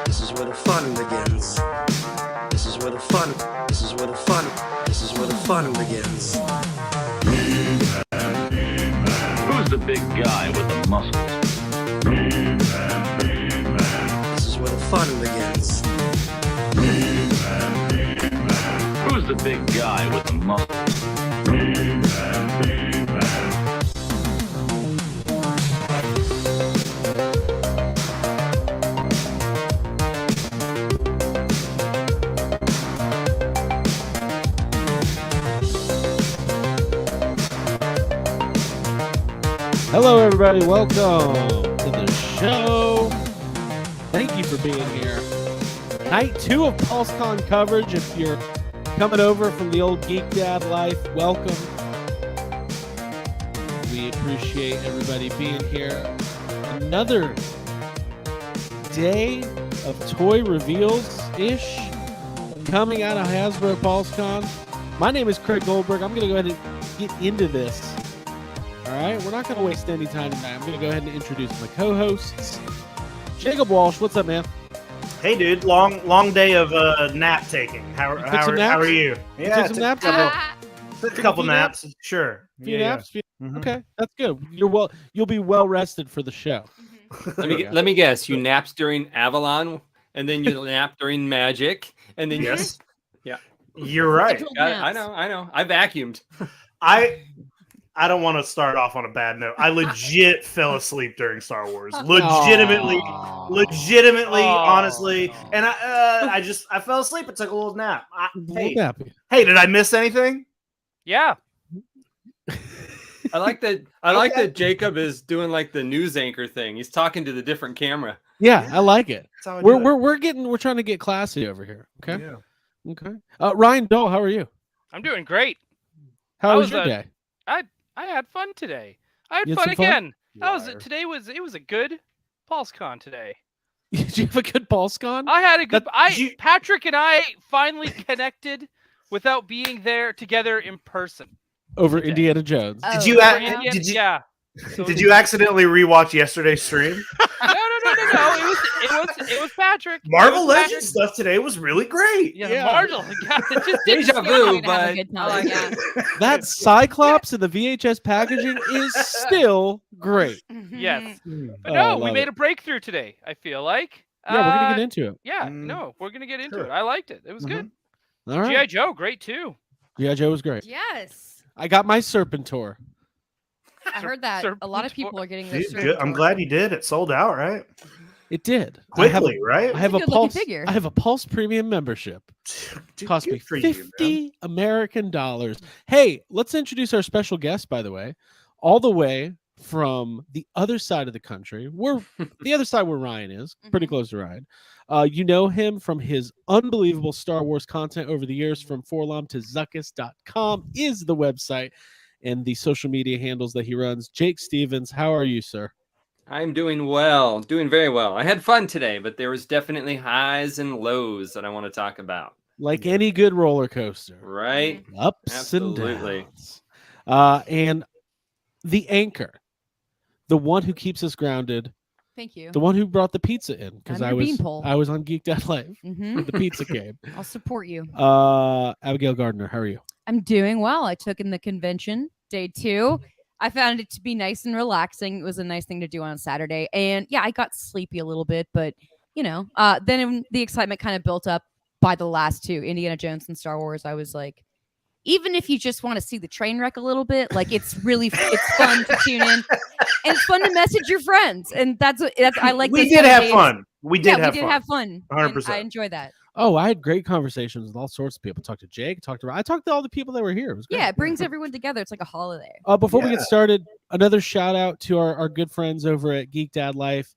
This is where the fun begins. This is where the fun. This is where the fun. This is where the fun begins. Who's the big guy with the muscles? This is where the fun begins. Who's the big guy with the muscles? Hello, everybody. Welcome to the show. Thank you for being here. Night 2 of PulseCon coverage. If you're coming over from the old Geek Dad life, welcome. We appreciate everybody being here. Another day of toy reveals-ish coming out of Hasbro PulseCon. My name is Craig Goldberg. I'm going to go ahead and get into this. All right, we're not going to waste any time tonight. I'm going to go ahead and introduce my co-hosts. Jacob Walsh, what's up, man? Hey, dude, long day of nap taking. How are you? Yeah, took some naps. Took a couple naps. Sure. Few naps. Mm-hmm. Okay, that's good. You'll be well rested for the show. Let me guess. You napped during Avalon, and then you napped during Magic, and then yes, yeah, you're right. I know. I vacuumed. I don't want to start off on a bad note. I legit fell asleep during Star Wars. Legitimately, honestly. And I fell asleep and took a little nap. Hey, did I miss anything? Yeah. I like that Jacob is doing like the news anchor thing. He's talking to the different camera. Yeah, I like it. That's how We're trying to get classy over here. Okay. Yeah. Okay. Ryan Dole, how are you? I'm doing great. How was your day? I had fun today. I had You had fun some fun? again. Liar. It was a good PulseCon today. Did you have a good PulseCon? I had a good Patrick and I finally connected without being there together in person. Over today. Indiana Jones. Did you Yeah. Did you accidentally rewatch yesterday's stream? No. It was Patrick. Marvel It was Legends Patrick. stuff today was really great. Yeah. Marvel. God, it just didn't Deja vu, Have a but good time, yeah. That Cyclops in the VHS packaging is still great. Yes. Mm-hmm. But no, we love made it. a breakthrough today, I feel like. Yeah, we're gonna get into it. Yeah, no, we're gonna get into Sure. it. I liked it. It was good. All right. G.I. Joe, great too. G.I. Joe was great. Yes. I got my Serpentor. I heard that a lot of people are getting their Dude, good. I'm glad you did. It sold out, right? It did. Quickly, right? I have a Good-looking Pulse. figure. I have a Pulse Premium membership. Dude, Cost me good for you, man. $50 American dollars. Hey, let's introduce our special guest, by the way, all the way from the other side of the country. We're the other side where Ryan is, pretty close to Ryan. You know him from his unbelievable Star Wars content over the years, from Forlom to Zuckus.com is the website and the social media handles that he runs. Jake Stevens, how are you, sir? I'm doing well, doing very well. I had fun today, but there was definitely highs and lows that I want to talk about. Like any good roller coaster, Right? ups Absolutely. and downs. And the anchor, the one who keeps us grounded, Thank you. the one who brought the pizza in, because I'm your beanpole. I was on Geek Dad Live Mhm. when the pizza came. I'll support you. Abigail Gardner, how are you? I'm doing well. I took in the convention day 2. I found it to be nice and relaxing. It was a nice thing to do on Saturday. And yeah, I got sleepy a little bit, but then the excitement kind of built up by the last 2, Indiana Jones and Star Wars. I was like, even if you just want to see the train wreck a little bit, like it's fun to tune in, and it's fun to message your friends. And that's I like. We did have fun. We did have fun. 100%. I enjoy that. Oh, I had great conversations with all sorts of people. Talked to Jake, I talked to all the people that were here. It was great. Yeah, it brings everyone together. It's like a holiday. Before we get started, another shout out to our good friends over at Geek Dad Life,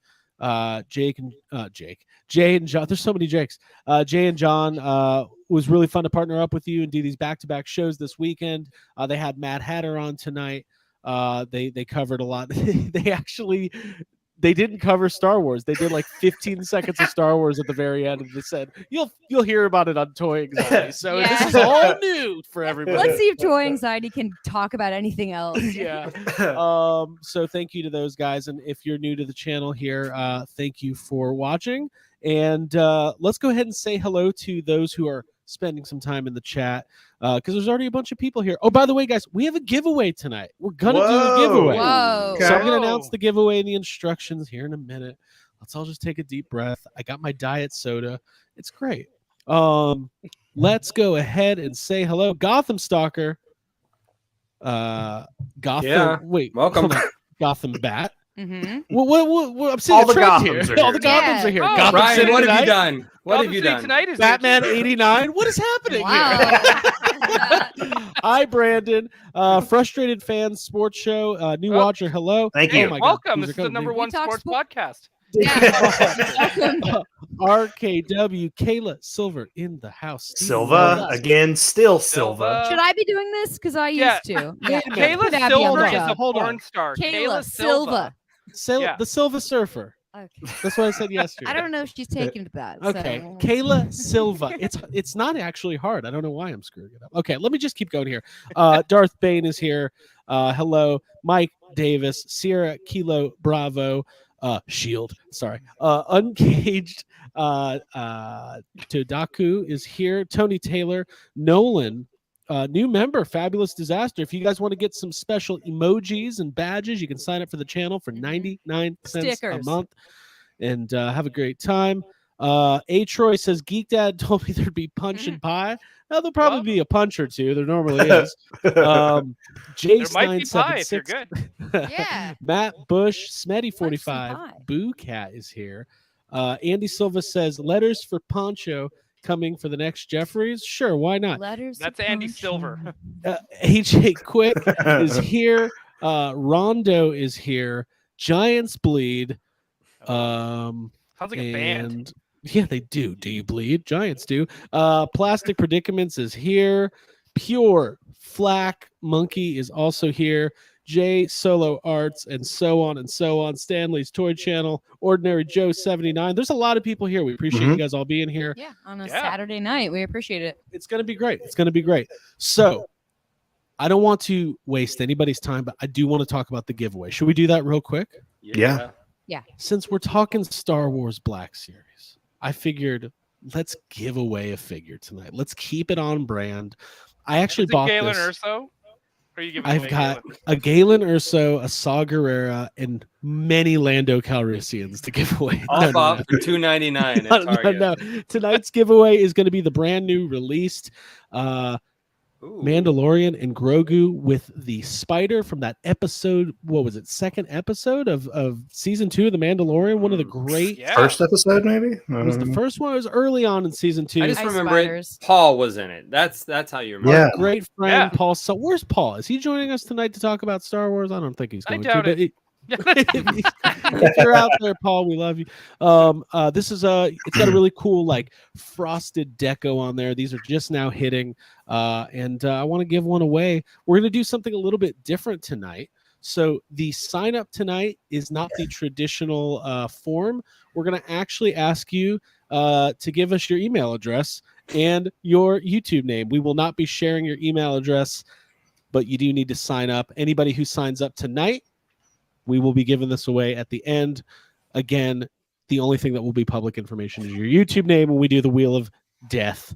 Jay and John. There's so many Jakes. Jay and John. Was really fun to partner up with you and do these back-to-back shows this weekend. They had Mad Hatter on tonight. They covered a lot. They didn't cover Star Wars. They did like 15 seconds of Star Wars at the very end, and they said you'll hear about it on Toy Anxiety. So Yeah. this is all new for everybody. Let's see if Toy Anxiety can talk about anything else. Yeah. So thank you to those guys, and if you're new to the channel here, thank you for watching. And let's go ahead and say hello to those who are spending some time in the chat because there's already a bunch of people here. Oh, by the way, guys, we have a giveaway tonight. We're going to do a giveaway. Whoa. So I'm going to Okay. announce the giveaway and the instructions here in a minute. Let's all just take a deep breath. I got my diet soda. It's great. Let's go ahead and say hello. Gotham Stalker. Gotham. Yeah. Wait. Welcome. hold on. Gotham Bat. Mm-hmm. What I'm seeing All a the trend here. Gothams are All the here. Gothams are here. Oh, Gotham Ryan, City what have you tonight. done? What Gotham have you City done? Tonight is Batman here. 89. What is happening here? Wow. Hi, Brandon. Frustrated Fans Sports Show. New Oh. watcher. Hello. Thank Hey, you. my God, welcome. these This are is the coming number in. one We talk sports sport- podcast. Yeah. RKW. Kayla Silver in the house. Silva again, still Silva. Should I be doing this? Because I Yeah. used to. Wait a minute. Kayla Put Abby on Silver the is a job. Hold on. porn star. Kayla Silva. Yeah. The Silva Surfer. Okay. That's what I said yesterday. I don't know if she's taken to that. Okay, So. Kayla Silva. It's not actually hard. I don't know why I'm screwing it up. Okay, let me just keep going here. Darth Bane is here. Hello, Mike Davis, Sierra Kilo Bravo, Shield. Sorry, Uncaged. Todaku is here. Tony Taylor, Nolan. New member, Fabulous Disaster. If you guys want to get some special emojis and badges, you can sign up for the channel for 99 cents a Stickers. month and have a great time. A Troy says, Geek Dad told me there'd be punch and pie. Now, there'll probably Well. be a punch or two. There normally is. There might be pie if you're 976. good. Yeah. Matt Bush, Smetty Punch 45, some pie. Boo Cat is here. Andy Silva says, letters for Poncho coming for the next Jeffries. Sure, why not? Letters. That's to Andy punch Silver. AJ Quick is here. Rondo is here. Giants bleed. Sounds like a band. And yeah, they do. Do you bleed? Giants do. Plastic Predicaments is here. Pure Flack Monkey is also here. J Solo Arts and so on and so on. Stanley's Toy Channel. Ordinary Joe 79. There's a lot of people here. We appreciate you guys all being here. Yeah, on a Yeah. Saturday night. We appreciate it. It's going to be great. It's going to be great. So I don't want to waste anybody's time, but I do want to talk about the giveaway. Should we do that real quick? Yeah. Since we're talking Star Wars Black Series, I figured let's give away a figure tonight. Let's keep it on brand. I actually Is it bought Galen this. Urso? Or are you giving I've away got Galen? a Galen Urso, a Saw Gerrera, and many Lando Calrissians to give away. All bought for $2.99 at Target. No. Tonight's giveaway is going to be the brand new released Ooh. Mandalorian and Grogu with the spider from that episode. What was it? Second episode of season 2 of the Mandalorian. One of the great. Yeah. First episode, maybe? It was the first one. It was early on in season 2. I just Ice remember spiders. it. Paul was in it. That's how you remember. Yeah. it. Great friend Yeah. Paul. So where's Paul? Is he joining us tonight to talk about Star Wars? I don't think he's I going doubt to. But it. if you're out there, Paul, we love you. This is it's got a really cool like frosted deco on there. These are just now hitting, and I want to give one away. We're going to do something a little bit different tonight. So the sign up tonight is not the traditional form. We're going to actually ask you to give us your email address and your YouTube name. We will not be sharing your email address, but you do need to sign up. Anybody who signs up tonight, we will be giving this away at the end. Again, the only thing that will be public information is your YouTube name when we do the Wheel of Death.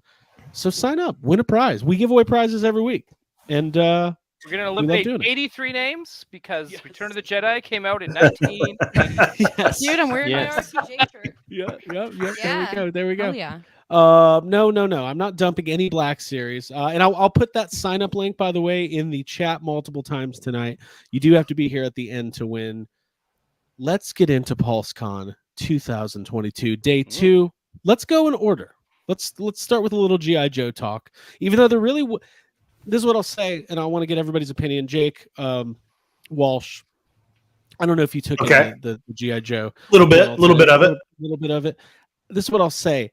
So sign up, win a prize. We give away prizes every week. And We're going to eliminate doing it. 83 names because Return of the Jedi came out in 1990. yes. Dude, I'm wearing Yes. my RCJ shirt. Yeah. There we go. Oh, yeah. No. I'm not dumping any Black Series. And I'll put that sign up link, by the way, in the chat multiple times tonight. You do have to be here at the end to win. Let's get into PulseCon 2022, day 2. Let's go in order. Let's start with a little GI Joe talk. Even though this is what I'll say, and I want to get everybody's opinion. Jake Walsh, I don't know if you took Okay. the GI Joe. Little bit of it. Little bit of it. This is what I'll say.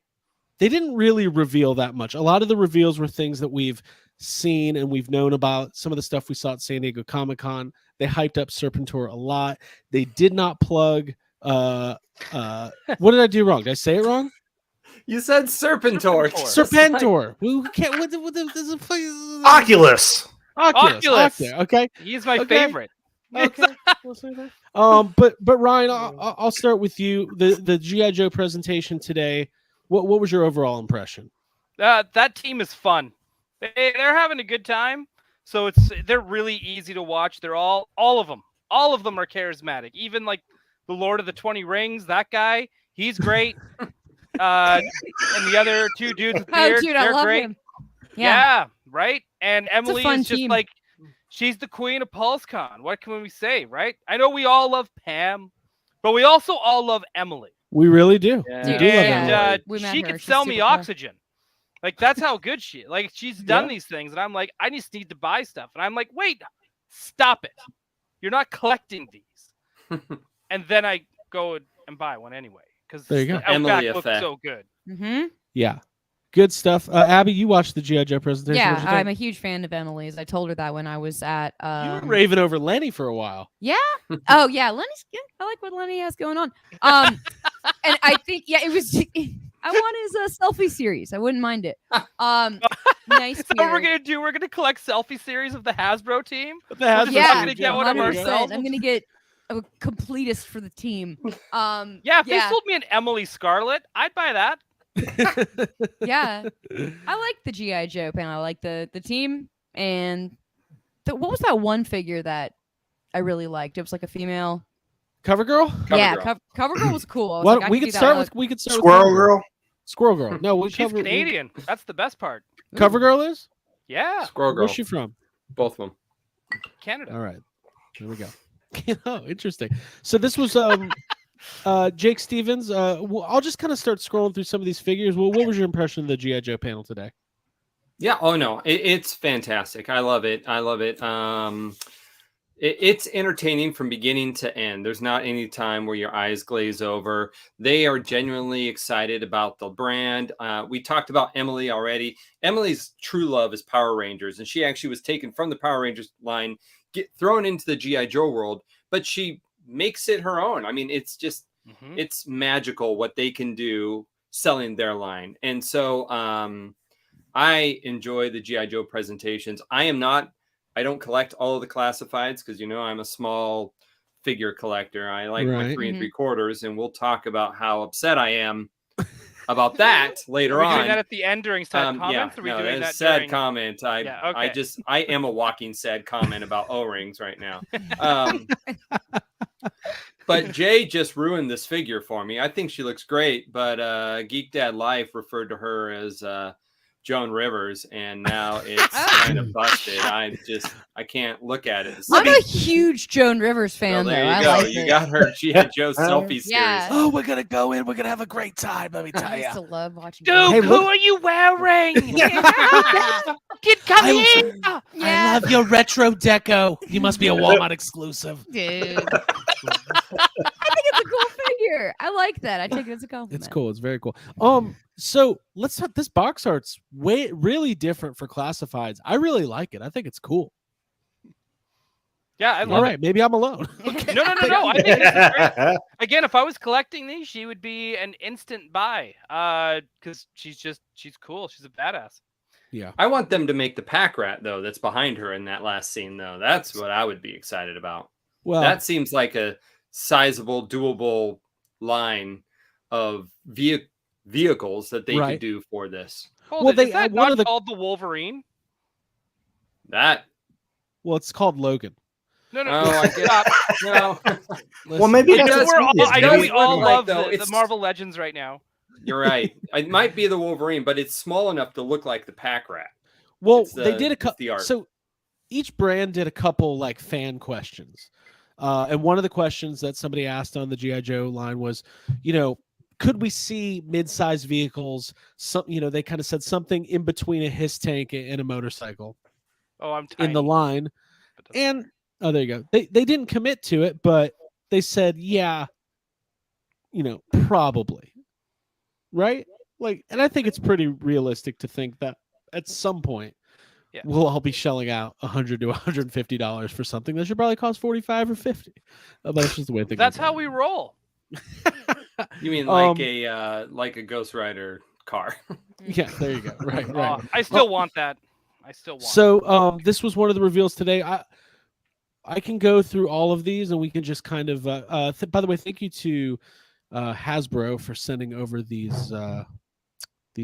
They didn't really reveal that much. A lot of the reveals were things that we've seen and we've known about. Some of the stuff we saw at San Diego Comic-Con. They hyped up Serpentor a lot. They did not plug. What did I do wrong? Did I say it wrong? You said Serpentor. Serpentor. Who can't? What this is Oculus. Oculus. Oculus. Okay. He's my Okay. favorite. Okay. We'll see that. But Ryan, I'll start with you. The GI Joe presentation today. What was your overall impression? That team is fun. They're having a good time. So they're really easy to watch. They're all of them are charismatic. Even like the Lord of the 20 Rings, that guy, he's great. And the other two dudes with beards, dude, I they're love great. him. Yeah, right. And Emily fun is just team. like, she's the queen of PulseCon. What can we say, right? I know we all love Pam, but we also all love Emily. We really do. Yeah. We do love And Emily. We met she her. could She's sell super me cool. oxygen. Like, that's how good she is. Like, she's done Yeah. these things, and I'm like, I just need to buy stuff. And I'm like, wait, stop it. You're not collecting these. And then I go and buy one anyway. Because There you go. the Emily Outback looks effect. so good. Mm-hmm. Yeah. Good stuff. Abby, you watched the GI Joe presentation. Yeah, What'd you think? I'm a huge fan of Emily's. I told her that when I was at. You were raving over Lenny for a while. Oh yeah, Lenny's. Yeah, I like what Lenny has going on. And I think it was. I want his selfie series. I wouldn't mind it. Nice. So what we're beard. gonna do? We're gonna collect selfie series of the Hasbro team. The Hasbro just Yeah, gonna get one of 100%. ourselves. I'm gonna get a completist for the team. Yeah, if they sold me an Emily Scarlet, I'd buy that. Yeah. I like the GI Joe panel. I like the team and what was that one figure that I really liked? It was like a female. Cover Girl? Cover Girl was cool. I was What like, I we could could do start that. with Squirrel Cover Girl. Squirrel Girl. No, we She's cover Canadian. That's the best part. Cover Girl is? Yeah, Squirrel Girl. Where's she from? Both of them. Canada. All right. There we go. Oh, interesting. So this was Jake Stevens. Well, I'll just kind of start scrolling through some of these figures. Well, what was your impression of the GI Joe panel today? Yeah. Oh no, it's fantastic. I love it. It's entertaining from beginning to end. There's not any time where your eyes glaze over. They are genuinely excited about the brand. We talked about Emily already. Emily's true love is Power Rangers, and she actually was taken from the Power Rangers line, thrown into the GI Joe world, but she makes it her own. I mean, it's just it's magical what they can do selling their line. And so I enjoy the GI Joe presentations. I don't collect all of the classifieds because, I'm a small figure collector. I like my 3 3/4, and we'll talk about how upset I am about that later Are we on. doing that at the end during sad comments? Or are we doing that sad during... comment. I am a walking sad comment about O-rings right now. But Jay just ruined this figure for me. I think she looks great, but Geek Dad Life referred to her as Joan Rivers, and now it's kind of busted. I can't look at it. I'm a huge Joan Rivers fan, There though. you go. I like You it. got her G.I. Joe selfie series. Yeah. Oh, we're gonna go in. We're gonna have a great time. Let me tell I you. used to love watching. Dude, Hey, who look- are you wearing? Kid, come here. I love your retro deco. You must be a Walmart exclusive. Dude. I think it's a cool figure. I like that. I take it as a compliment. It's cool. It's very cool. So let's talk. This box art's really different for classifieds. I really like it. I think it's cool. Yeah, I love All right, maybe I'm alone. it. No. I think this is great. Again, if I was collecting these, she would be an instant buy. Because she's cool. She's a badass. Yeah. I want them to make the pack rat, though, that's behind her in that last scene, though. That's what I would be excited about. Well, That seems like a sizable, doable line of vehicles that they Right. could do for this. Hold Well, it. they- Is that one not of the- called the Wolverine? That, it's called Logan. No. oh, I guess, Stop. no, Well, maybe It I know, does- I know does we all look like, love though, the it's- Marvel Legends right now. you're right. It might be the Wolverine, but it's small enough to look like the pack rat. Well, It's they the- did a it's couple. the art. So each brand did a couple like fan questions, and one of the questions that somebody asked on the GI Joe line was, could we see mid-sized vehicles? Some, they kind of said something in between a HISS tank and a motorcycle Oh, I'm tiny. in the line. But doesn't And there you go. They didn't commit to it, but they said, yeah, probably, right? Like, and I think it's pretty realistic to think that at some point, Yeah. we'll all be shelling out $100 to $150 for something that should probably cost $45 or $50. But that's just the way things. That's are. how we roll. You mean Um, like a Ghost Rider car? Yeah, there you go. Right, right. I still want that. I still want. So this was one of the reveals today. I can go through all of these, and we can just kind of. By the way, thank you to Hasbro for sending over these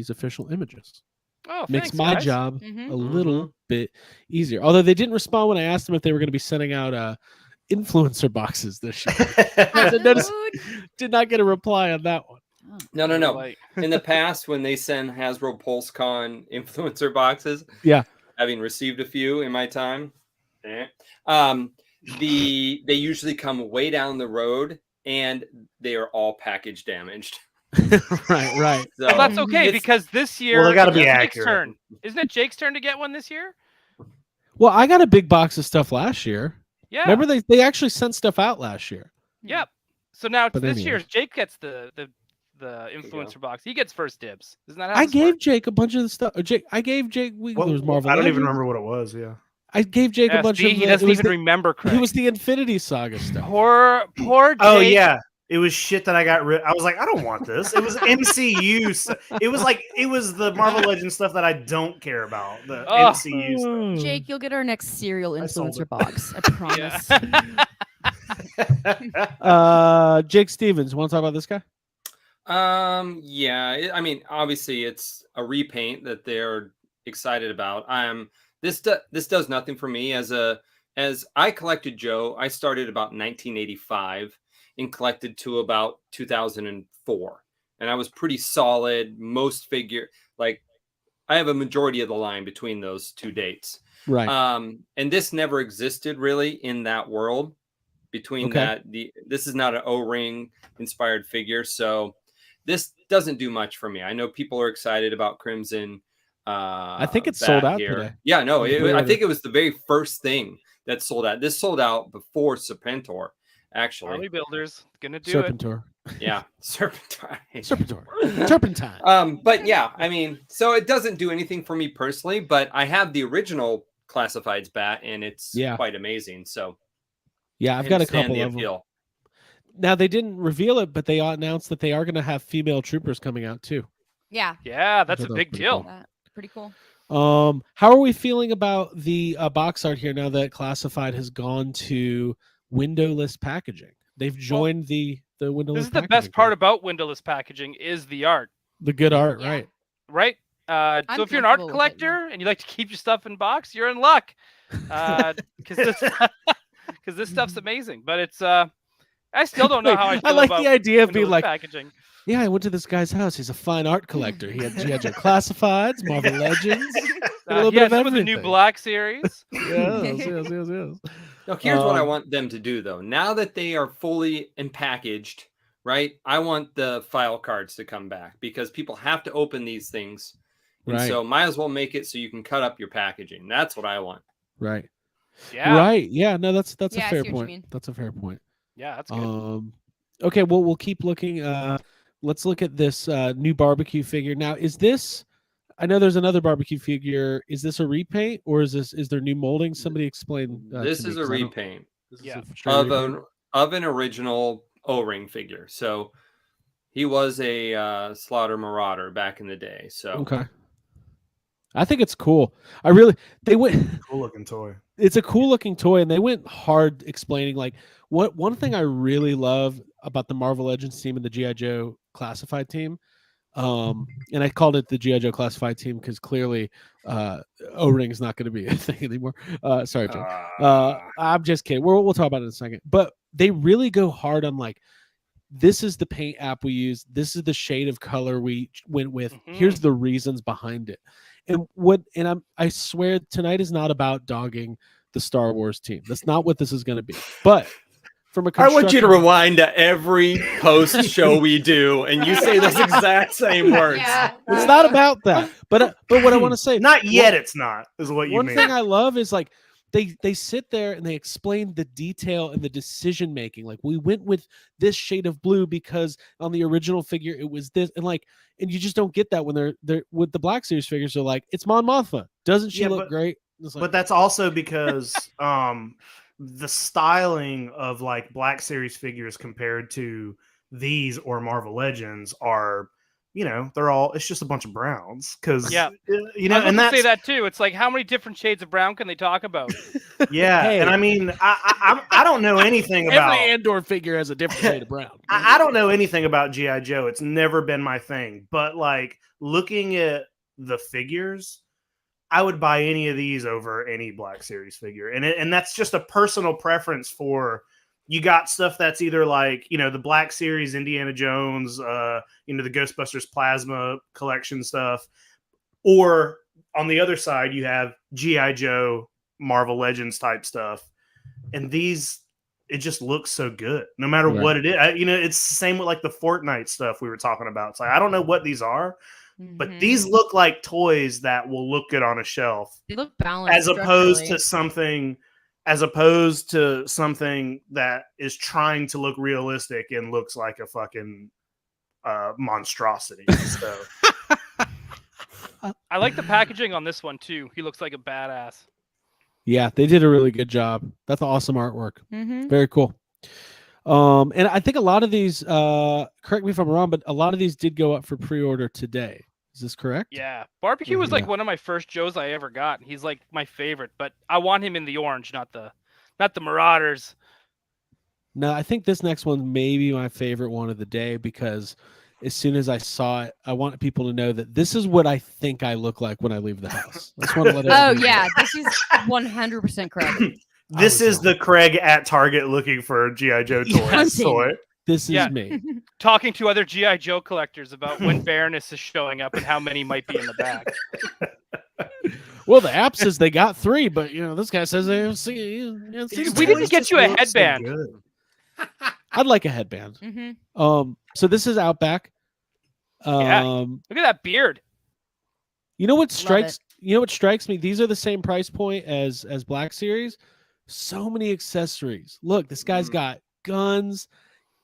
official images. Oh, Makes thanks, my guys. job Mhm. a little bit easier. Although they didn't respond when I asked them if they were going to be sending out influencer boxes this year. Notice- did not get a reply on that one. No. Like, In the past, when they send Hasbro PulseCon influencer boxes, Yeah. having received a few in my time, they usually come way down the road and they are all package damaged. Right. So well, that's okay it's- because this year they gotta it's be Jake's accurate. turn. Isn't it Jake's turn to get one this year? Well, I got a big box of stuff last year. Yeah. Remember they actually sent stuff out last year. Yep. So now it's But this anyways. year Jake gets the influencer box. He gets first dibs. Isn't that how I this gave works? Jake a bunch of the stuff. I gave Jake. What- There was Marvel. I don't even Legends. remember what it was. Yeah. I gave Jake Yeah, a bunch see, of. he it doesn't was even the- remember. Craig. It was the Infinity Saga stuff. poor Jake. Oh yeah, it was shit that I got rid. I was like, I don't want this. It was MCU. It was the Marvel Legends stuff that I don't care about. The Oh. MCU stuff. Jake, you'll get our next serial I sold influencer it. box. I promise. Jake Stevens. Want to talk about this guy? Yeah. I mean, obviously, it's a repaint that they're excited about. This does nothing for me as I collected Joe. I started about 1985 and collected to about 2004, and I was pretty solid. Most figure like I have a majority of the line between those two dates. Right. And this never existed really in that world. Between Okay. this is not an O-ring inspired figure, so this doesn't do much for me. I know people are excited about Crimson. I think it's bat sold out here. today. Yeah, no, I Pre-order. think it was the very first thing that sold out. This sold out before Serpentor, actually. Army Builders gonna do it. Serpentor. Yeah, Serpentor. Serpentor. Turpentine. But yeah, I mean, so it doesn't do anything for me personally, but I have the original Classifieds bat, and it's quite amazing. So Yeah, I've got a couple of them. appeal. Now they didn't reveal it, but they announced that they are going to have female troopers coming out too. Yeah. Yeah, that's I a thought big that was deal. Pretty cool. How are we feeling about the box art here now that Classified has gone to windowless packaging? They've joined the windowless. This is the packaging best part group. about windowless packaging is the art, The good art, Yeah. right? right? I'm So if you're an art comfortable with it, collector and you like to keep your stuff in box, you're in luck. Because this stuff's amazing. But it's I still don't know how I Wait, feel I like about the idea of being windowless like, packaging. yeah, I went to this guy's house. He's a fine art collector. He had G.I. Joe Classifieds, Marvel Legends. a little Yeah, bit of some of the new everything. Black series. Yes. Now, here's what I Um, want them to do, though. Now that they are fully and packaged, right? I want the file cards to come back because people have to open these things. And Right. so might as well make it so you can cut up your packaging. That's what I want. Right. Yeah. Right. Yeah. No, that's Yeah, a I see fair what you point. mean. That's a fair point. Yeah, that's good. Okay. Well, we'll keep looking. Let's look at this new barbecue figure. Now, is this? I know there's another barbecue figure. Is this a repaint or is there new molding? Somebody explain. This to is me, a 'cause I don't- repaint this is Yeah. a straight of repaint? an original O-ring figure. So he was a Slaughter Marauder back in the day. So Okay. I think it's cool. They went. Cool looking toy. It's a cool looking toy, and they went hard explaining like one thing I really love about the Marvel Legends team and the G.I. Joe Classified team. And I called it the G.I. Joe Classified team because clearly O-ring is not going to be a thing anymore. Sorry, Joe. I'm just kidding. We'll talk about it in a second. But they really go hard on like, this is the paint app we use. This is the shade of color we went with. Here's the reasons behind it. I swear tonight is not about dogging the Star Wars team. That's not what this is going to be. But from a I want you to construction- rewind to every post show we do, and you say those exact same words. Yeah. It's not about that. But what I want to say, Not yet. It's not. Is what you one mean. thing I love is like they sit there and they explain the detail and the decision making. Like we went with this shade of blue because on the original figure it was this, and you just don't get that when they're with the Black Series figures. They're like, it's Mon Mothma. Doesn't she Yeah, look but- great? It's like, But that's also because the styling of like Black Series figures compared to these or Marvel Legends are, they're all, it's just a bunch of browns because Yeah. you know, I was and going to say that's that too. It's like, how many different shades of brown can they talk about? yeah. Hey. And I mean, I don't know anything about Every Andor figure has a different shade of brown. I don't know anything about GI Joe. It's never been my thing. But like looking at the figures, I would buy any of these over any Black Series figure, and that's just a personal preference for. You got stuff that's either like, the Black Series, Indiana Jones, the Ghostbusters Plasma collection stuff. Or on the other side, you have G.I. Joe, Marvel Legends type stuff. And these, it just looks so good, no matter Right. what it is. It's the same with like the Fortnite stuff we were talking about. It's like, I don't know what these are, but Mhm. these look like toys that will look good on a shelf. They look balanced. As opposed structurally. to something that is trying to look realistic and looks like a fucking monstrosity. So I like the packaging on this one too. He looks like a badass. Yeah, they did a really good job. That's awesome artwork. Mhm. Very cool. And I think a lot of these, correct me if I'm wrong, but a lot of these did go up for pre-order today. Is this correct? Yeah, barbecue was like Yeah. one of my first Joes I ever got. He's like my favorite, but I want him in the orange, not the Marauders. No, I think this next one may be my favorite one of the day because as soon as I saw it, I want people to know that this is what I think I look like when I leave the house. I just want to let Oh everybody know. yeah, this is 100% correct. this I was is the Craig at Target looking for GI Joe toys. Hunting. Toy. This is Yeah. me. Talking to other GI Joe collectors about when Baroness is showing up and how many might be in the bag. Well, the app says they got 3, but this guy says they haven't seen. We didn't get you a headband. I'd like a headband. Mhm. So this is Outback. Yeah. Look at that beard. You know what Love strikes it. you know what strikes me? These are the same price point as Black Series. So many accessories. Look, this guy's got guns.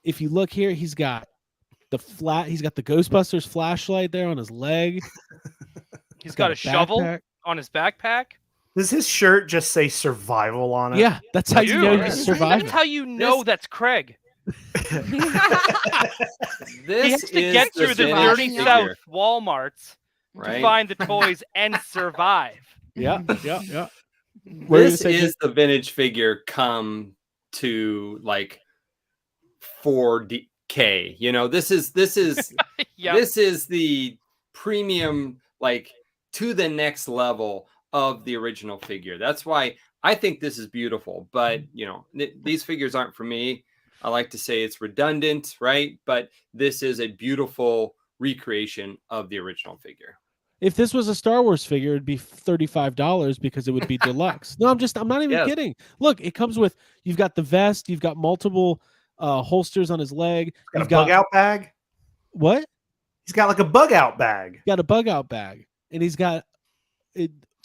If you look here, he's got the Ghostbusters flashlight there on his leg. He's got a shovel backpack. on his backpack. Does his shirt just say survival on it? Yeah, that's how you know Dude, he's surviving. That's how you know that's Craig. He This has to is get through the vintage dirty figure, South Walmarts to right? find the toys and survive. Yeah. What were you gonna This say, is the vintage figure come to like 4K. This is Yeah. this is the premium, like to the next level of the original figure. That's why I think this is beautiful. But these figures aren't for me. I like to say it's redundant, right? But this is a beautiful recreation of the original figure. If this was a Star Wars figure, it'd be $35 because it would be deluxe. No, I'm not even Yes. kidding. Look, it comes with, you've got the vest, you've got multiple holsters on his leg. Got You've a bug out bag. What? He's got like a bug out bag. Got a bug out bag, and he's got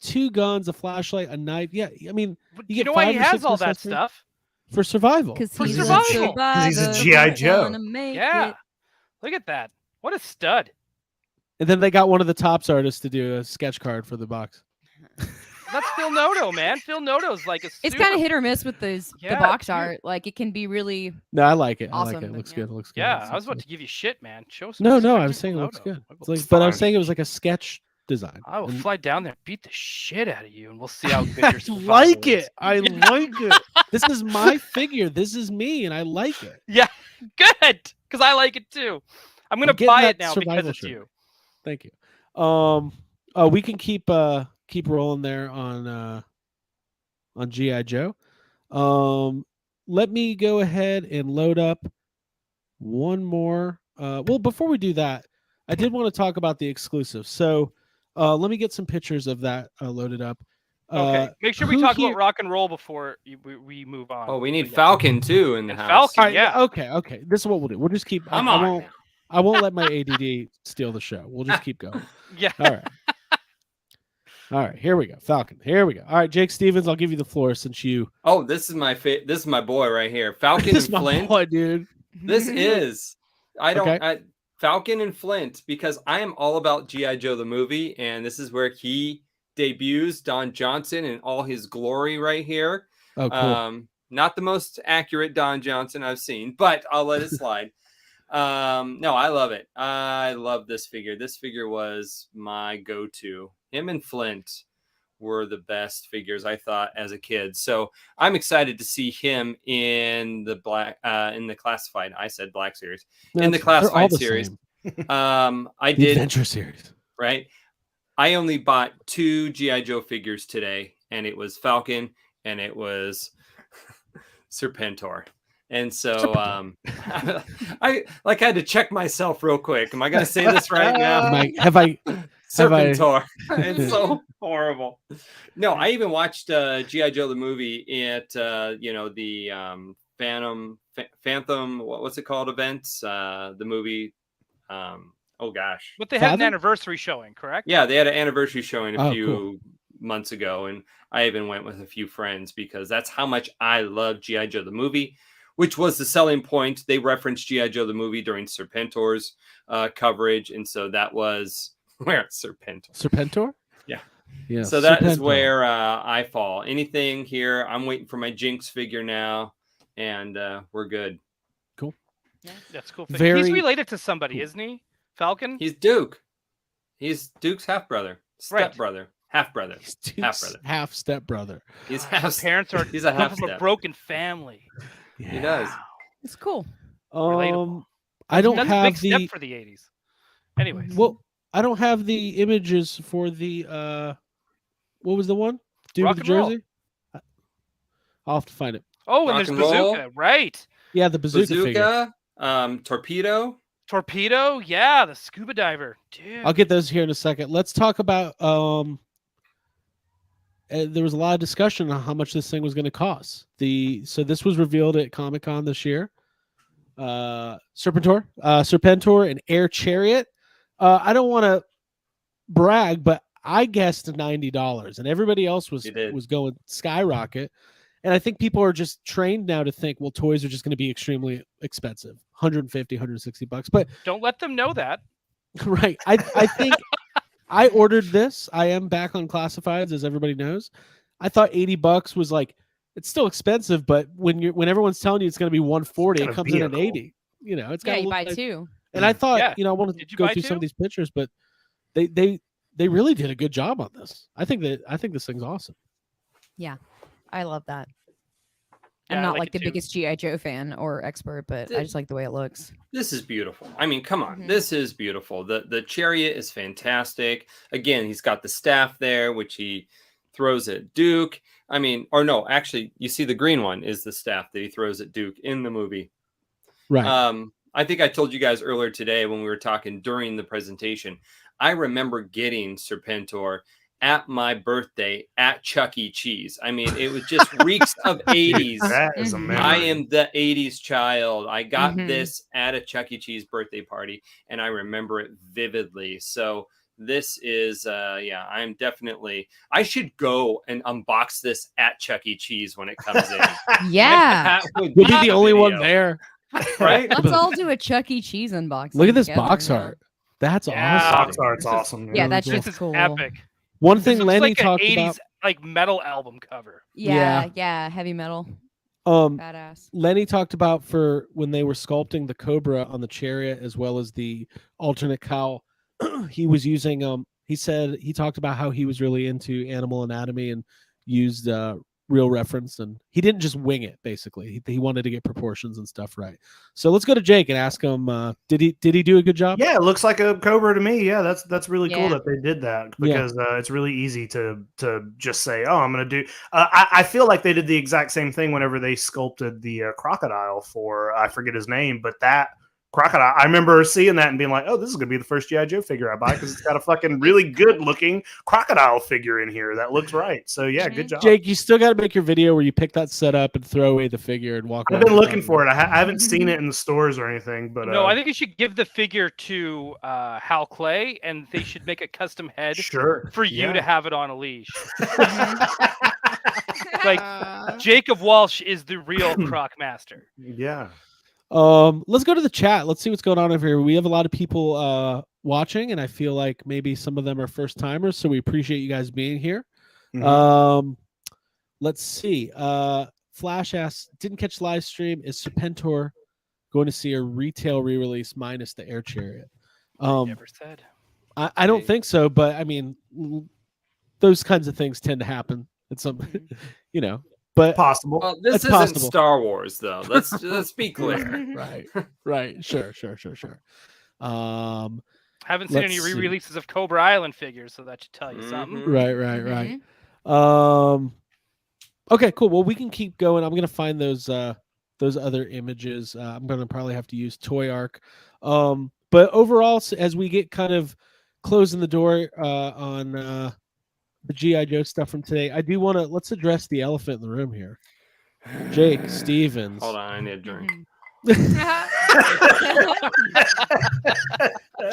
2 guns, a flashlight, a knife. Yeah, I mean, But you you get know why he 5 or has 6 all that accessories stuff? for survival. Because For he's survival. He's a a G.I. Joe. Yeah. Look at that. What a stud. And then they got one of the Tops artists to do a sketch card for the box. That's Phil Noto, man. Phil Noto's like a It's super- kind of hit or miss with the Yeah, box dude. art. Like it can be really. No, I like it. I Awesome, like it. It but looks yeah. good. It looks good. Yeah, It I was looks about good. to give you shit, man. Show some No, respect I was to saying it Phil looks Noto. good. I It's will like, but I was fine. saying it was like a sketch design. I will And fly down there, beat the shit out of you, and we'll see how good your I survival like is. it. I like it. This is my figure. This is me, and I like it. Yeah, good, because I like it too. I'm gonna getting buy that it now because survival it's shirt. you. Thank you. We can keep rolling there on GI Joe. Let me go ahead and load up one more. Well, before we do that, I did want to talk about the exclusive. So let me get some pictures of that loaded up. Okay, make sure we who talk here- about rock and roll before we move on. Oh, we need But yeah. Falcon too in the And house. Falcon. All right, Yeah. Okay. This is what we'll do. We'll just keep. Come I on won't. now. I won't let my ADD steal the show. We'll just keep going. Yeah. All right. All right. Here we go. Falcon. Here we go. All right, Jake Stevens. I'll give you the floor since you. Oh, this is this is my boy right here, Falcon This and is my Flint. boy, dude. This is Okay. Falcon and Flint, because I am all about G.I. Joe the movie, and this is where he debuts Don Johnson in all his glory right here. Oh, cool. Not the most accurate Don Johnson I've seen, but I'll let it slide. No, I love it. I love this figure. This figure was my go-to. Him and Flint were the best figures I thought as a kid. So I'm excited to see him in the classified. I said Black series. In the They're all classified the series. same. I The did Adventure series. right. I only bought 2 GI Joe figures today, and it was Falcon and it was Serpentor. And so I had to check myself real quick. Am I going to say this right now? Have I? Serpentor. It's so horrible. No, I even watched GI Joe the movie at the Phantom. What's it called? Events. The movie. Oh gosh. But they had an Fathom? anniversary showing, correct? Yeah, they had an anniversary showing a Oh, few cool. months ago, and I even went with a few friends because that's how much I love GI Joe the movie, which was the selling point. They referenced GI Joe the movie during Serpentor's coverage, and so that was where Serpentor. Serpentor? Yeah. Yeah. So that is Serpentor. where I fall. Anything here? I'm waiting for my Jinx figure now, and we're good. That's cool. Very He's related to somebody, cool. isn't he? Falcon? He's Duke. He's Duke's half brother, Right. step brother, half brother, half brother. Half step brother. He's His half. parents are He's a come half from a step. broken family. Yeah. He does. It's cool. Relatable. I don't That's a have big the. step for the 80s. Anyways. Well, I don't have the images for the. What was the one? Dude Rock with the and roll. jersey. I'll have to find it. Oh, and Rock there's and roll. Bazooka, right? Yeah, the bazooka figure. Torpedo. Torpedo, yeah, the scuba diver. Dude. I'll get those here in a second. Let's talk about. There was a lot of discussion on how much this thing was going to cost. So this was revealed at Comic-Con this year. Serpentor, and Air Chariot. I don't want to brag, but I guessed $90, and everybody else was going skyrocket. And I think people are just trained now to think, well, toys are just going to be extremely expensive, $150, $160. But Don't let them know that. right, I think I ordered this. I am back on classifieds, as everybody knows. I thought $80 was like, it's still expensive, but when everyone's telling you it's going to be $140, it comes in at $80. You know, it's got Yeah, you buy nice. 2. And I thought, Yeah. I wanted Did to you go buy through some 2? of these pictures, but they really did a good job on this. I think this thing's awesome. I love that. Yeah, I'm I not like like it the too. biggest GI Joe fan or expert, but I just like the way it looks. This is beautiful. I mean, come on. Mhm. This is beautiful. The chariot is fantastic. Again, he's got the staff there, which he throws at Duke. I mean, or no, actually, you see the green one is the staff that he throws at Duke in the movie. Right. I think I told you guys earlier today when we were talking during the presentation, I remember getting Serpentor at my birthday at Chuck E. Cheese. I mean, it was just reeks of 80s. That is a Mhm. memory. I am the 80s child. I got Mhm. this at a Chuck E. Cheese birthday party, and I remember it vividly. So this is, I'm definitely, I should go and unbox this at Chuck E. Cheese when it comes in. Yeah. That would You'll be the the only one video, there. right? Let's all do a Chuck E. Cheese unboxing. Look at this together, box yeah. art. That's Yeah. awesome. Box art's This is- awesome. Yeah, that's This just This is cool. epic. One This thing looks Lenny like an talked 80s about. like metal album cover. Yeah, heavy metal. Badass. Lenny talked about for when they were sculpting the Cobra on the chariot as well as the alternate cowl. He was using he said he talked about how he was really into animal anatomy and used real reference, and he didn't just wing it. Basically, he wanted to get proportions and stuff right. So let's go to Jake and ask him. Did he do a good job? Yeah, it looks like a Cobra to me. Yeah, that's really cool Yeah. that they did that Yeah. because it's really easy to just say, oh, I'm going to do. I feel like they did the exact same thing whenever they sculpted the crocodile for I forget his name, but that crocodile. I remember seeing that and being like, oh, this is going to be the first GI Joe figure I buy because it's got a fucking really good looking crocodile figure in here that looks right. So yeah, good job. Jake, you still got to make your video where you pick that set up and throw away the figure and walk. I've around been the looking garden. for it. I haven't seen it in the stores or anything, but No, I think you should give the figure to Hal Clay, and they should make a custom head sure for you Yeah. to have it on a leash. Like Jacob Walsh is the real Croc Master. Yeah. Let's go to the chat. Let's see what's going on over here. We have a lot of people watching, and I feel like maybe some of them are first timers, so we appreciate you guys being here. Mhm. Let's see. Flash asks, didn't catch live stream. Is Serpentor going to see a retail re-release minus the Air Chariot. I never said. I don't think so, but I mean, those kinds of things tend to happen at some, you know. But Possible. Well, this It's isn't possible. Star Wars, though. Let's be clear. right, sure. Haven't seen Let's any see. re-releases of Cobra Island figures, so that should tell you something. Right. Okay, cool. Well, we can keep going. I'm gonna find those other images. I'm gonna probably have to use Toy Arc. But overall, as we get kind of closing the door on the GI Joe stuff from today, I do want to let's address the elephant in the room here. Jake Stevens. Hold on, I need a drink.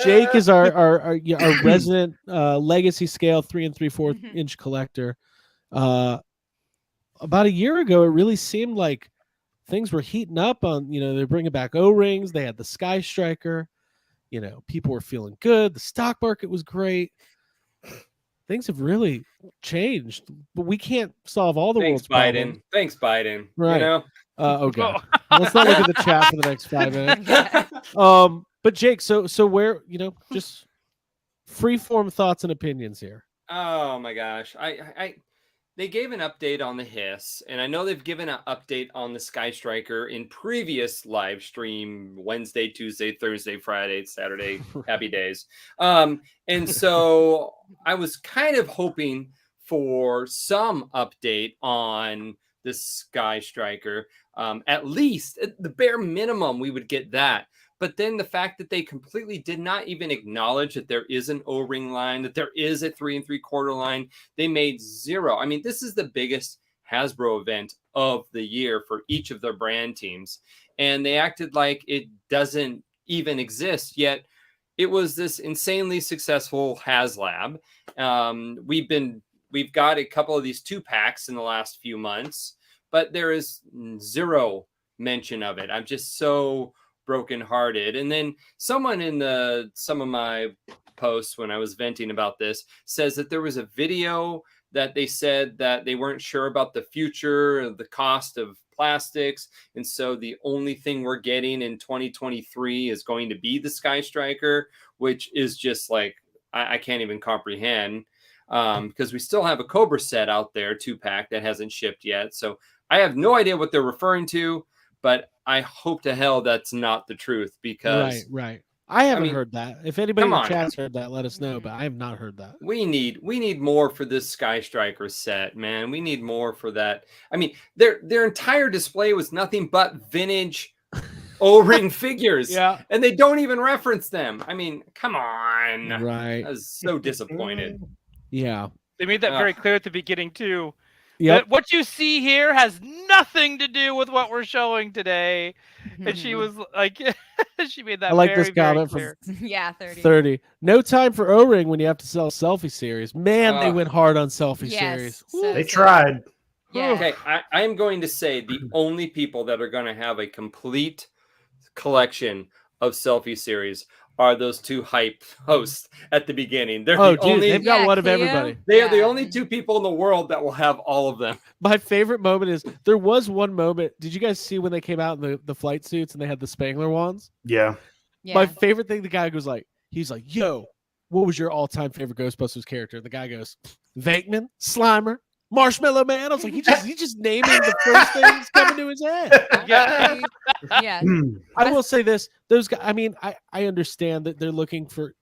Jake is our resident legacy scale 3 3/4 inch collector. About a year ago, it really seemed like things were heating up on, they're bringing back O-rings. They had the Sky Striker. People were feeling good. The stock market was great. Things have really changed, but we can't solve all the world's problems. Thanks, Biden. Right. Oh god. Let's not look at the chat for the next 5 minutes. But Jake, so where, just free form thoughts and opinions here. Oh my gosh. They gave an update on the Hiss, and I know they've given an update on the Sky Striker in previous live stream Wednesday, Tuesday, Thursday, Friday, Saturday, happy days. And so I was kind of hoping for some update on the Sky Striker. At least at the bare minimum, we would get that. But then the fact that they completely did not even acknowledge that there is an O-ring line, that there is a 3 3/4 line, they made zero. I mean, this is the biggest Hasbro event of the year for each of their brand teams. And they acted like it doesn't even exist, yet it was this insanely successful Haslab. We've got a couple of these 2-packs in the last few months, but there is zero mention of it. I'm just so brokenhearted. And then someone in some of my posts when I was venting about this says that there was a video that they said that they weren't sure about the future, the cost of plastics. And so the only thing we're getting in 2023 is going to be the Sky Striker, which is just like, I can't even comprehend, because we still have a Cobra set out there, 2-pack that hasn't shipped yet. So I have no idea what they're referring to, but I hope to hell that's not the truth, because right. I haven't heard that. If anybody in the chat's heard that, let us know. But I have not heard that. We need more for this Sky Striker set, man. We need more for that. I mean, their entire display was nothing but vintage O-ring figures. Yeah. And they don't even reference them. I mean, come on. Right. I was so disappointed. Yeah. They made that very clear at the beginning too. Yep. That what you see here has nothing to do with what we're showing today. And she was like, she made that. I like very, this comment very from Yeah, 30. 30. No time for O-ring when you have to sell selfie series. Man, they went hard on selfie series. So They tried. Yeah. Okay, I am going to say the only people that are going to have a complete collection of selfie series are those 2 hype hosts at the beginning. They're the only. They've got one of everybody. They are the only 2 people in the world that will have all of them. My favorite moment is there was one moment. Did you guys see when they came out in the flight suits and they had the Spangler wands? Yeah. My favorite thing, the guy goes like, he's like, yo, what was your all-time favorite Ghostbusters character? The guy goes, Venkman, Slimer, Marshmallow Man. I was like, he's just naming the first things coming to his head. Yeah. I will say this: those guys. I mean, I understand that they're looking for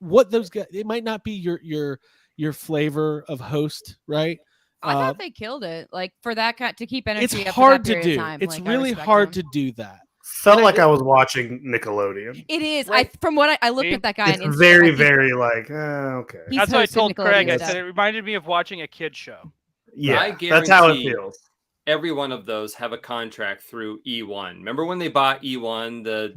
what those guys. It might not be your flavor of host, right? I thought they killed it. Like for that kind to keep energy. It's up for hard that to period do. of time. It's Like, I really respect hard them. to do that. Felt like I was watching Nickelodeon. It is. Right. From what I looked at that guy. It's on Instagram, very, like, very like, okay. He's That's what I hosted told Craig. Nickelodeon I stuff. said it reminded me of watching a kid show. Yeah, I that's how it guarantee feels. Every one of those have a contract through E1. Remember when they bought E1, the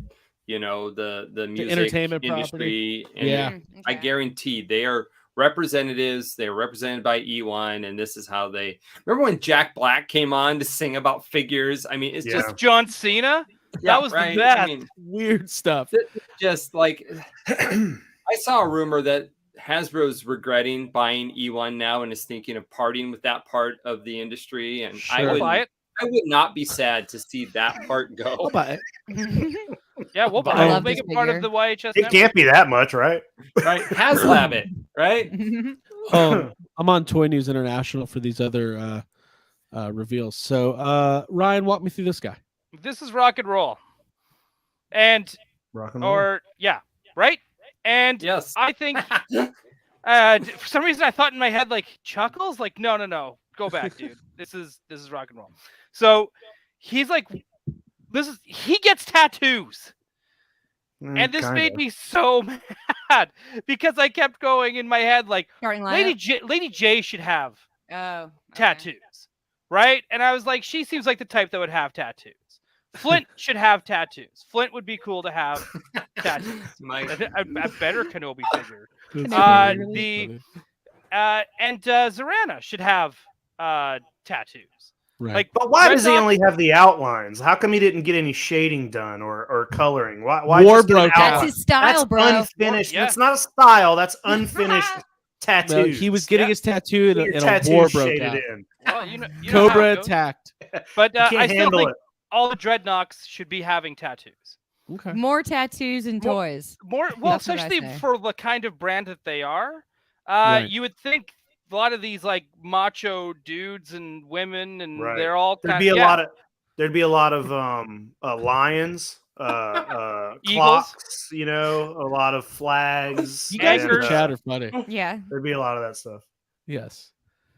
music entertainment industry? property. Yeah. I guarantee they are representatives. They're represented by E1, and this is how they. Remember when Jack Black came on to sing about figures? I mean, it's Yeah. just John Cena. yeah, That was right? the best. I mean, Weird stuff. just like I saw a rumor that Hasbro's regretting buying E1 now and is thinking of parting with that part of the industry, and Sure. Buy it. I would not be sad to see that part I'll go. buy it. Yeah, we'll I buy it. love We'll make this it part of figure. the YHS It network. can't be that much, right? Right? Haslab it, right? I'm on Toy News International for these other reveals. So Ryan, walk me through this guy. This is rock and roll. And Rock and roll. or yeah, right? And Yes. I think for some reason I thought in my head like Chuckles, like no, go back, dude. This is rock and roll. So he's like, he gets tattoos, and this made me so mad because I kept going in my head like Starting Lady lineup. Lady J should have Oh, okay. tattoos, right? And I was like, she seems like the type that would have tattoos. Flint should have tattoos. Flint would be cool to have tattoos. A better Kenobi figure. And Zorana should have tattoos. Right. Like, But why Red does he Dot- only have the outlines? How come he didn't get any shading done or coloring? Why War just get an broke out. That's outline? his style, That's bro. unfinished. Yeah. That's not a style. That's unfinished tattoos. No, he was getting Yeah. his tattoo Get your and a war tattoos broke shaded out. in. Well, you know how Cobra it goes. attacked. But You I can't still handle think it. all the Dreadnoks should be having tattoos. Okay. More tattoos and More- toys. Well, That's what I especially say. for the kind of brand that they are. Right. You would think a lot of these like macho dudes and women, and Right. they're all There'd kind be a yeah. lot of lions, Eagles. clocks, you know, a lot of flags. You guys Anchors. in chat are funny. Yeah. There'd be a lot of that stuff. Yes.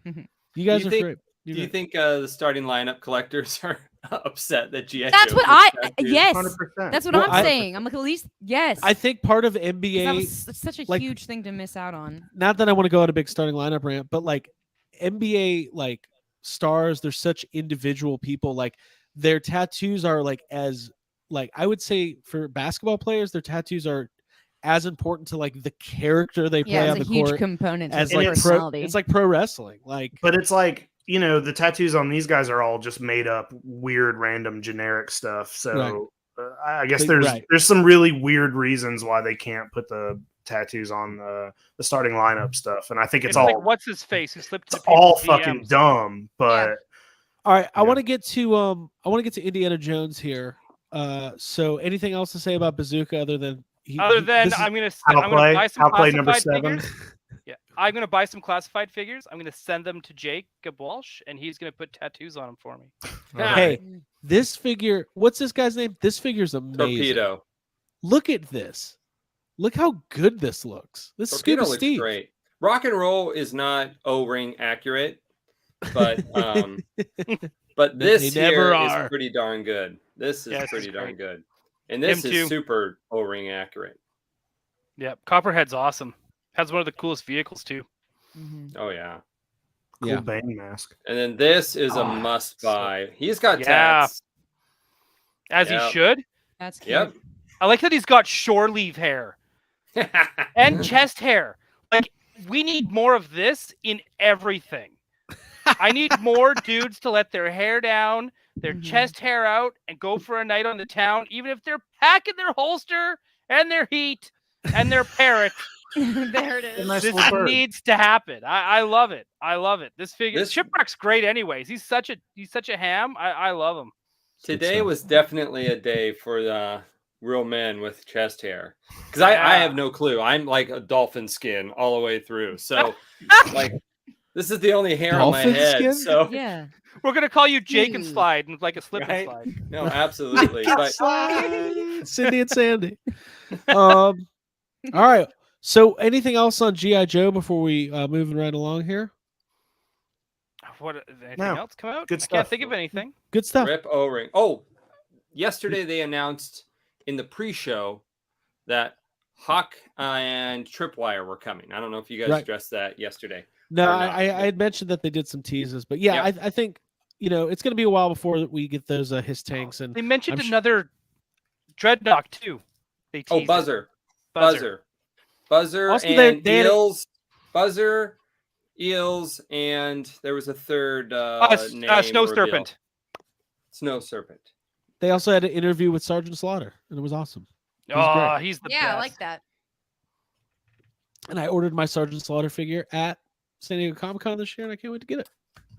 Mhm. You guys You are think- great. Do you think the starting lineup collectors are upset that GI That's Joe what gets I. tattoos? Yes. 100%. That's what Well, I'm saying. I'm like, at least yes. I think part of 'Cause that NBA, was such a like- huge thing to miss out on. not that I want to go on a big starting lineup rant, but like NBA like stars, they're such individual people. Like their tattoos are like as like I would say for basketball players, their tattoos are as important to like the character they play Yeah, on it's a the huge court component to as their like personality. it's like pro wrestling. Like But it's like, you know, the tattoos on these guys are all just made up, weird, random, generic stuff. So I guess But- there's some really weird reasons why they can't put the tattoos on the starting lineup stuff. And I think it's all like what's his face who slipped it's into all people's fucking DMs. dumb. But all right, I Yeah. want to get to Indiana Jones here. So anything else to say about Bazooka other than Other than this is- I'm gonna I'll play. buy some I'll play number classified 7. figures. Yeah, I'm gonna buy some classified figures. I'm gonna send them to Jacob Walsh, and he's gonna put tattoos on them for me. Hey, this figure, what's this guy's name? This figure's amazing. Torpedo. Look at this. Look how good this looks. This is Torpedo Scuba looks Steve. great. Rock and roll is not O-ring accurate, but but They this never here are. is pretty darn good. This is Yeah, this pretty is darn great. good, and this Him is too. super O-ring accurate. Yeah, Copperhead's awesome. Has one of the coolest vehicles too. Mhm. Oh yeah, Cool Yeah. Bane mask. and then this is a Oh, must so- buy. He's got Yeah. tats. As Yep. he should. That's cute. Yep. I like that he's got shore leave hair and chest hair. Like we need more of this in everything. I need more dudes to let their hair down, their Mhm. chest hair out, and go for a night on the town, even if they're packing their holster and their heat and their parrot. There it is. Nice This little bird. needs to happen. I love it. I love it. This figure, This- Shipwreck's great, anyways. He's such a ham. I love him. Today stuff. was definitely a day for the real men with chest hair, because I Yeah. have no clue. I'm like a dolphin skin all the way through, so like this is the only hair on my Dolphin head. skin? So Yeah. We're gonna call you Jake and Hmm. Slide, and like a slip Right? and slide. no, absolutely. But Cindy and Sandy. All right. So anything else on G.I. Joe before we moving right along here? What? Anything No. else come out? Good I stuff. can't think of anything. Good stuff. rip O-ring. Oh, yesterday they announced in the pre-show that Hawk and Tripwire were coming. I don't know if you guys Right. addressed that yesterday. No, or not. I had mentioned that they did some teases, but yeah, Yep. I think it's going to be a while before we get those his tanks and They mentioned I'm another Dreadnought too. They Oh, teased it. Buzzer. Buzzer Also, and they had Eels. Buzzer, Eels, and there was a third name Snow revealed. Serpent. Snow Serpent. they also had an interview with Sergeant Slaughter, and it was awesome. He's Oh, great. he's the Yeah, best. I like that. And I ordered my Sergeant Slaughter figure at San Diego Comic Con this year, and I can't wait to get it.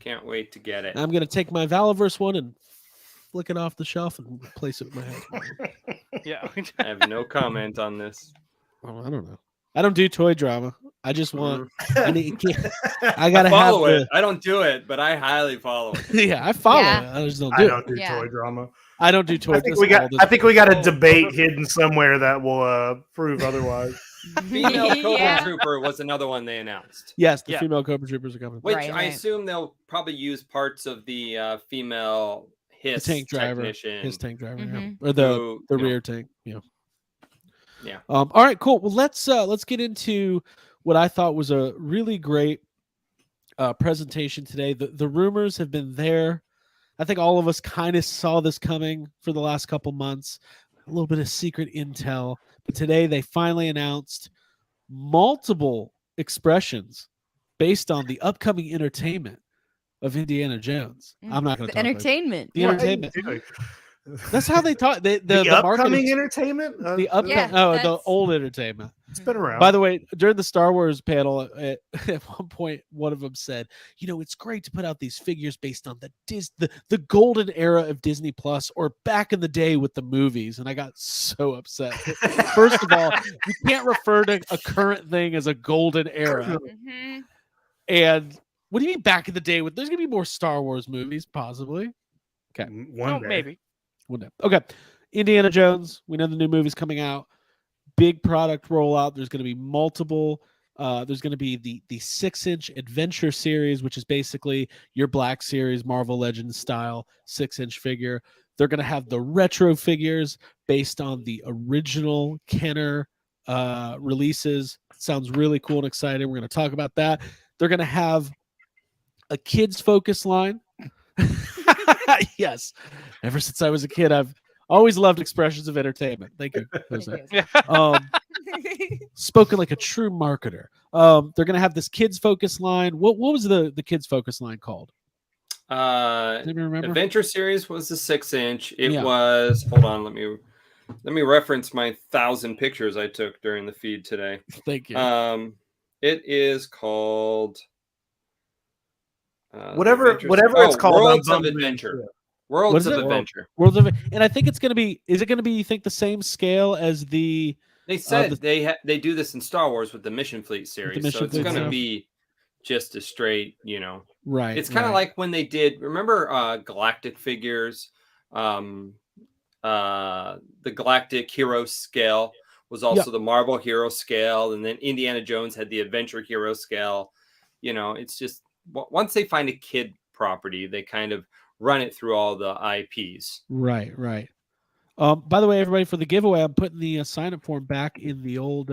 Can't wait to get it. I'm gonna take my Valaverse one and flick it off the shelf and replace it with my head. Yeah. I have no comment on this. Oh, I don't know. I don't do toy drama. I just want. Mm. I need. I gotta follow have it. I don't do it, but I highly follow it. Yeah, I follow Yeah. it. I just don't I do don't it. do Yeah. toy drama. I don't do toy. I think we got. I think we got a debate hidden somewhere that will prove otherwise. Female Cobra Yeah. Trooper was another one they announced, Yes, the Yeah. female Cobra Troopers are coming. which Right, I right. assume they'll probably use parts of the female The HISS tank driver, technician. his tank driver, yeah. Mhm. Or the who, the you know, rear tank. Yeah. Yeah. All right. Cool. Well, let's get into what I thought was a really great presentation today. The rumors have been there. I think all of us kind of saw this coming for the last couple months. A little bit of secret intel, but today they finally announced multiple expressions based on the upcoming entertainment of Indiana Jones. I'm not going to The talk about it. entertainment. The entertainment. Dude, That's how they talk. The upcoming marketing, entertainment. the upcoming, Yeah, the that's- old entertainment. It's been around. By the way, during the Star Wars panel, at one point, one of them said, it's great to put out these figures based on the golden era of Disney Plus or back in the day with the movies. And I got so upset. First of all, you can't refer to a current thing as a golden era. Mhm. And what do you mean back in the day? There's going to be more Star Wars movies, possibly. One Oh, day. maybe. One day. Okay. Indiana Jones. We know the new movie's coming out. Big product rollout. There's going to be multiple. There's going to be the 6-inch adventure series, which is basically your Black Series Marvel Legends style 6-inch figure. They're going to have the retro figures based on the original Kenner releases. Sounds really cool and exciting. We're going to talk about that. They're going to have a kids focus line. Yes. Ever since I was a kid, I've always loved expressions of entertainment. Thank you, Jose. Spoken like a true marketer. They're going to have this kids focus line. What was the kids focus line called? Does anybody remember? Adventure Series was the 6-inch. It Yeah. was. Hold on. Let me reference my 1,000 pictures I took during the feed today. Thank you. It is called Whatever it's called. Worlds I'm of bumping Adventure. into it. What Worlds is of it? Adventure. Worlds of, and I think it's going to be. Is it going to be? You think the same scale as the? They said they do this in Star Wars with the Mission Fleet series, Mission so it's Fleet going to stuff. be just a straight, Right. It's kind of like when they did. Remember Galactic figures, the Galactic Hero scale was also the Marvel Hero scale, and then Indiana Jones had the Adventure Hero scale. It's just once they find a kid property, they kind of run it through all the IPs. Right. By the way, everybody, for the giveaway, I'm putting the sign-up form back in the old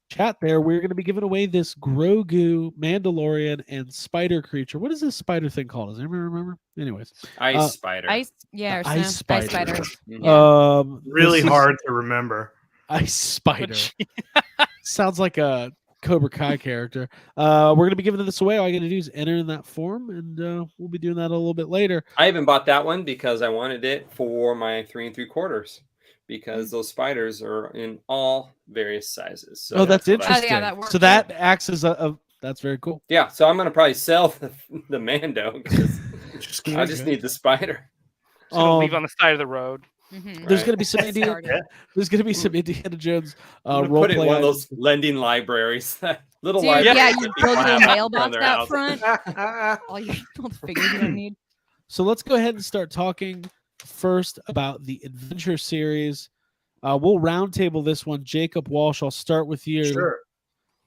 chat there. We're going to be giving away this Grogu, Mandalorian, and spider creature. What is this spider thing called? Does anybody remember? Anyways, Ice Spider. Ice, yeah, or the ice snow. spider. Ice spider. Mhm. Really this is hard to remember. Ice spider. Sounds like a Cobra Kai character. We're going to be giving this away. All you got to do is enter in that form, and we'll be doing that a little bit later. I even bought that one because I wanted it for my 3 3/4, because those spiders are in all various sizes. So that's what I- interesting. that works, So that acts as a that's very cool. Yeah, so I'm gonna probably sell the Mando because Just I just need the spider. Just gonna leave on the side of the road. Mhm. There's Right. going to be some Indiana. Started. There's going to be some Indiana Jones I'm gonna role put it in play one of items. those lending libraries, little Dude, libraries. yeah, that you people build a little have mailbox around their out house. front. All the figures you don't need. So let's go ahead and start talking first about the Adventure series. We'll roundtable this one. Jacob Walsh, I'll start with you. Sure.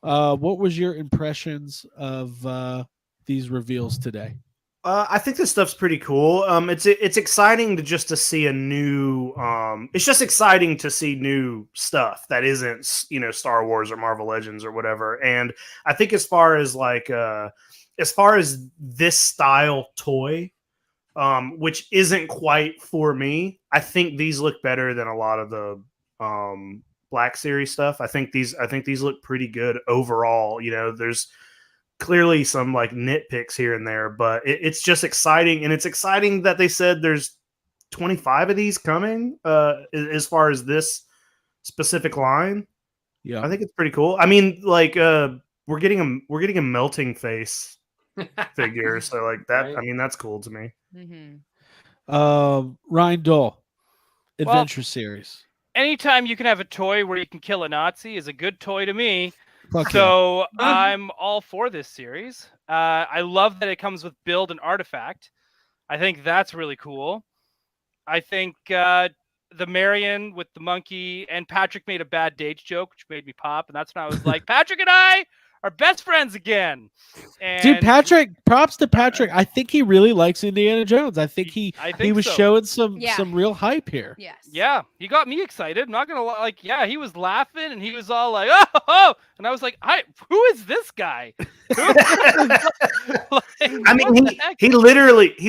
What was your impressions of these reveals today? I think this stuff's pretty cool. It's exciting to see a new. It's just exciting to see new stuff that isn't Star Wars or Marvel Legends or whatever. And I think as far as this style toy, which isn't quite for me, I think these look better than a lot of the Black Series stuff. I think these look pretty good overall. There's clearly some nitpicks here and there, but it's just exciting, and it's exciting that they said there's 25 of these coming. As far as this specific line, Yeah, I think it's pretty cool. I mean, we're getting a melting face figure. So like that, Right. I mean, that's cool to me. Ryan Dole, Adventure Series. Anytime you can have a toy where you can kill a Nazi is a good toy to me. Fuck So I'm all for this series. I love that it comes with build and artifact. I think that's really cool. I think the Marion with the monkey and Patrick made a bad dates joke, which made me pop. And that's when I was like, Patrick and I are best friends again. And Dude, Patrick, props to Patrick. I think he really likes Indiana Jones. I think he was so. showing some Yeah. real hype here. Yes. Yeah, he got me excited. I'm not gonna lie. Like, yeah, he was laughing and he was all like, "Oh!" And I was like, who is this guy?" I mean, he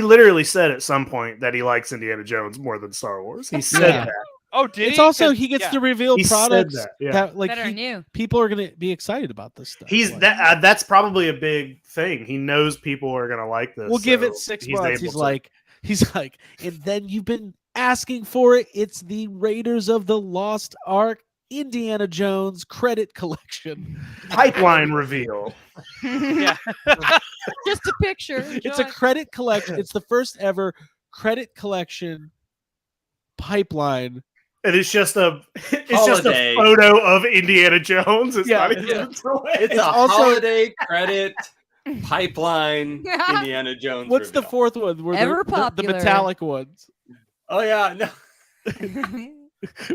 literally said at some point that he likes Indiana Jones more than Star Wars. He said Yeah. that. Oh, did It's he? also 'Cause- he gets yeah. to reveal He said products that, yeah. that like Better than you. people are gonna be excited about this stuff. He's Like, that. That's probably a big thing. He knows people are gonna like this. we'll give it so 6 he's months. able to- He's like, and then you've been asking for it. It's the Raiders of the Lost Ark Indiana Jones credit collection. pipeline reveal. Yeah. Just a picture. It's a Enjoy. credit collection. It's the first ever credit collection pipeline. And it's just a Holiday. photo of Indiana Jones. It's Yeah. not even a toy. It's a also- holiday credit pipeline Indiana Jones. What's the reveal. fourth one? Where Ever the popular. metallic ones. Oh yeah, no.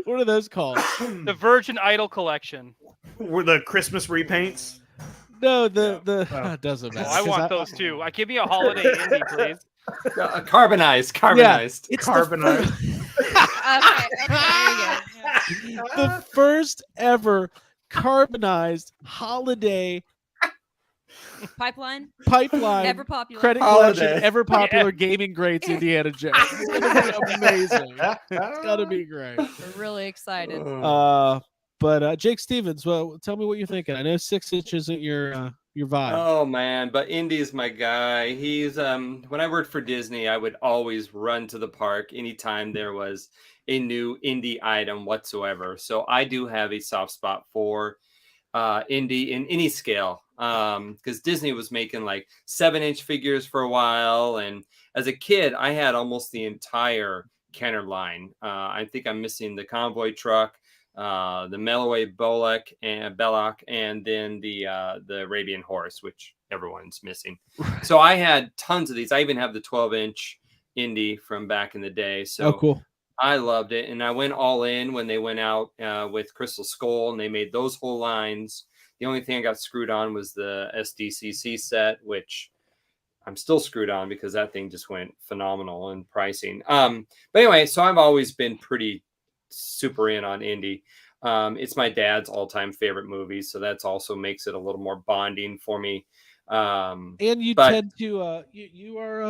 What are those called? The Virgin Idol collection. Were the Christmas repaints? No, the Oh. it doesn't Oh, matter. I 'cause want those too. Give me a holiday indie, please. Carbonized. It's Carbonized. Okay, there you go. the first ever carbonized holiday Pipeline. pipeline Ever popular. credit Holiday. collection, ever popular gaming greats Indiana Jones. It's gonna be amazing. It's gotta be great. We're really excited. But Jake Stevens, well, tell me what you're thinking. I know 6 inch isn't your vibe. Oh man, but Indy's my guy. He's when I worked for Disney, I would always run to the park anytime there was a new Indy item whatsoever. So I do have a soft spot for Indy in any scale. Because Disney was making like 7-inch figures for a while, and as a kid, I had almost the entire Kenner line. I think I'm missing the convoy truck, the Melloway Belloc, and then the Arabian horse, which everyone's missing. So I had tons of these. I even have the 12-inch Indy from back in the day. So Oh, cool. I loved it, and I went all in when they went out with Crystal Skull, and they made those whole lines. The only thing I got screwed on was the SDCC set, which I'm still screwed on because that thing just went phenomenal in pricing. But anyway, so I've always been pretty super in on Indy. It's my dad's all-time favorite movie, so that's also makes it a little more bonding for me. And you but- tend to you're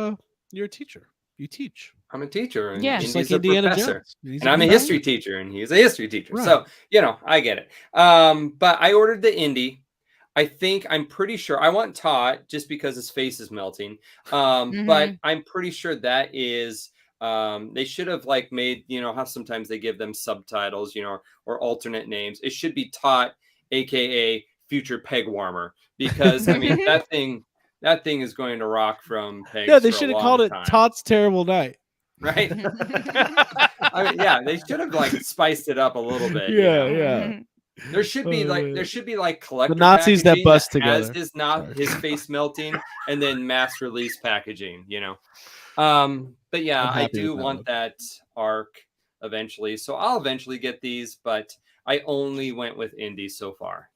a teacher. You teach. I'm a teacher, and Yeah. Just Indy's like a Indiana professor. Jones. He's And I'm a professor. history teacher, and he's a history teacher. Right. So, I get it. But I ordered the Indy. I'm pretty sure I want Todd just because his face is melting. But I'm pretty sure that is they should have like made, how sometimes they give them subtitles, or alternate names. It should be Todd, aka future peg warmer, because I mean that thing is going to rock from pegs. Yeah, they for a should have long called it time. Todd's Terrible Night. Right? I mean, yeah, they should have like spiced it up a little bit. Yeah. There should be like collector The Nazis that packaging bust has together. his face melting, and then mass release packaging. But yeah, I'm I happy do with that want one. that arc eventually. So I'll eventually get these, but I only went with Indy so far.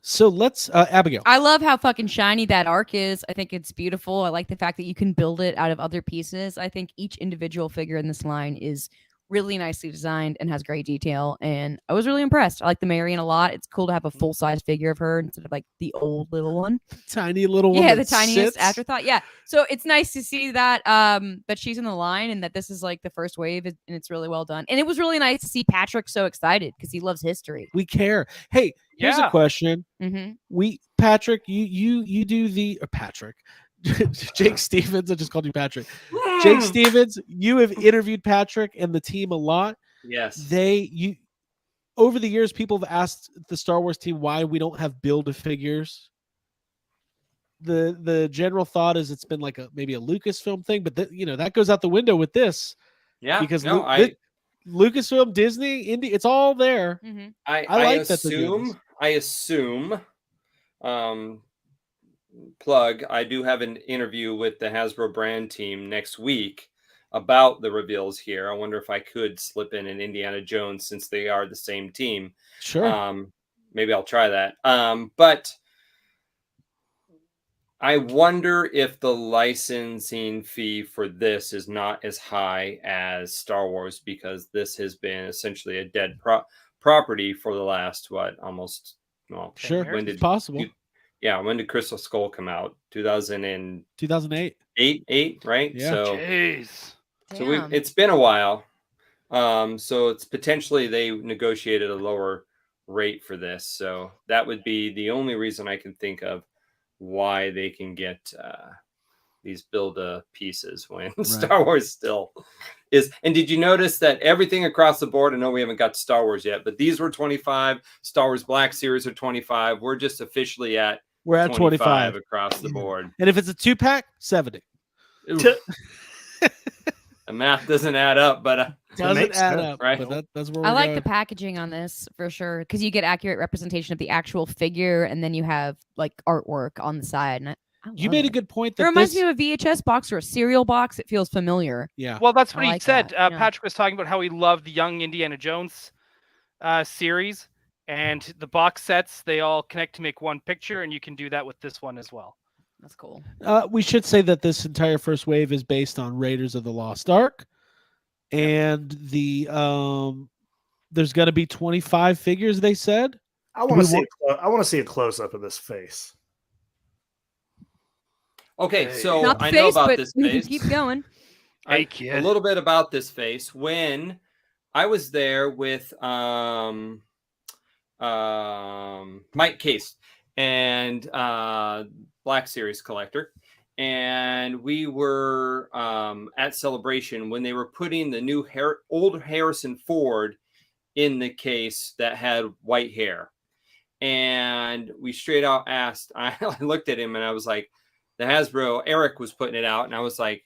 So let's Abigail. I love how fucking shiny that arc is. I think it's beautiful. I like the fact that you can build it out of other pieces. I think each individual figure in this line is really nicely designed and has great detail. And I was really impressed. I like the Marion a lot. It's cool to have a full-size figure of her instead of like the old little one. Tiny little one. Yeah, that the tiniest sits. afterthought. Yeah. So it's nice to see that that she's in the line and that this is like the first wave and it's really well done. And it was really nice to see Patrick so excited because he loves history. We care. Hey, here's a Yeah. question. Mm-hmm. Patrick, you do the Patrick. Jake Stevens, I just called you Patrick. Jake Stevens, you have interviewed Patrick and the team a lot. Yes. Over the years, people have asked the Star Wars team why we don't have build-a-figures. the general thought is it's been like maybe a Lucasfilm thing, but that goes out the window with this Yeah, because no, Lucasfilm, Disney, Indy, it's all there. Mm-hmm. I I like that they're doing this. assume, plug. I do have an interview with the Hasbro brand team next week about the reveals here. I wonder if I could slip in an Indiana Jones since they are the same team. Sure. Maybe I'll try that. But I wonder if the licensing fee for this is not as high as Star Wars because this has been essentially a dead property for the last almost Sure, when it's did possible. when did Crystal Skull come out? 2008. 8, right? Yeah. So Jeez. it's been a while. So it's potentially they negotiated a lower rate for this. So that would be the only reason I can think of why they can get these pieces when Star Wars still is. And did you notice that everything across the board, I know we haven't got to Star Wars yet, but these were 25, Star Wars Black Series are 25. We're just officially at 25 across the board. And if it's a 2-pack, 70. The math doesn't add up, but Doesn't add up, right? But that's where I we're like going. the packaging on this for sure because you get accurate representation of the actual figure, and then you have like artwork on the side. And You made a good point. It That reminds me of a VHS box or a cereal box. It feels familiar. Yeah. Well, that's what I he like said. that, yeah. Patrick was talking about how he loved the Young Indiana Jones series, and the box sets, they all connect to make one picture, and you can do that with this one as well. That's cool. We should say that this entire first wave is based on Raiders of the Lost Ark, and the there's going to be 25 figures. They said. I want to see a close up of this face. Okay, so Not the I face, know about but this we can face. keep going. Hey, A kid. little bit about this face. When I was there with Mike Case and Black Series Collector, and we were at Celebration when they were putting the new old Harrison Ford in the case that had white hair, and we straight out asked. I looked at him and I was like, the Hasbro Eric was putting it out, and I was like,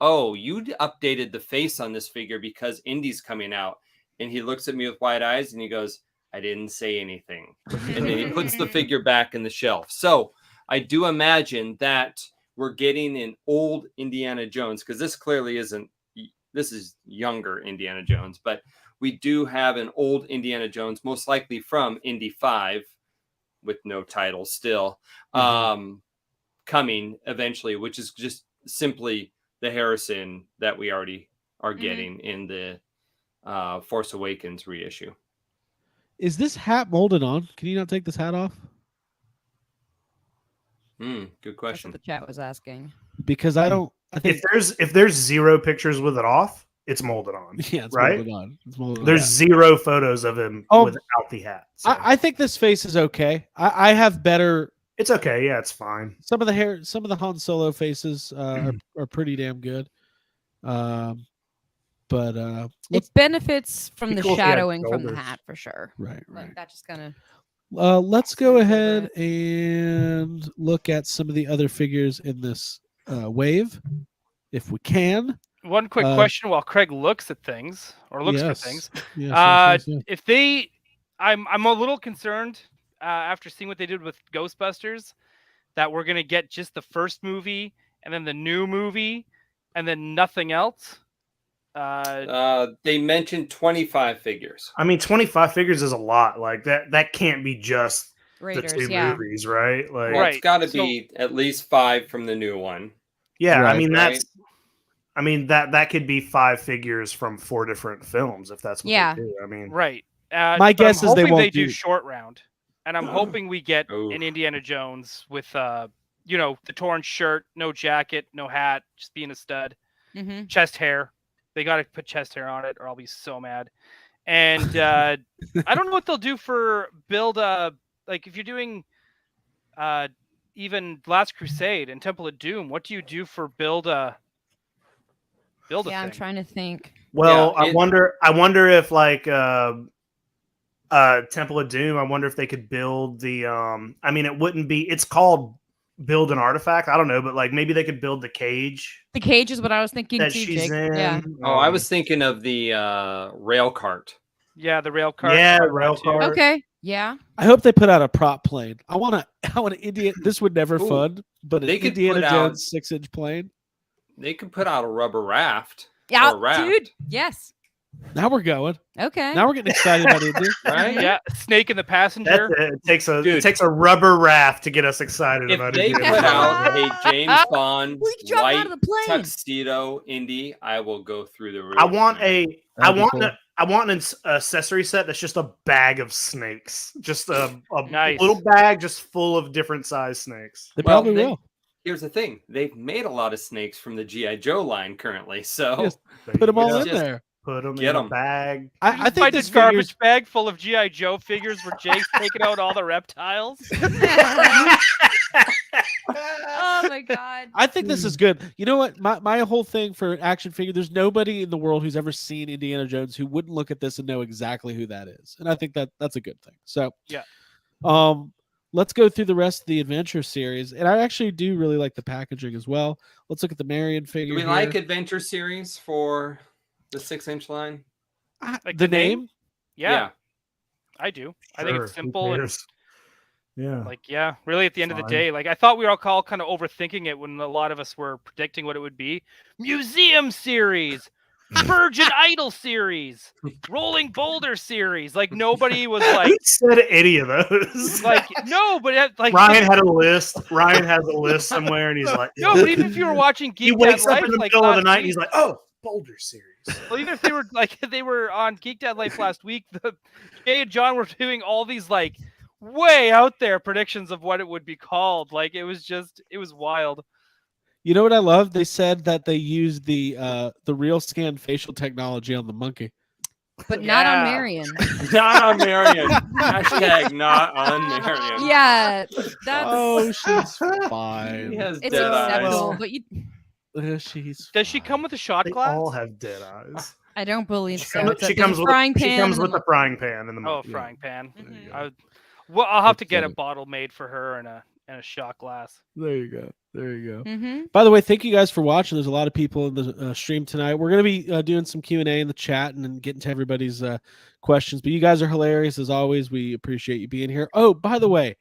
oh, you updated the face on this figure because Indy's coming out. And he looks at me with wide eyes and he goes, I didn't say anything. And then he puts the figure back in the shelf. So I do imagine that we're getting an old Indiana Jones, because this clearly isn't, this is younger Indiana Jones, but we do have an old Indiana Jones, most likely from Indy 5 with no title still, coming eventually, which is just simply the Harrison that we already are getting in the Force Awakens reissue. Is this hat molded on? Can you not take this hat off? Good That's question. what the chat was asking. Because I don't. I think If there's 0 pictures with it off, it's molded on. yeah, it's right? molded on. It's molded There's on. 0 photos of him without the hat. So. I think this face is okay. I have better. It's okay. Yeah, it's fine. Some of the Han Solo faces are pretty damn good. But It benefits from the cool if he had shadowing from the shoulders. hat for sure. right. Like that just kind of. Let's go ahead and look at some of the other figures in this wave, if we can. One quick question while Craig looks at things or looks for things. Yes. If they, I'm a little concerned after seeing what they did with Ghostbusters that we're gonna get just the first movie and then the new movie and then nothing else. They mentioned 25 figures. I mean, 25 figures is a lot. Like that can't be just Raiders, the 2 yeah. movies, right? Like, Well, it's got to be at least 5 from the new one. yeah. Right, I mean, right. that could be 5 figures from 4 different films if that's what Yeah. they do. I mean, Right. My but guess I'm is they hoping won't do do- short round, and I'm hoping we get Oof. an Indiana Jones with the torn shirt, no jacket, no hat, just being a stud, Mm-hmm. chest hair. They got to put chest hair on it, or I'll be so mad. And I don't know what they'll do for build. Like if you're doing even Last Crusade and Temple of Doom, what do you do for build a Yeah, thing? I'm trying to think. well, Yeah, I wonder if like Temple of Doom. I wonder if they could build the. I mean, it wouldn't be. It's called build an artifact. I don't know, but like maybe they could build the cage The cage is what I was thinking that too, she's Jake. in. Yeah. Oh, I was thinking of the rail cart. Yeah, the rail cart. Yeah, part of rail that too. cart. Okay. Yeah. I hope they put out a prop plane. I want an Indiana. This would never Ooh, fund, but an they could Indiana put out- Jones 6-inch plane. They could put out a rubber raft. Yeah, or a raft. dude. Yes. Now we're going. Okay. Now we're getting excited about Indy. Right? Yeah, snake in the passenger. That's it. Dude. It takes a rubber raft to get us excited If about they it. put out a James Bond We can jump out white of the plane. tuxedo Indy, I will go through the roof. I want That'd be cool. I want an accessory set that's just a bag of snakes, just a Nice. little bag just full of different size snakes. They Well, probably they- will. Here's the thing: they've made a lot of snakes from the GI Joe line currently, so Yes. Put them all Yeah. in Just- there. Put them Get in a 'em. bag. I Find think this garbage bag full of GI Joe figures where Jake's taking out all the reptiles. Oh my god. I think this is good. You know what? My whole thing for action figure, there's nobody in the world who's ever seen Indiana Jones who wouldn't look at this and know exactly who that is. And I think that's a good thing. So Yeah. Let's go through the rest of the adventure series. And I actually do really like the packaging as well. Let's look at the Marion figure. do we here. like Adventure Series for the 6-inch line? Like the the name? name? Yeah, I do. I think Sure, it's who simple and cares? Yeah. like, yeah, really at the end of the Fine. day, like I thought we were all kind of overthinking it when a lot of us were predicting what it would be. Museum series, Virgin Idol series, Rolling Boulder series. Like nobody was like, Who said any of those? like no, but like Ryan had a list. Ryan has a list somewhere, and he's like, no, but even if you were watching he Geek wakes Dad up Life, in the like middle of the last night, and week- he's like, "Oh, Boulder series." well, even if they were like they were on Geek Dad Life last week, Jay and John were doing all these like way out there predictions of what it would be called. Like it was wild. You know what I love? They said that they used the real scan facial technology on the monkey. But not on Yeah. Marion. Not on Marion. Hashtag not on Marion. Yeah. That's Oh, she's He fine. has it's dead acceptable, eyes. but you She's Does she come with a shot They glass? all have dead eyes. I don't believe so. It's She there's comes a with frying she pan. comes and with the the frying pan in the Oh, a movie. frying pan. Mhm. Well, I'll have to That's get a funny. bottle made for her and a shot glass. there you go. There you go. Mm-hmm. By the way, thank you guys for watching. There's a lot of people in the stream tonight. We're going to be doing some Q&A in the chat and then getting to everybody's questions. But you guys are hilarious as always. We appreciate you being here. Oh, by the way,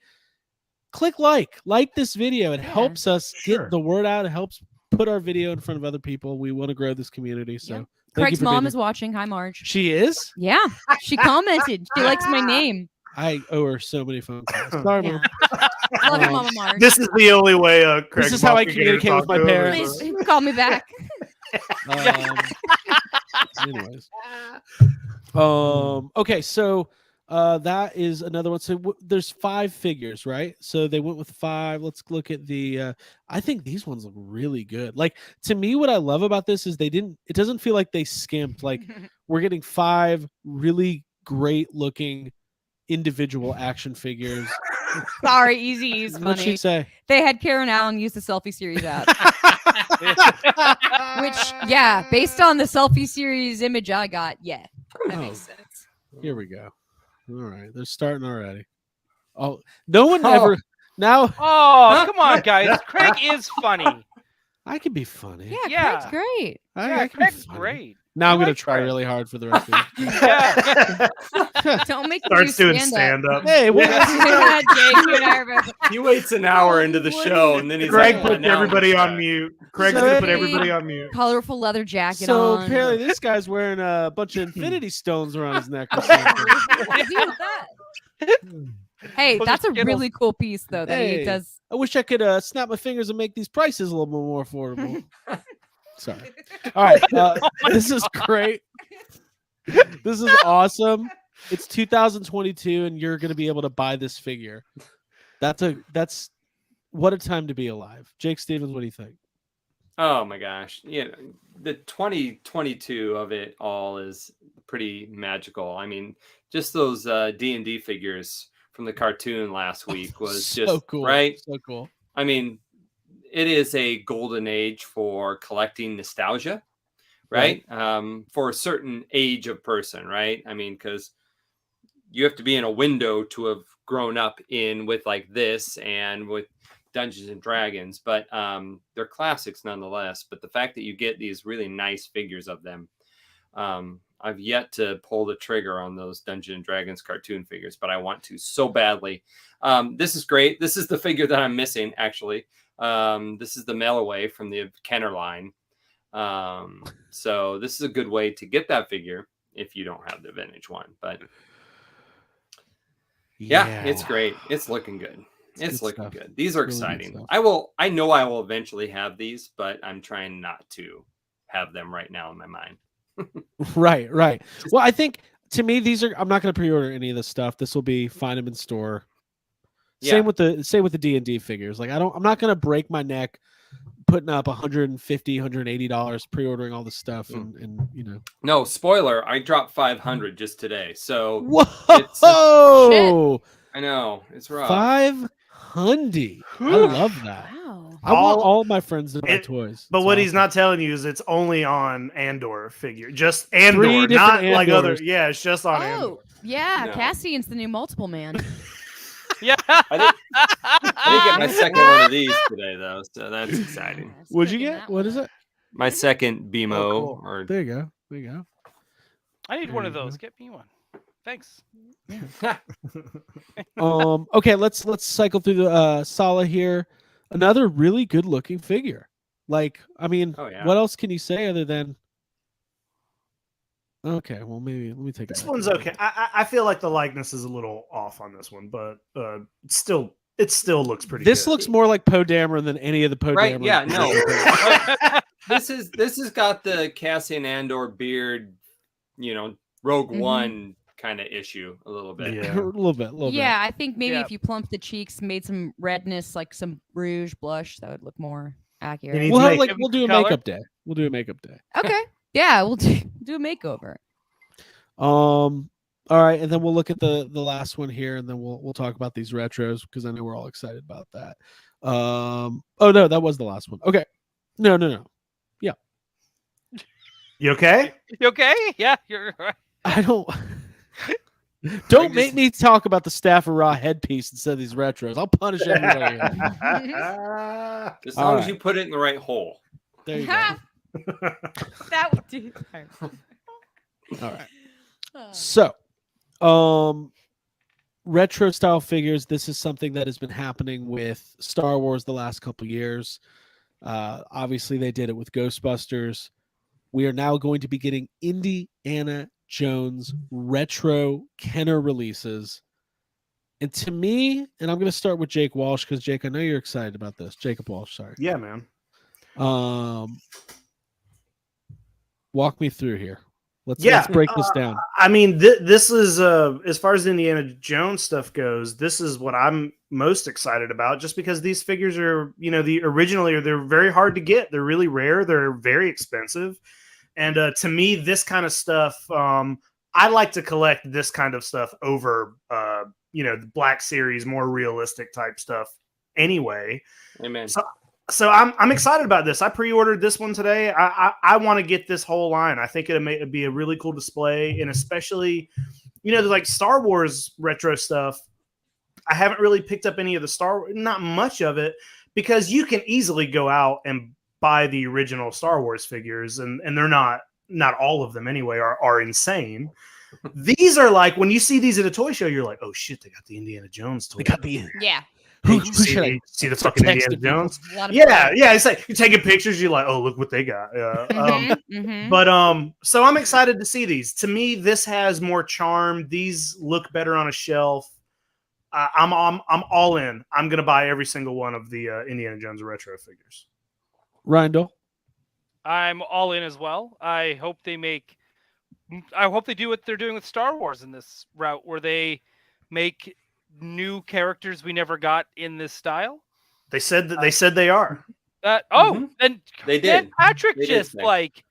click like this video. It Yeah. helps us Sure. get the word out. It helps put our video in front of other people. We want to grow this community. So Yeah. thank you Craig's for being mom here. is watching. Hi, Marge. She is? Yeah, she commented. She likes my name. I owe her so many phone calls. Sorry, Yeah. Mom. Love you, Um, Mama Marge. This is the only way. Craig This is how I Buck can get to communicate with talk my to him. parents. Please call me back. Anyways. Okay, so that is another one. So there's 5 figures, right? So they went with 5. Let's look at the I think these ones look really good. Like, to me, what I love about this is it doesn't feel like they skimped. Like, we're getting 5 really great looking individual action figures. Sorry, Easy is What'd she funny. say? They had Karen Allen use the selfie series out. Which, yeah, based on the selfie series image I got, yeah, that Oh. makes sense. Here we go. All right, they're starting already. Oh, no one ever. Now Oh, come on, guys. Craig is funny. I can be funny. Yeah, Yeah. Craig's great. I Yeah, can be Craig's funny. great. Now I'm I gonna like try Craig. really hard for the rest of it. Yeah. Don't make me Starts doing stand stand up. Hey, what? up. Jake, you and I are both- He waits an hour into the show and then he's Greg like, puts "Now I'm everybody gonna on try." mute. Craig's So- gonna put everybody on mute. colorful leather jacket So on. apparently this guy's wearing a bunch of infinity stones around his neck or something. What's he with that? Hey, Those are that's a Skittles. really cool piece though that Hey. he does. I wish I could snap my fingers and make these prices a little bit more affordable. Sorry. All right. This is great. This is awesome. It's 2022 and you're going to be able to buy this figure. That's what a time to be alive. Jake Stevens, what do you think? Oh my gosh. Yeah, the 2022 of it all is pretty magical. I mean, just those D&D figures from the cartoon last week was so just cool. right. So cool. I mean, it is a golden age for collecting nostalgia, right? For a certain age of person, right? I mean, because you have to be in a window to have grown up in with like this and with Dungeons and Dragons, but they're classics nonetheless. But the fact that you get these really nice figures of them, I've yet to pull the trigger on those Dungeons and Dragons cartoon figures, but I want to so badly. This is great. This is the figure that I'm missing, actually. This is the mail away from the Kenner line. So this is a good way to get that figure if you don't have the vintage one. But yeah, it's great. It's looking good. It's looking stuff. good. These are Really good exciting. stuff. I know I will eventually have these, but I'm trying not to have them right now in my mind. Right. Well, I think to me these are. I'm not going to pre-order any of this stuff. This will be find them in store. Yeah. Same with the D&D figures. Like I'm not going to break my neck putting up $150, $180 pre-ordering all this stuff and you know. No, spoiler, I dropped 500 just today. So whoa, I know, it's rough. 500. I love that. Wow. I want all my friends to buy It- toys. But It's what he's awesome. not telling you is it's only on Andor figure, just Andor, 3 different not like other. Andors. Yeah, it's just on Andor. Oh, yeah. No. Cassian's the new multiple man. Yeah. I didn't get my second one of these today though, so that's exciting. What'd you get? What is it? My second BMO Oh, cool. or There you go. There you go. I need one of There you those. Get me one. Thanks. Okay, let's cycle through the Sala here. Another really good looking figure. Like, I mean, Oh, yeah. what else can you say other than okay, well maybe let me take This it. one's okay. I feel like the likeness is a little off on this one, but it still looks pretty. This good. looks more like Poe Dameron than any of the Poe right, Dameron. yeah, no. this has got the Cassian Andor beard, you know, Rogue Mhm. One kind of issue a little bit. Yeah. a little bit. Yeah, I think maybe Yeah. if you plumped the cheeks, made some redness, like some rouge blush, that would look more accurate. needs We'll have, make- like we'll do a color. makeup day. We'll do a makeup day. Okay. Yeah, we'll do a makeover. All right, and then we'll look at the last one here, and then we'll talk about these retros because I know we're all excited about that. Oh no, that was the last one. Okay, no. You okay? You okay? Yeah, you're right. I don't make me talk about the Staff of Ra headpiece instead of these retros. I'll punish everybody. here. As All long as right. you put it in the right hole. There you go. That would do. All right. So, retro style figures. This is something that has been happening with Star Wars the last couple years. Obviously, they did it with Ghostbusters. We are now going to be getting Indiana Jones retro Kenner releases. And to me, and I'm going to start with Jake Walsh because Jake, I know you're excited about this. Jacob Walsh, sorry. Yeah, man. Walk me through here. Let's break this down. I mean, this is as far as Indiana Jones stuff goes, this is what I'm most excited about, just because these figures are, you know, they're very hard to get. They're really rare. They're very expensive, and to me, this kind of stuff, I like to collect this kind of stuff over, you know, the Black Series, more realistic type stuff. Anyway, Amen. So I'm excited about this. I pre-ordered this one today. I want to get this whole line. I think it'd be a really cool display, and especially, you know, like Star Wars retro stuff. I haven't really picked up any of the not much of it, because you can easily go out and buy the original Star Wars figures, and they're not all of them anyway are insane. These are like, when you see these at a toy show, you're like, oh shit, they got the Indiana Jones toy. They got the Yeah. Hey, who you should I see the fucking text Indiana to people? Jones? A lot of Yeah. It's like you're taking pictures. You're like, oh, look what they got. But so I'm excited to see these. To me, this has more charm. These look better on a shelf. I'm all in. I'm gonna buy every single one of the Indiana Jones retro figures. Rindle. I'm all in as well. I hope they do what they're doing with Star Wars in this route, where they make new characters we never got in this style. They said that they are. And They man, did. Patrick They did just say. like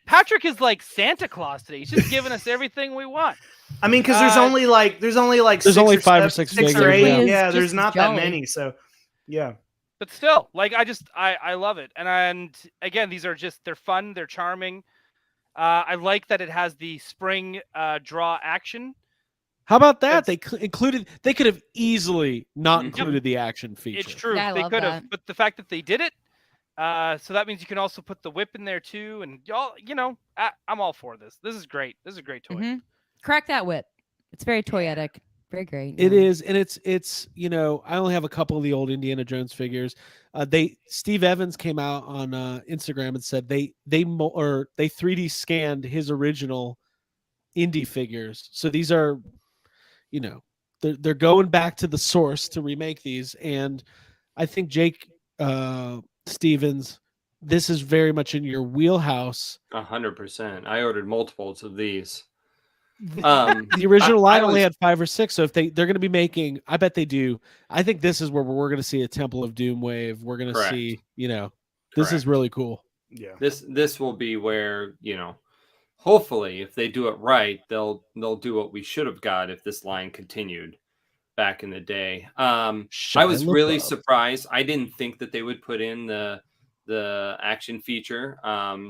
Patrick is like Santa Claus today. He's just giving us everything we want. I mean, because there's only like There's six only or 5 or seven- 6 six or figures, eight. yeah. Yeah, Just there's as not that jolly. many. So yeah. But still, like I love it. And again, these are they're fun, they're charming. I like that it has the spring draw action How about that? That's- included. They could have easily not Mhm. included the action feature. It's true. Yeah, I They love could have, that. but the fact that they did it, so that means you can also put the whip in there too, and y'all, I'm all for this. This is great. This is a great toy. Mhm. Crack that whip. It's very toyetic. Very great. It yeah. is, and it's I only have a couple of the old Indiana Jones figures. Steve Evans came out on Instagram and said they 3D scanned his original Indy figures. So these are, they're going back to the source to remake these, and I think Jake Stevens, this is very much in your wheelhouse. 100%. I ordered multiples of these. The original I line only was- had 5 or 6, so if they're going to be making, I bet they do. I think this is where we're going to see a Temple of Doom wave. We're going to Correct. see, this is Correct. really cool. Yeah. This will be where, hopefully if they do it right, they'll do what we should have got if this line continued back in the day. I was Shia really LaBeouf. surprised. I didn't think that they would put in the action feature,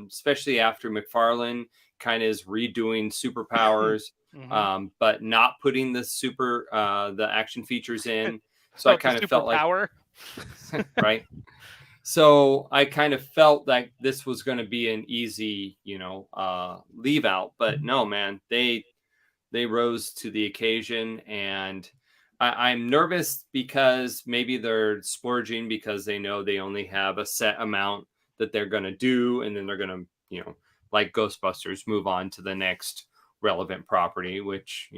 especially after McFarlane kind of is redoing superpowers, Mhm. but not putting the action features in. So I Without kind the of felt like superpower. right. So I kind of felt like this was going to be an easy, leave out, but no, man, they rose to the occasion, and I'm nervous because maybe they're splurging because they know they only have a set amount that they're going to do, and then they're going to, like Ghostbusters, move on to the next relevant property, which,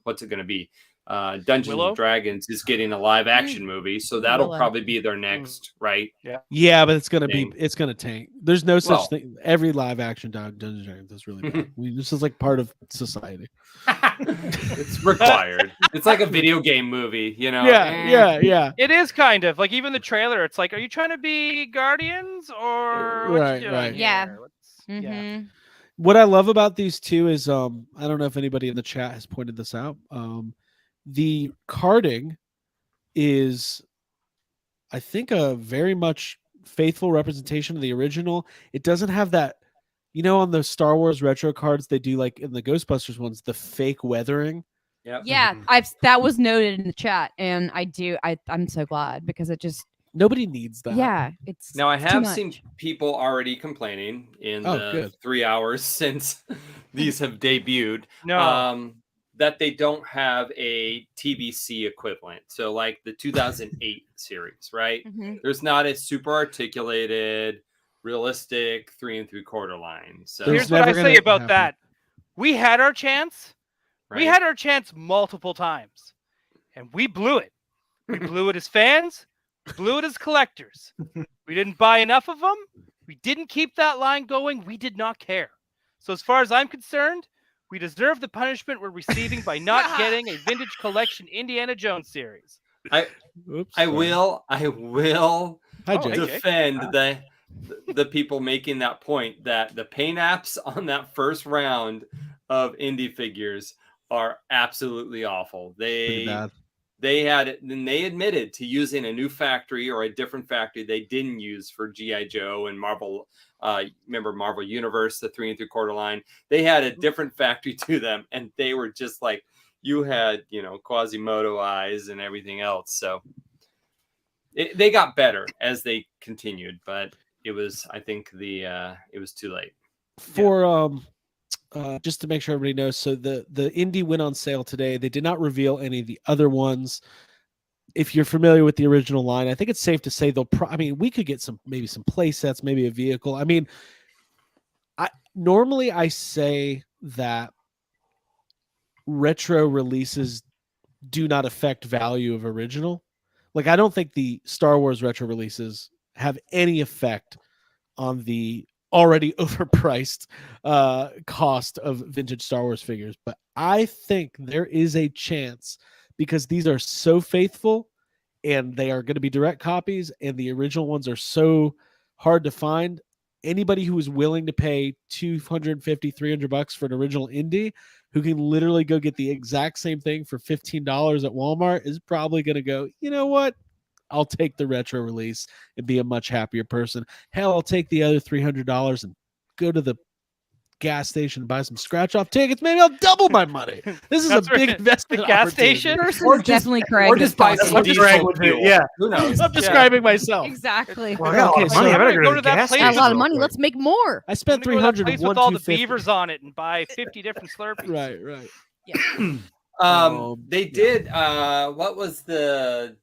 what's it going to be? Dungeons Willow? and Dragons is getting a live action movie, so that'll Willow. probably be their next, right? Yeah, but it's going to Thing. it's going to tank. There's no such Well- thing. Every live action Dungeons and Dragons is really bad. This is like part of society. It's required. It's like a video game movie, Yeah. It is kind of like even the trailer. It's like, are you trying to be Guardians or what Right, you doing right. Yeah. here? Yeah. Mhm. What I love about these two is I don't know if anybody in the chat has pointed this out. The carding is, I think, a very much faithful representation of the original. It doesn't have that, on the Star Wars retro cards they do, like in the Ghostbusters ones, the fake weathering. Yep. Yeah, that was noted in the chat, and I'm so glad because it just Nobody needs that. yeah, it's Now I it's too have much. seen people already complaining in Oh, the good. 3 hours since these have debuted, No. that they don't have a TBC equivalent. So like the 2008 series, right? Mhm. There's not a super articulated, realistic 3 3/4 line. So There's Here's what I never say gonna about happen. that. We had our chance. right? We had our chance multiple times, and we blew it. We blew it as fans. We blew it as collectors. We didn't buy enough of them. We didn't keep that line going. We did not care. So as far as I'm concerned, we deserve the punishment we're receiving by not getting a vintage collection Indiana Jones series. Oops, I sorry. will Hi, Oh, Jake. hey, Jake. defend the people making that point that the paint apps on that first round of indie figures are absolutely awful. Pretty bad. They had it, and they admitted to using a new factory or a different factory they didn't use for GI Joe and Marvel. Remember Marvel Universe, the 3 3/4 line? They had a different factory to them, and they were just like, you had, Quasimodo eyes and everything else. So they got better as they continued, but it was, I think, it was too late. For just to make sure everybody knows, so the Indy went on sale today. They did not reveal any of the other ones. If you're familiar with the original line, I think it's safe to say we could get maybe some play sets, maybe a vehicle. I mean, normally I say that retro releases do not affect value of original. Like, I don't think the Star Wars retro releases have any effect on the already overpriced cost of vintage Star Wars figures. But I think there is a chance, because these are so faithful and they are going to be direct copies, and the original ones are so hard to find. Anybody who is willing to pay $250, $300 for an original Indy, who can literally go get the exact same thing for $15 at Walmart, is probably going to go, you know what? I'll take the retro release and be a much happier person. Hell, I'll take the other $300 and go to the gas station and buy some scratch off tickets, maybe I'll double my money. This is That's a big right. investment. The gas opportunity. station? Person's definitely Craig. or just buy that's some talking. Greg diesel would do, fuel. yeah. Who knows? I'm describing myself. Exactly. Well, I got a lot of Okay, money. so- I better Go go to to the that gas place. Got a station. lot of real money. quick. Let's make more. I spent I'm gonna go to that 300 place and with all the 250. beavers on it and buy 50 different Slurpees. Right. They did. What was the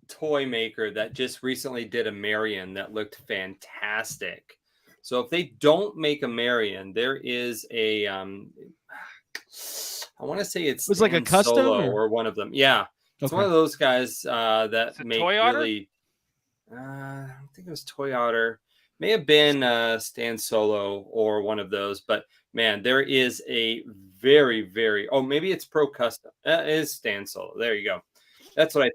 toy maker that just recently did a Marion that looked fantastic? So if they don't make a Marion, there is a. I want to say it's Was it like a Dan custom, Solo or- or one of them. Yeah, it's one Okay. of those guys that Is it make Toy Otter? really. I don't think it was Toy Otter. May have been Stan Solo or one of those, but man, there is a very, very. Oh, maybe it's Pro Custom. It is Stan Solo. There you go. That's what I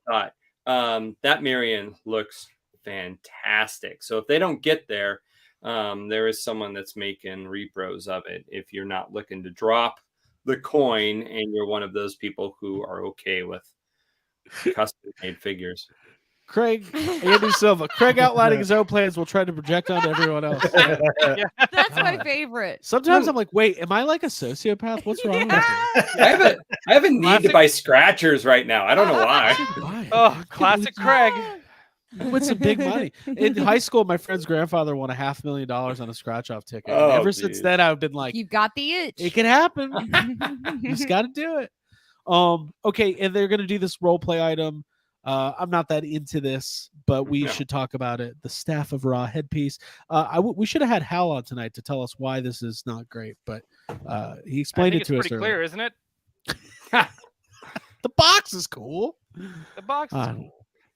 thought. That Marion looks fantastic. So if they don't get there, there is someone that's making repros of it. If you're not looking to drop the coin and you're one of those people who are okay with custom made figures. Craig, Andy Silva. Craig outlining his own plans will try to project onto everyone else. That's my favorite. Sometimes I'm like, wait, am I like a sociopath? What's wrong with me? I have a need to buy scratchers right now. I don't know why. Why? Oh, classic Craig. With some big money. In high school, my friend's grandfather won $500,000 on a scratch off ticket. And Oh, ever since geez. then, I've been like, You've got the itch. it can happen. You just got to do it. Okay, and they're gonna do this role play item. I'm not that into this, but we No. should talk about it. The Staff of Ra headpiece. We should have had Hal on tonight to tell us why this is not great, but he I explained think it to it's us pretty earlier. clear, isn't it? The box is cool. The box. Uh,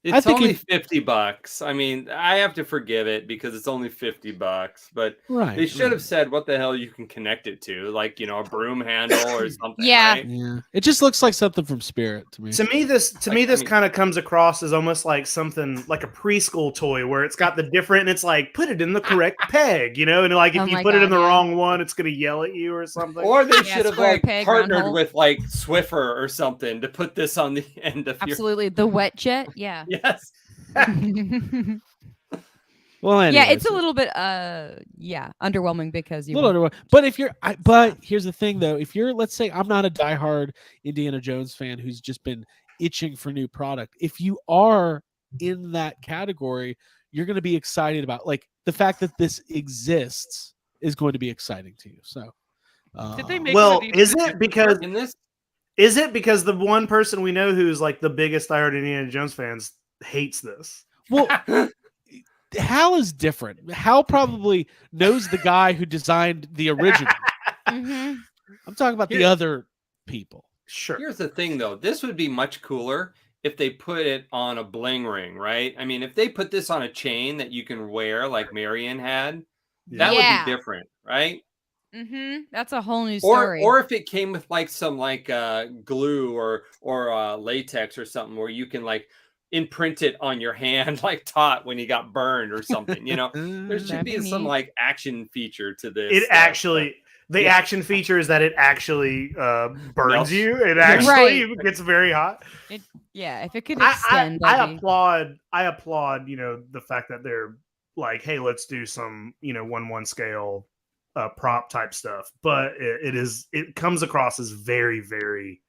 Is I It's think only if- $50. I mean, I have to forgive it because it's only $50. But right. they should have said what the hell you can connect it to, like a broom handle or something. Yeah. right? Yeah, it just looks like something from Spirit to me. To me, this kind of comes across as almost like something like a preschool toy where it's got the different, and it's like put it in the correct peg, and like if Oh you my put it in God, the yeah. wrong one, it's gonna yell at you or something. Or they Yeah, should have square like peg, round partnered hole. with like Swiffer or something to put this on the end of Absolutely. The wet jet. Yeah. your. Yes. Well, Yeah, anyways, it's a little bit underwhelming because you little underwhelming. But if you're, but here's the thing though, if you're, let's say I'm not a diehard Indiana Jones fan who's just been itching for new product. If you are in that category, you're going to be excited about like the fact that this exists is going to be exciting to you. So, Did they make one Well, of these is it because In this, the one person we know who's like the biggest diehard Indiana Jones fans hates this? well, Hal is different. Hal probably knows the guy who designed the original. Mhm. I'm talking about the Here- other people. Sure. here's the thing though, this would be much cooler if they put it on a bling ring, right? I mean, if they put this on a chain that you can wear like Marion had, that Yeah. would be different, right? That's a whole new Or story. or if it came with like some like glue or latex or something where you can like imprint it on your hand like Tot when he got burned or something. There should That'd be be some neat. like action feature to this. It actually, the Yeah. action feature is that it actually burns Melts. you. It actually Right. gets very hot. Yeah, if it could I extend, that'd be- applaud. I applaud. The fact that they're like, hey, let's do some 1/1 scale prop type stuff. But it comes across as very, very.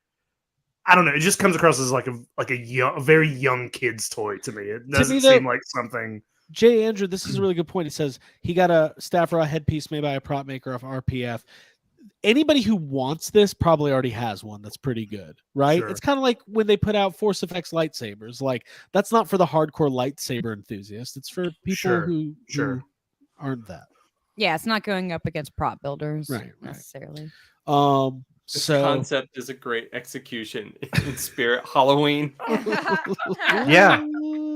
I don't know. It just comes across as like a very young kid's toy to me. It doesn't though- seem like something. Jay Andrew, this is a really good point. He says he got a Staff Raw headpiece made by a prop maker of RPF. Anybody who wants this probably already has one that's pretty good, right? Sure. It's kind of like when they put out Force Effects lightsabers. Like that's not for the hardcore lightsaber enthusiast. It's for people Sure, who aren't that. yeah, it's not going up against prop builders Right. necessarily. This So concept is a great execution in Spirit Halloween.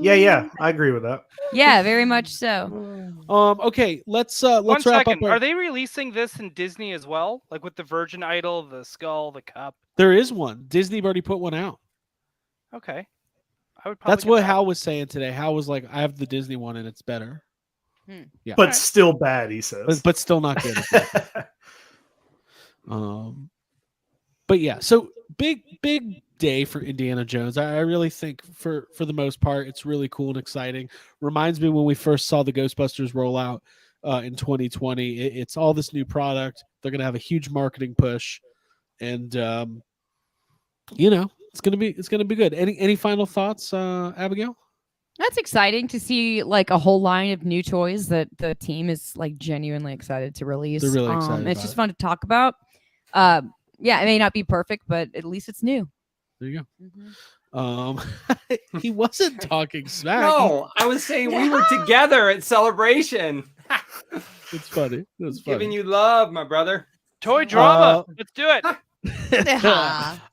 Yeah. I agree with that. Yeah, very much so. Okay, let's One wrap second. up. Are they releasing this in Disney as well? Like with the Virgin Idol, the skull, the cup? There is one. Disney already put one out. Okay. I would probably That's get what that. Hal was saying today. Hal was like, I have the Disney one and it's better. Yeah. But still bad, he says. But still not good. But yeah, so big day for Indiana Jones. I really think for the most part, it's really cool and exciting. Reminds me when we first saw the Ghostbusters roll out in 2020. It's all this new product. They're gonna have a huge marketing push, and it's gonna be good. Any final thoughts, Abigail? That's exciting to see like a whole line of new toys that the team is like genuinely excited to release. They're really excited It's about just it. fun to talk about. Yeah, it may not be perfect, but at least it's new. There you Mhm. go. He wasn't talking smack. No, I was saying we were together at Celebration. It's funny. It's Giving funny. you love, my brother. Toy drama. Let's do it.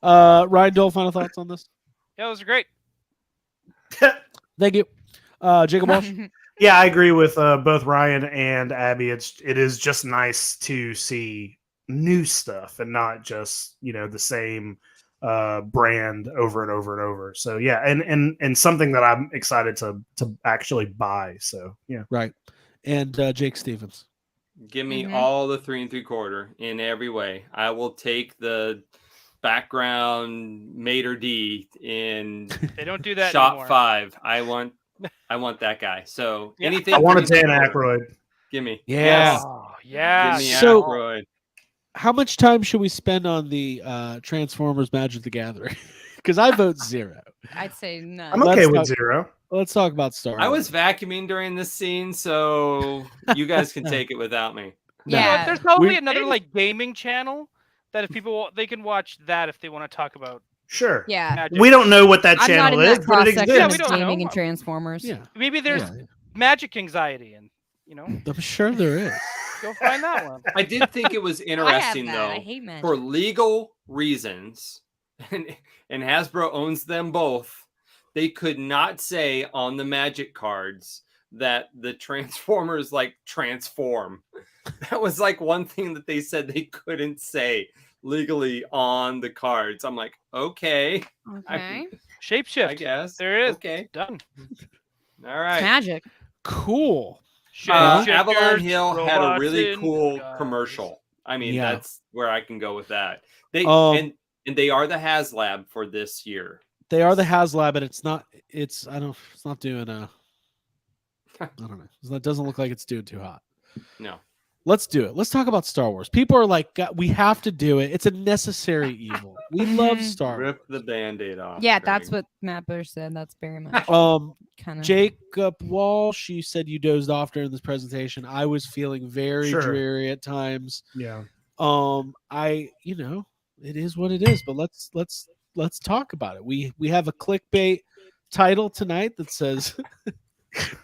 Ryan Dole, final thoughts on this? Yeah, it was great. Thank you. Jacob Walsh. Yeah, I agree with both Ryan and Abby. It is just nice to see new stuff and not just the same brand over and over and over. So yeah, and something that I'm excited to actually buy. So yeah, Right. And Jake Stevens. Give me Mhm. all the 3 3/4 in every way. I will take the background Mater D in They don't do that shot anymore. 5. I want that guy. So Yeah. anything. I want a 3 Dan 3/4. Aykroyd. Give me. Yeah. Yes. Oh, yeah. Give me So- Aykroyd. How much time should we spend on the Transformers Magic the Gathering? Because I vote 0. I'd say none. I'm okay Let's with talk- 0. Let's talk about Star I Wars. was vacuuming during this scene, so you guys can take it without me. No. Yeah. There's probably We- another like gaming channel that if people they can watch that if they want to talk about Sure. Yeah. magic. We don't know what that I'm not channel in is, that but cross it section Yeah, of we exists. don't gaming know. and Transformers. Yeah. Maybe there's Yeah. magic anxiety and I'm sure there is. go find that one. I did think it was I have interesting that. though. I hate magic. For legal reasons, and Hasbro owns them both, they could not say on the magic cards that the Transformers like transform. That was like one thing that they said they couldn't say legally on the cards. I'm like, okay, Okay. Shapeshift. I guess. There it is. Okay. Done. All right. Magic. Cool. Avalon Shapeshifters, Hill had a robots really in cool disguise. commercial. I mean, Yeah. that's where I can go with that. They Um, and they are the Haslab for this year. They are the Haslab, and it's not doing I don't know. It doesn't look like it's doing too hot. No. Let's do it. Let's talk about Star Wars. People are like, we have to do it. It's a necessary evil. We love Star Wars. Rip the Band-Aid off. Yeah, Greg. that's what Matt Bush said. That's very much kind of. Jacob Walsh, you said you dozed off during this presentation. I was feeling very Sure. dreary at times. Yeah. It is what it is, but let's talk about it. We have a clickbait title tonight that says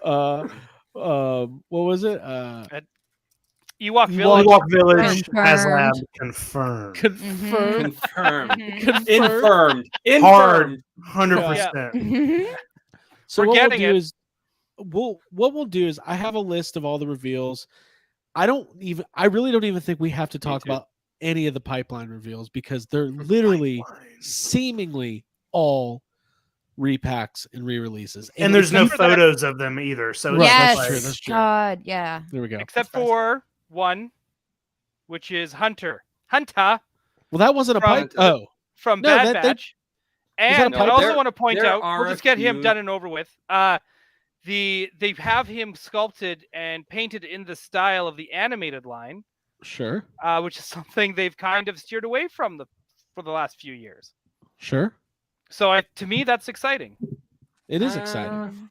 what was it? Ewok Village. Ewok Village Confirmed. Haslab confirmed. Confirmed. Confirmed. Mhm. Infirmed. Hard. Infirmed. 100%. Mhm. So We're what getting we'll do it. is what we'll do is I have a list of all the reveals. I really don't even think we have to talk too. about any of the pipeline reveals because they're literally seemingly all repacks and re-releases. And there's no except for that- photos of them either. So Right, it's that's just true, like- that's true. God, yeah. There we go. Except for one, which is Hunter. Hunter Well, that wasn't a From- pipe. Oh, from No, Bad that- they- Batch. that And a I pipe? also There- want to point there out, are we'll a just get him few- done and over with. They have him sculpted and painted in the style of the animated line, sure, which is something they've kind of steered away from for the last few years. sure. So to me, that's exciting. It is exciting.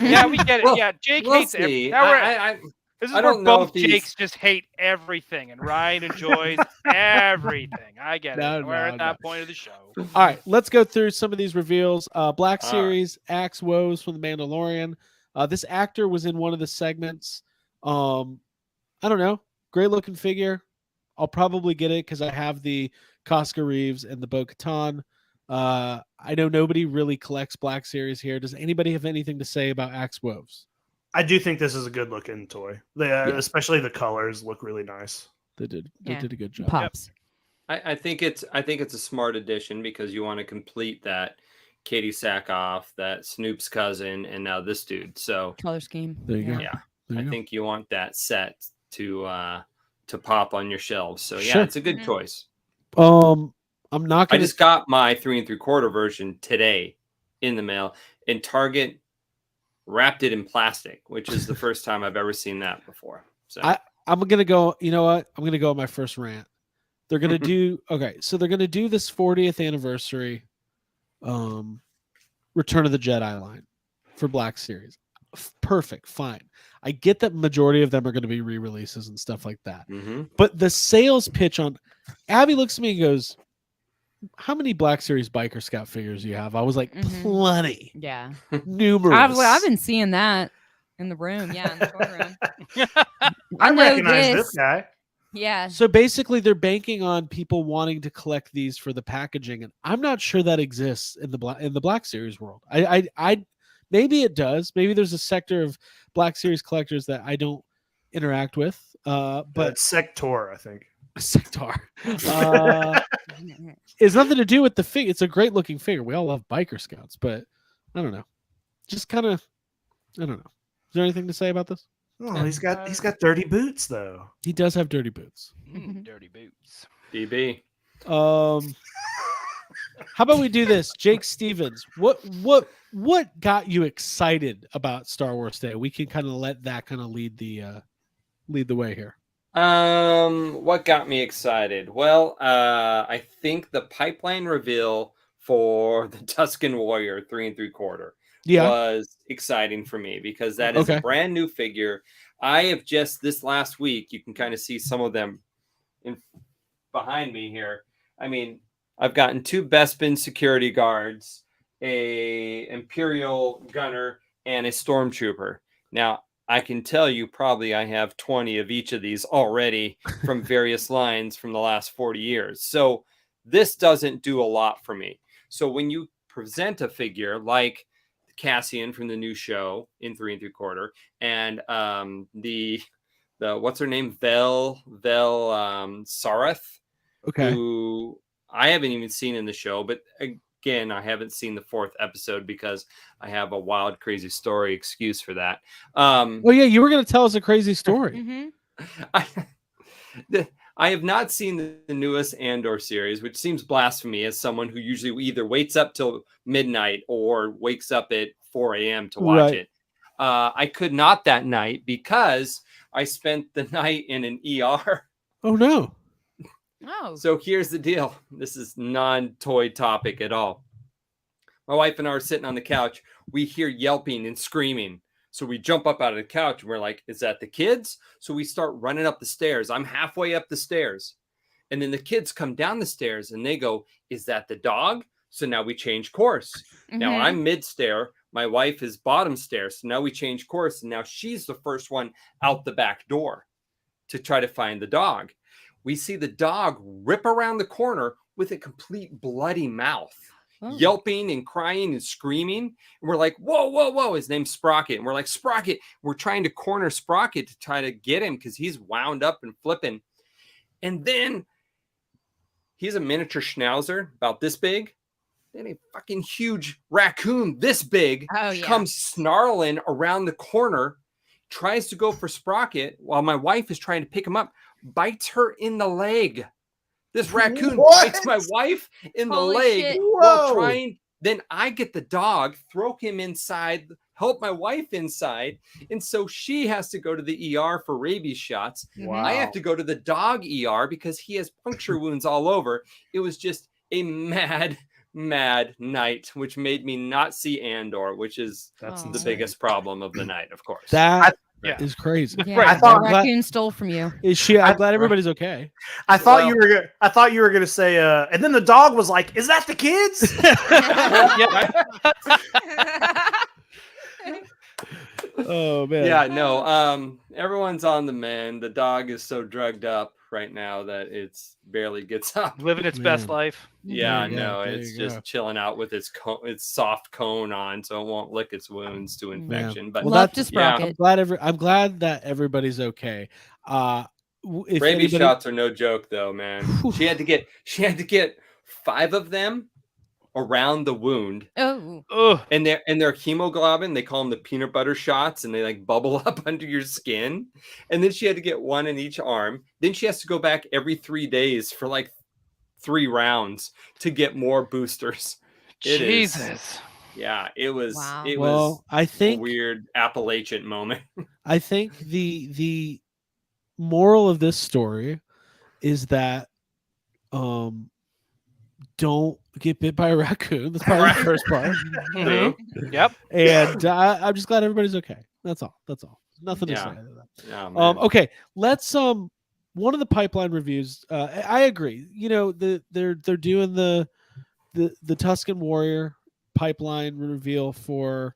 Yeah, we get it. Well, Yeah, Jake We'll hates see. now we're- I This is I where don't know both if these- Jakes just hate everything, and Ryan enjoys everything. I get it. No, We're no, at that no. point of the show. All right, let's go through some of these reveals. Black All Series, Axe Woes from The Mandalorian. This actor was in one of the segments. I don't know. Great looking figure. I'll probably get it because I have the Costco Reeves and the Bo-Katan. I know nobody really collects Black Series here. Does anybody have anything to say about Axe Woes? I do think this is a good looking toy. Especially the colors look really nice. They did Yeah. a good job. Pops. I think it's a smart addition because you want to complete that Katie Sackhoff, that Snoop's cousin, and now this dude. So Color scheme. There you go. yeah, There you I go. think you want that set to pop on your shelves. So yeah, Sure. it's a good Mhm. choice. I'm not I gonna just got my 3 3/4 version today in the mail, and Target wrapped it in plastic, which is the first time I've ever seen that before. So I I'm gonna go. You know what? I'm gonna go on my first rant. They're gonna do okay. So they're gonna do this 40th anniversary, Return of the Jedi line for Black Series. Perfect, fine. I get that majority of them are going to be re-releases and stuff like that. But the sales pitch on Abby looks at me and goes, "How many Black Series Biker Scout figures do you have?" I was like, "Plenty, Yeah. numerous." I've been seeing that in the room. Yeah, in the toy room. I know recognize this guy. Yeah. So basically, they're banking on people wanting to collect these for the packaging, and I'm not sure that exists in the Black Series world. I maybe it does. Maybe there's a sector of Black Series collectors that I don't interact with. But Sector, I think. Sector. It's nothing to do with the figure. It's a great looking figure. We all love Biker Scouts, but I don't know. Just kind of, I don't know. Is there anything to say about this? Oh, he's got dirty boots though. He does have dirty boots. Dirty boots. BB. How about we do this, Jake Stevens? What got you excited about Star Wars Day? We can kind of let that kind of lead the way here. What got me excited? Well, I think the pipeline reveal for the Tusken Warrior 3 3/4 was exciting for me because that is a brand new figure. I have just this last week, you can kind of see some of them behind me here. I mean, I've gotten 2 Bespin security guards, a Imperial gunner, and a stormtrooper. Now, I can tell you probably I have 20 of each of these already from various lines from the last 40 years. So this doesn't do a lot for me. So when you present a figure like Cassian from the new show in 3 3/4 and the what's her name? Vel Sareth, who I haven't even seen in the show, but again, I haven't seen the 4th episode because I have a wild, crazy story excuse for that. Oh yeah, you were going to tell us a crazy story. I have not seen the newest Andor series, which seems blasphemy as someone who usually either waits up till midnight or wakes up at 4 a.m. to watch it. I could not that night because I spent the night in an ER. Oh no. Oh. So here's the deal. This is non-toy topic at all. My wife and I are sitting on the couch. We hear yelping and screaming. So we jump up out of the couch and we're like, is that the kids? So we start running up the stairs. I'm halfway up the stairs. And then the kids come down the stairs and they go, is that the dog? So now we change course. Now I'm mid-stair. My wife is bottom stair. So now we change course. And now she's the first one out the back door to try to find the dog. We see the dog rip around the corner with a complete bloody mouth, yelping and crying and screaming. And we're like, whoa, whoa, whoa. His name's Sprocket. And we're like, Sprocket. We're trying to corner Sprocket to try to get him because he's wound up and flipping. And then he's a miniature schnauzer about this big. Then a fucking huge raccoon this big comes snarling around the corner, tries to go for Sprocket while my wife is trying to pick him up, bites her in the leg. This raccoon bites my wife in the leg while trying. Then I get the dog, throw him inside, help my wife inside. And so she has to go to the ER for rabies shots. Wow. I have to go to the dog ER because he has puncture wounds all over. It was just a mad night, which made me not see Andor, which is the biggest problem of the night, of course. That is crazy. Yeah, I thought raccoon stole from you. Is she? I'm glad everybody's okay. I thought you were gonna say, and then the dog was like, "Is that the kids?" Oh man. Yeah, no. Everyone's on the mend. The dog is so drugged up right now that it's barely gets up. Living its best life. Yeah, no, it's just chilling out with its soft cone on, so it won't lick its wounds to infection. Yeah. But love to Sprocket. I'm glad that everybody's okay. Rabies shots are no joke, though, man. she had to get 5 of them around the wound. And their hemoglobin, they call them the peanut butter shots, and they like bubble up under your skin. And then she had to get 1 in each arm. Then she has to go back every 3 days for like 3 rounds to get more boosters. Jesus. It was I think a weird Appalachian moment. I think the moral of this story is that don't get bit by a raccoon. That's probably the first part. Mhm. Yep. And I'm just glad everybody's okay. That's all. Nothing to Yeah. say other than that. Yeah, man. Okay, let's one of the pipeline reviews. I agree. You know, they're doing the Tuscan Warrior pipeline reveal for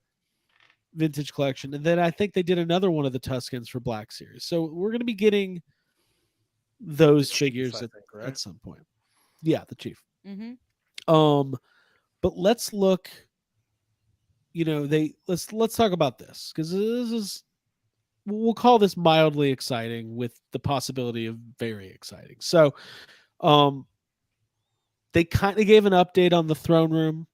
Vintage Collection, and then I think they did another one of the Tuscans for Black Series. So we're going to be getting those The Chiefs, figures I think, at right? some point. Yeah, the Chief. Mhm. But let's look. You know, let's talk about this because this is, we'll call this mildly exciting with the possibility of very exciting. So, they kind of gave an update on the throne room.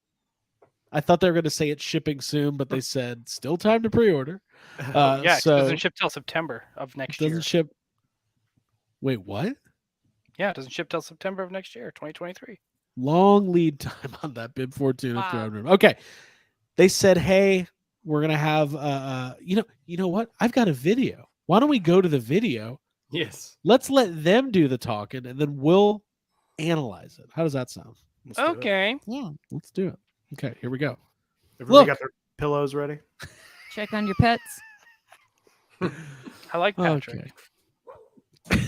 I thought they were going to say it's shipping soon, but they said still time to pre-order. Yeah, it so doesn't ship till September of next year. doesn't ship. Wait, what? Yeah, it doesn't ship till September of next year, 2023. Long lead time on that Bib Fortuna Wow. throne room. Okay, they said, hey, we're gonna have you know what? I've got a video. Why don't we go to the video? Yes. Let's let them do the talking, and then we'll analyze it. How does that sound? Let's do it. Yeah. Let's do it. Okay, here we go. Everybody Look. got their pillows ready? Check on your pets. I like Patrick. Okay.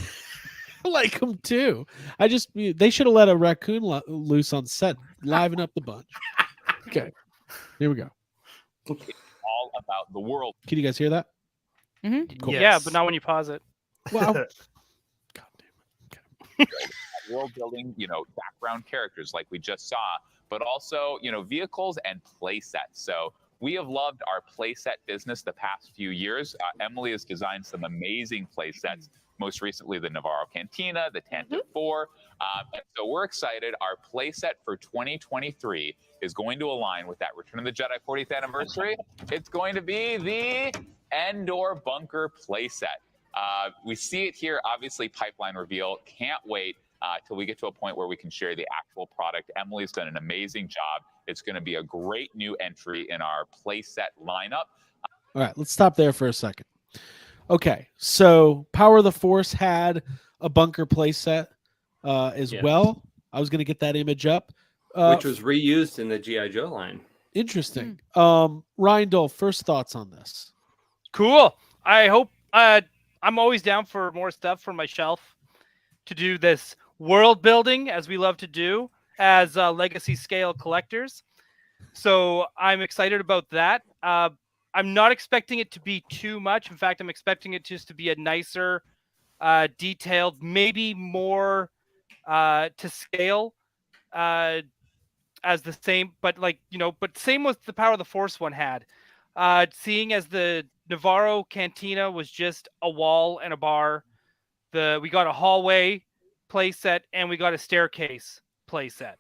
I like them too. They should have let a raccoon loose on set, liven up the bunch. Okay, here we go. All about the world. Can you guys hear that? Cool. Yeah, but not when you pause it. Wow. God damn it. World building, background characters like we just saw, but also, vehicles and play sets. So we have loved our play set business the past few years. Emily has designed some amazing play sets, most recently the Navarro Cantina, the Tantive 4. And so we're excited. Our play set for 2023 is going to align with that Return of the Jedi 40th anniversary. It's going to be the Endor bunker play set. We see it here, obviously, pipeline reveal. Can't wait till we get to a point where we can share the actual product. Emily's done an amazing job. It's going to be a great new entry in our playset lineup. All right, let's stop there for a second. Okay, so Power of the Force had a bunker playset as Yes. well. I was going to get that image up. Which was reused in the G.I. Joe line. Interesting. Ryan Dole, first thoughts on this? Cool. I hope I'm always down for more stuff for my shelf to do this world building as we love to do as legacy scale collectors. So I'm excited about that. I'm not expecting it to be too much. In fact, I'm expecting it just to be a nicer, detailed, maybe more to scale as the same, but but same with the Power of the Force one had. Seeing as the Navarro Cantina was just a wall and a bar, we got a hallway play set and we got a staircase play set.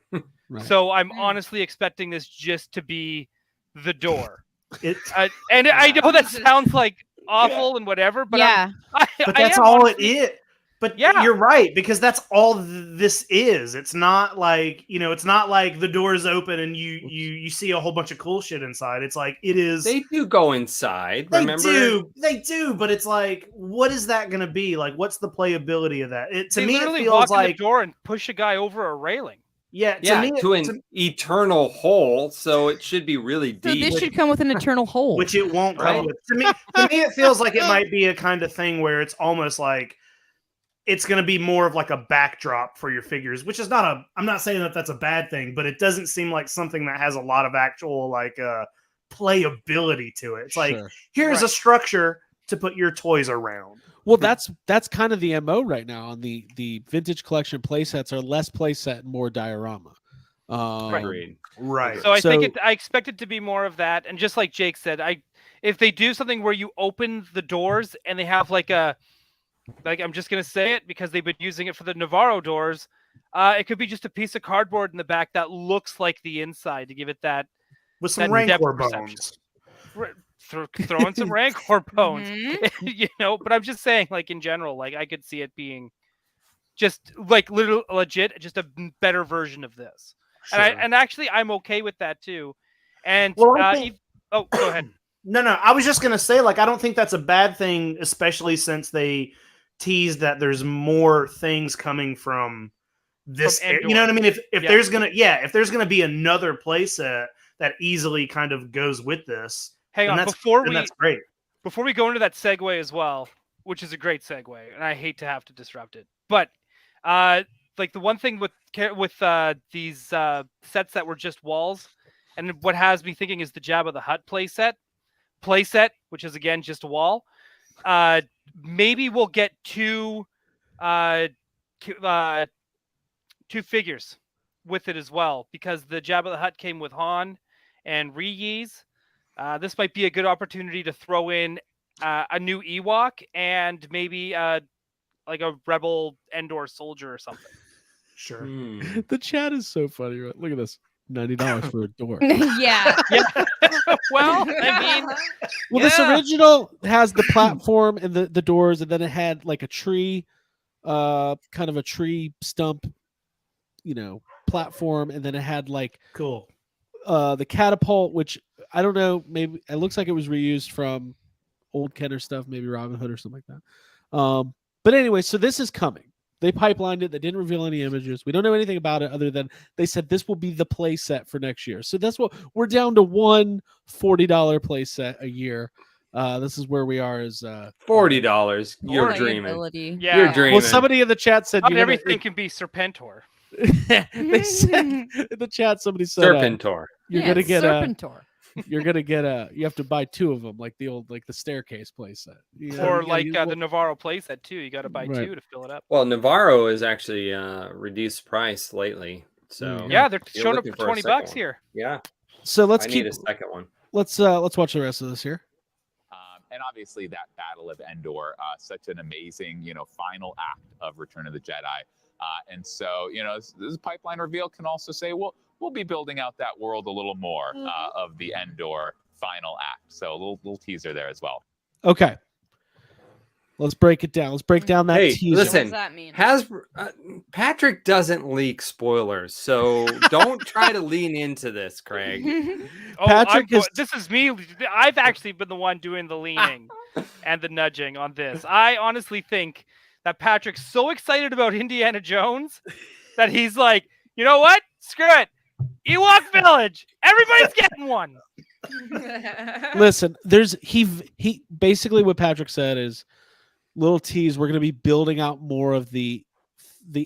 Right. So I'm honestly expecting this just to be the door. It's And I know that sounds like awful and whatever, but yeah. but that's all it is. But Yeah. you're right, because that's all this is. It's not like, it's not like the doors open and you see a whole bunch of cool shit inside. It's like it is. They do go inside, They remember? do, but it's like, what is that going to be? Like, what's the playability of that? To They me, it literally feels walk in like, the door and push a guy over a railing. yeah, to Yeah, me, to an eternal hole, so it should be really So deep. this should come with an eternal hole. which it won't come Right. with. To me, it feels like it might be a kind of thing where it's almost like it's going to be more of like a backdrop for your figures, which is not I'm not saying that that's a bad thing, but it doesn't seem like something that has a lot of actual like playability to it. It's like, Sure. here's a structure to put your toys around. Well, that's kind of the MO right now on the Vintage Collection playsets are less playset and more diorama. Agreed. Right. So I expect it to be more of that. And just like Jake said, if they do something where you open the doors and they have I'm just gonna say it because they've been using it for the Navarro doors. It could be just a piece of cardboard in the back that looks like the inside to give it that With some that depth Rancor perception. bones. Throw in some Rancor bones. Mhm. But I'm just saying, like in general, like I could see it being just like legit, just a better version of this. Sure. And actually, I'm okay with that too. And Well, I think- go ahead. No, I was just gonna say, like, I don't think that's a bad thing, especially since they teased that there's more things coming from this. From You know what I mean? If Yeah. there's gonna be another playset that easily kind of goes with this, Hang then on, that's great. before we go into that segue as well, which is a great segue, and I hate to have to disrupt it, but like the one thing with these sets that were just walls, and what has me thinking is the Jabba the Hutt playset, which is again just a wall. Maybe we'll get two figures with it as well, because the Jabba the Hutt came with Han and Ree's. This might be a good opportunity to throw in a new Ewok and maybe like a Rebel Endor soldier or something. Sure. The chat is so funny. Right? Look at this. $90 for a door. Yeah. Well, I mean, Well, this original has the platform and the doors, and then it had like a tree, kind of a tree stump, platform, and then it had like Cool. the catapult, which I don't know, maybe it looks like it was reused from old Kenner stuff, maybe Robin Hood or something like that. But anyway, so this is coming. They pipelined it. They didn't reveal any images. We don't know anything about it other than they said this will be the play set for next year. So that's what we're down to, one $40 play set a year. This is where we are as $40. You're dreaming. Liability. Yeah. You're dreaming. Well, somebody in the chat said Not everything can be Serpentor. they said in the chat, somebody said Serpentor. you're Yeah, gonna it's get Serpentor. you have to buy two of them, like the old, like the staircase playset. Or like the Navarro playset too. You got to buy Right. two to fill it up. Well, Navarro is actually reduced price lately. So Yeah, they're you're showing up looking for a $20 second one. here. Yeah, So let's I keep need a second one. let's watch the rest of this here. And obviously that Battle of Endor, such an amazing, final act of Return of the Jedi. And so, this pipeline reveal can also say, we'll be building out that world a little more of the Endor final act. So a little teaser there as well. Okay, let's break it down. Let's break down that Hey, teaser. What listen. does that mean? Patrick doesn't leak spoilers, so don't try to lean into this, Craig. Oh, Patrick is- this is me. I've actually been the one doing the leaning and the nudging on this. I honestly think that Patrick's so excited about Indiana Jones that he's like, you know what? Screw it. Ewok Village. Everybody's getting one. Listen, there's he basically what Patrick said is, little tease, we're going to be building out more of the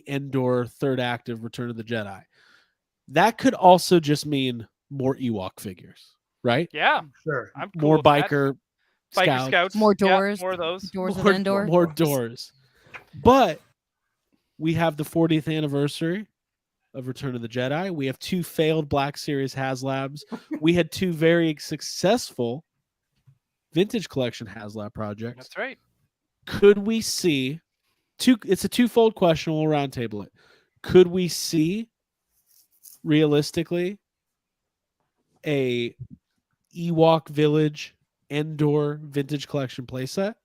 Endor third act of Return of the Jedi. That could also just mean more Ewok figures, right? Yeah. Sure. I'm cool More with that. biker Biker scouts. More Yeah, doors. more of those. Doors of more, Endor. more doors. But we have the 40th anniversary of Return of the Jedi. We have two failed Black Series Haslabs. We had two very successful Vintage Collection Haslab projects. That's right. Could we see it's a twofold question, we'll roundtable it. Could we see realistically a Ewok Village Endor Vintage Collection playset?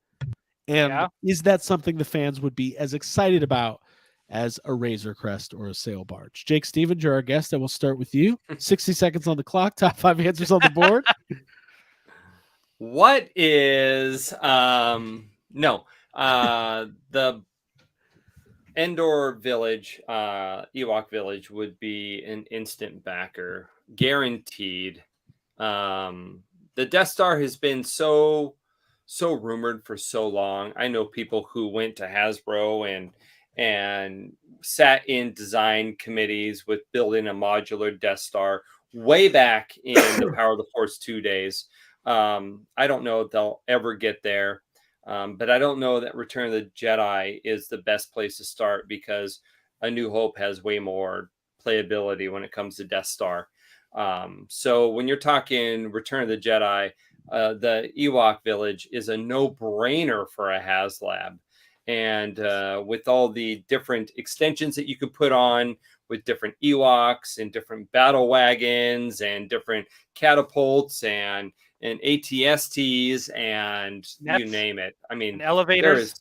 And Yeah. is that something the fans would be as excited about as a Razor Crest or a sail barge? Jake Stevens, you're our guest, and we'll start with you. 60 seconds on the clock, top 5 answers on the board. What is the Endor Village, Ewok Village would be an instant backer, guaranteed. The Death Star has been so rumored for so long. I know people who went to Hasbro and sat in design committees with building a modular Death Star way back in the Power of the Force 2 days. I don't know if they'll ever get there. But I don't know that Return of the Jedi is the best place to start, because A New Hope has way more playability when it comes to Death Star. So when you're talking Return of the Jedi, the Ewok Village is a no-brainer for a Haslab. And with all the different extensions that you could put on with different Ewoks and different battle wagons and different catapults and ATSTs and Nets, you name it. I mean, and elevators.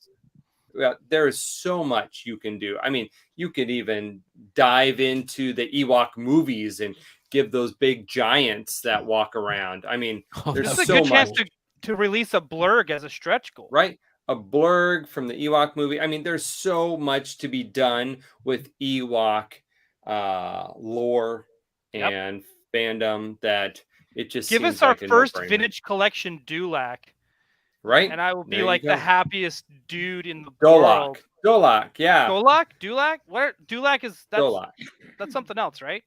There is so much you can do. I mean, you could even dive into the Ewok movies and give those big giants that walk around. I mean, there's This is a so good much. chance to release a blurg as a stretch goal. Right. a blurg from the Ewok movie. I mean, there's so much to be done with Ewok lore Yep. and fandom that it just Give seems us our like a first no-brainer. vintage collection Dulac, right? and I will be There you like go. the happiest dude in the Dolak. world. Dolak, yeah. Dulac? Where Dulac is? Dolak. That's something else, right?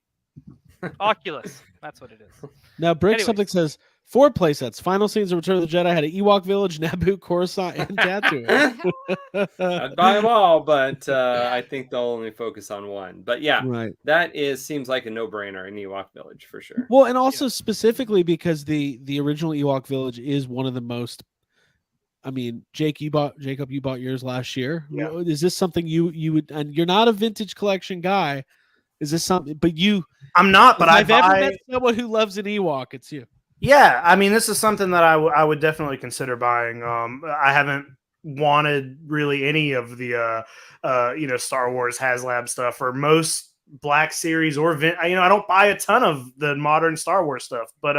Oculus. That's what it is. Now, Brick Anyways. something says 4 playsets. Final scenes of Return of the Jedi had an Ewok village, Naboo, Coruscant, and Tatooine. I'd buy them all, but I think they'll only focus on one. But yeah, Right. that seems like a no-brainer in Ewok Village for sure. Well, and also specifically because the original Ewok village is one of the most. I mean, Jacob, you bought yours last year. Yeah. Is this something you would? And you're not a vintage collection guy. Is this something? But you. I'm not, but if I I've ever buy. met someone who loves an Ewok, it's you. Yeah, I mean, this is something that I would definitely consider buying. I haven't wanted really any of the Star Wars Haslab stuff or most Black Series or I don't buy a ton of the modern Star Wars stuff, but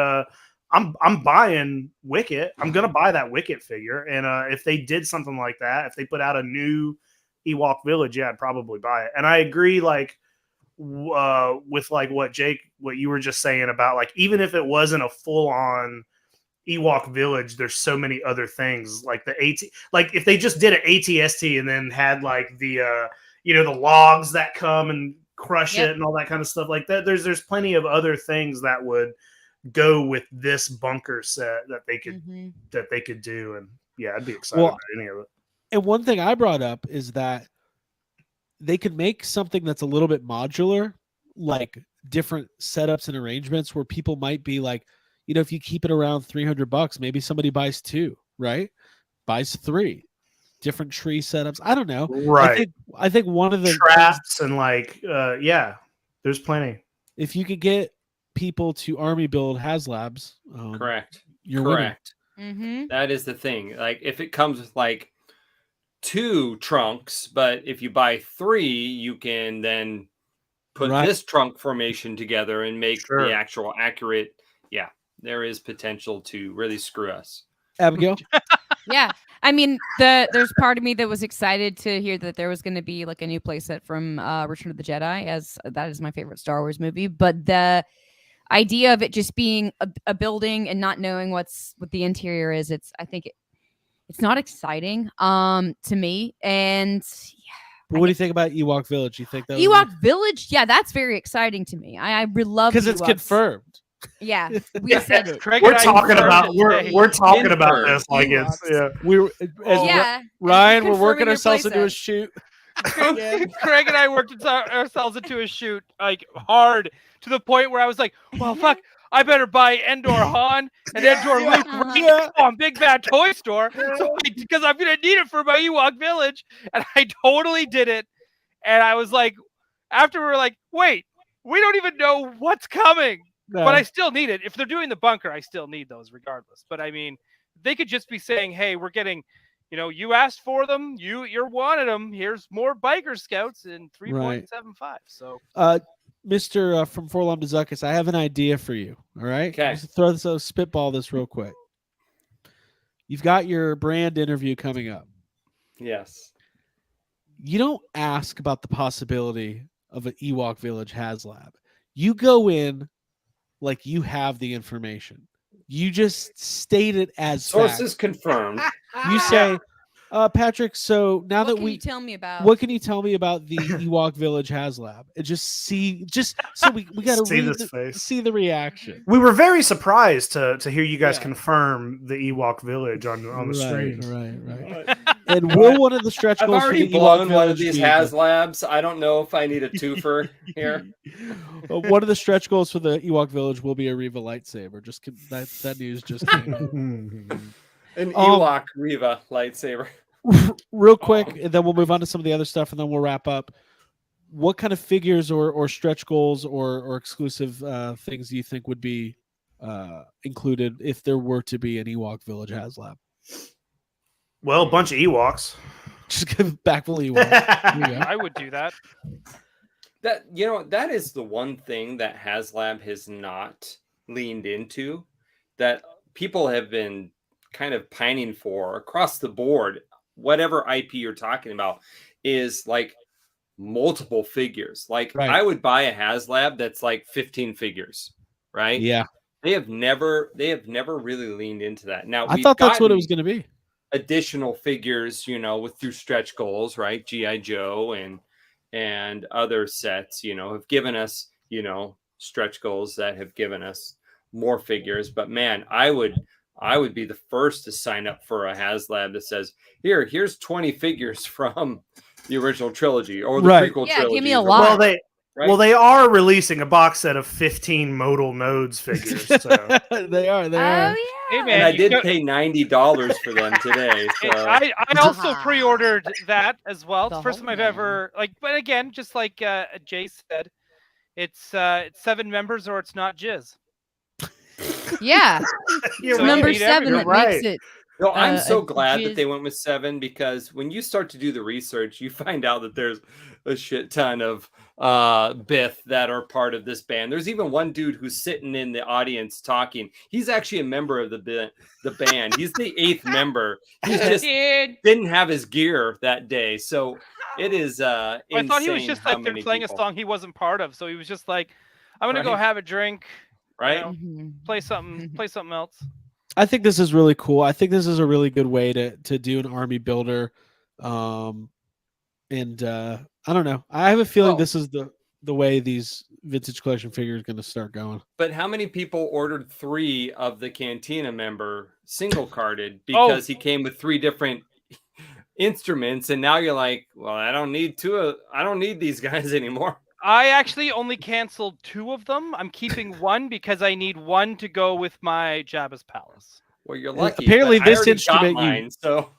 I'm buying Wicket. I'm gonna buy that Wicket figure, and if they did something like that, if they put out a new Ewok Village, yeah, I'd probably buy it. And I agree, like with like what you were just saying about like even if it wasn't a full on Ewok Village, there's so many other things like the like if they just did an ATST and then had like the the logs that come and crush it and all that kind of stuff like that. There's plenty of other things that would go with this bunker set that they could do, and yeah, I'd be excited about any of it. And one thing I brought up is that they could make something that's a little bit modular, like different setups and arrangements where people might be like, if you keep it around $300, maybe somebody buys 2, right? Buys 3 different tree setups. I don't know. Right. I think one of the traps and like, there's plenty. If you could get people to army build Haslabs, correct. You're correct. Mm-hmm. That is the thing. Like if it comes with like 2 trunks, but if you buy 3, you can then put this trunk formation together and make the actual accurate. Yeah, there is potential to really screw us. Abigail? Yeah. I mean, there's part of me that was excited to hear that there was going to be like a new playset from Return of the Jedi, as that is my favorite Star Wars movie. But the idea of it just being a building and not knowing what the interior is, I think it's not exciting to me. And but what do you think about Ewok Village? You think that Ewok Village? Yeah, that's very exciting to me. I love because it's confirmed. Yeah, we said it. We're talking about this like it's Ryan, we're working ourselves into a shoot. Craig and I worked ourselves into a shoot like hard to the point where I was like, well, fuck, I better buy Endor Han and Endor Luke on Big Bad Toy Store because I'm going to need it for my Ewok Village. And I totally did it. And I was like, after we were like, wait, we don't even know what's coming. No. But I still need it. If they're doing the bunker, I still need those regardless. But I mean, they could just be saying, hey, we're getting, you asked for them. You're wanted them. Here's more biker scouts in 3.75. So, Mr. From Forlom to Zuckus, I have an idea for you. All right. Okay. Spitball this real quick. You've got your brand interview coming up. Yes. You don't ask about the possibility of an Ewok Village Haslab. You go in like you have the information. You just state it as sources fact. Confirmed. You say, Patrick, so now what that you tell me about what can you tell me about the Ewok Village Haslab? And just so we got to see the reaction. We were very surprised to hear you guys confirm the Ewok Village on the screen. Right. And will one of the stretch goals I've already for the blown Ewok one of Village these Haslabs. I don't know if I need a twofer here. One of the stretch goals for the Ewok Village will be a Reva lightsaber. Just that news just came out. An Ewok Reva lightsaber. Real quick, and then we'll move on to some of the other stuff, and then we'll wrap up. What kind of figures or stretch goals or exclusive things do you think would be included if there were to be an Ewok Village Haslab? Well, a bunch of Ewoks. Just give back full Ewoks. I would do that. That is the one thing that Haslab has not leaned into, that people have been kind of pining for across the board. whatever IP you're talking about is like multiple figures. Like Right. I would buy a Haslab that's like 15 figures, right? Yeah. They have never really leaned into that. Now I we've thought that's what it gotten was going to be. additional figures, with through stretch goals, right? GI Joe and other sets, have given us, stretch goals that have given us more figures. But man, I would be the first to sign up for a Haslab that says, here's 20 figures from the original trilogy or the Right. prequel Yeah, trilogy. give me a lot. Well, they are releasing a box set of 15 Modal Nodes figures. So. They are. They Oh are. yeah. Hey And man, I did pay $90 for them today. So I also Ah. pre-ordered that as well. It's The the first whole time I've man. ever but again, just like Jay said, it's 7 members or it's not jizz. Yeah. You're So Number you need 7 everything. that Right. makes it. no, I'm so a glad jizz- that they went with 7 because when you start to do the research, you find out that there's a shit ton of Bith that are part of this band. There's even one dude who's sitting in the audience talking. He's actually a member of the band. He's the 8th member. He just didn't have his gear that day. So it is I thought he was insane just how like they're many playing people, a song he wasn't part of, so he was just like, "I'm gonna go Right. have a drink, right? Mhm. play something else." I think this is really cool. I think this is a really good way to do an army builder. And I don't know. I have a feeling Well- this is the way these vintage collection figures are going to start going. But how many people ordered 3 of the Cantina member single carded because he came with 3 different instruments, and now you're like, well, I don't need these guys anymore. I actually only canceled 2 of them. I'm keeping one because I need one to go with my Jabba's Palace. Well, you're lucky. Apparently but I this already instrument got you- mine, so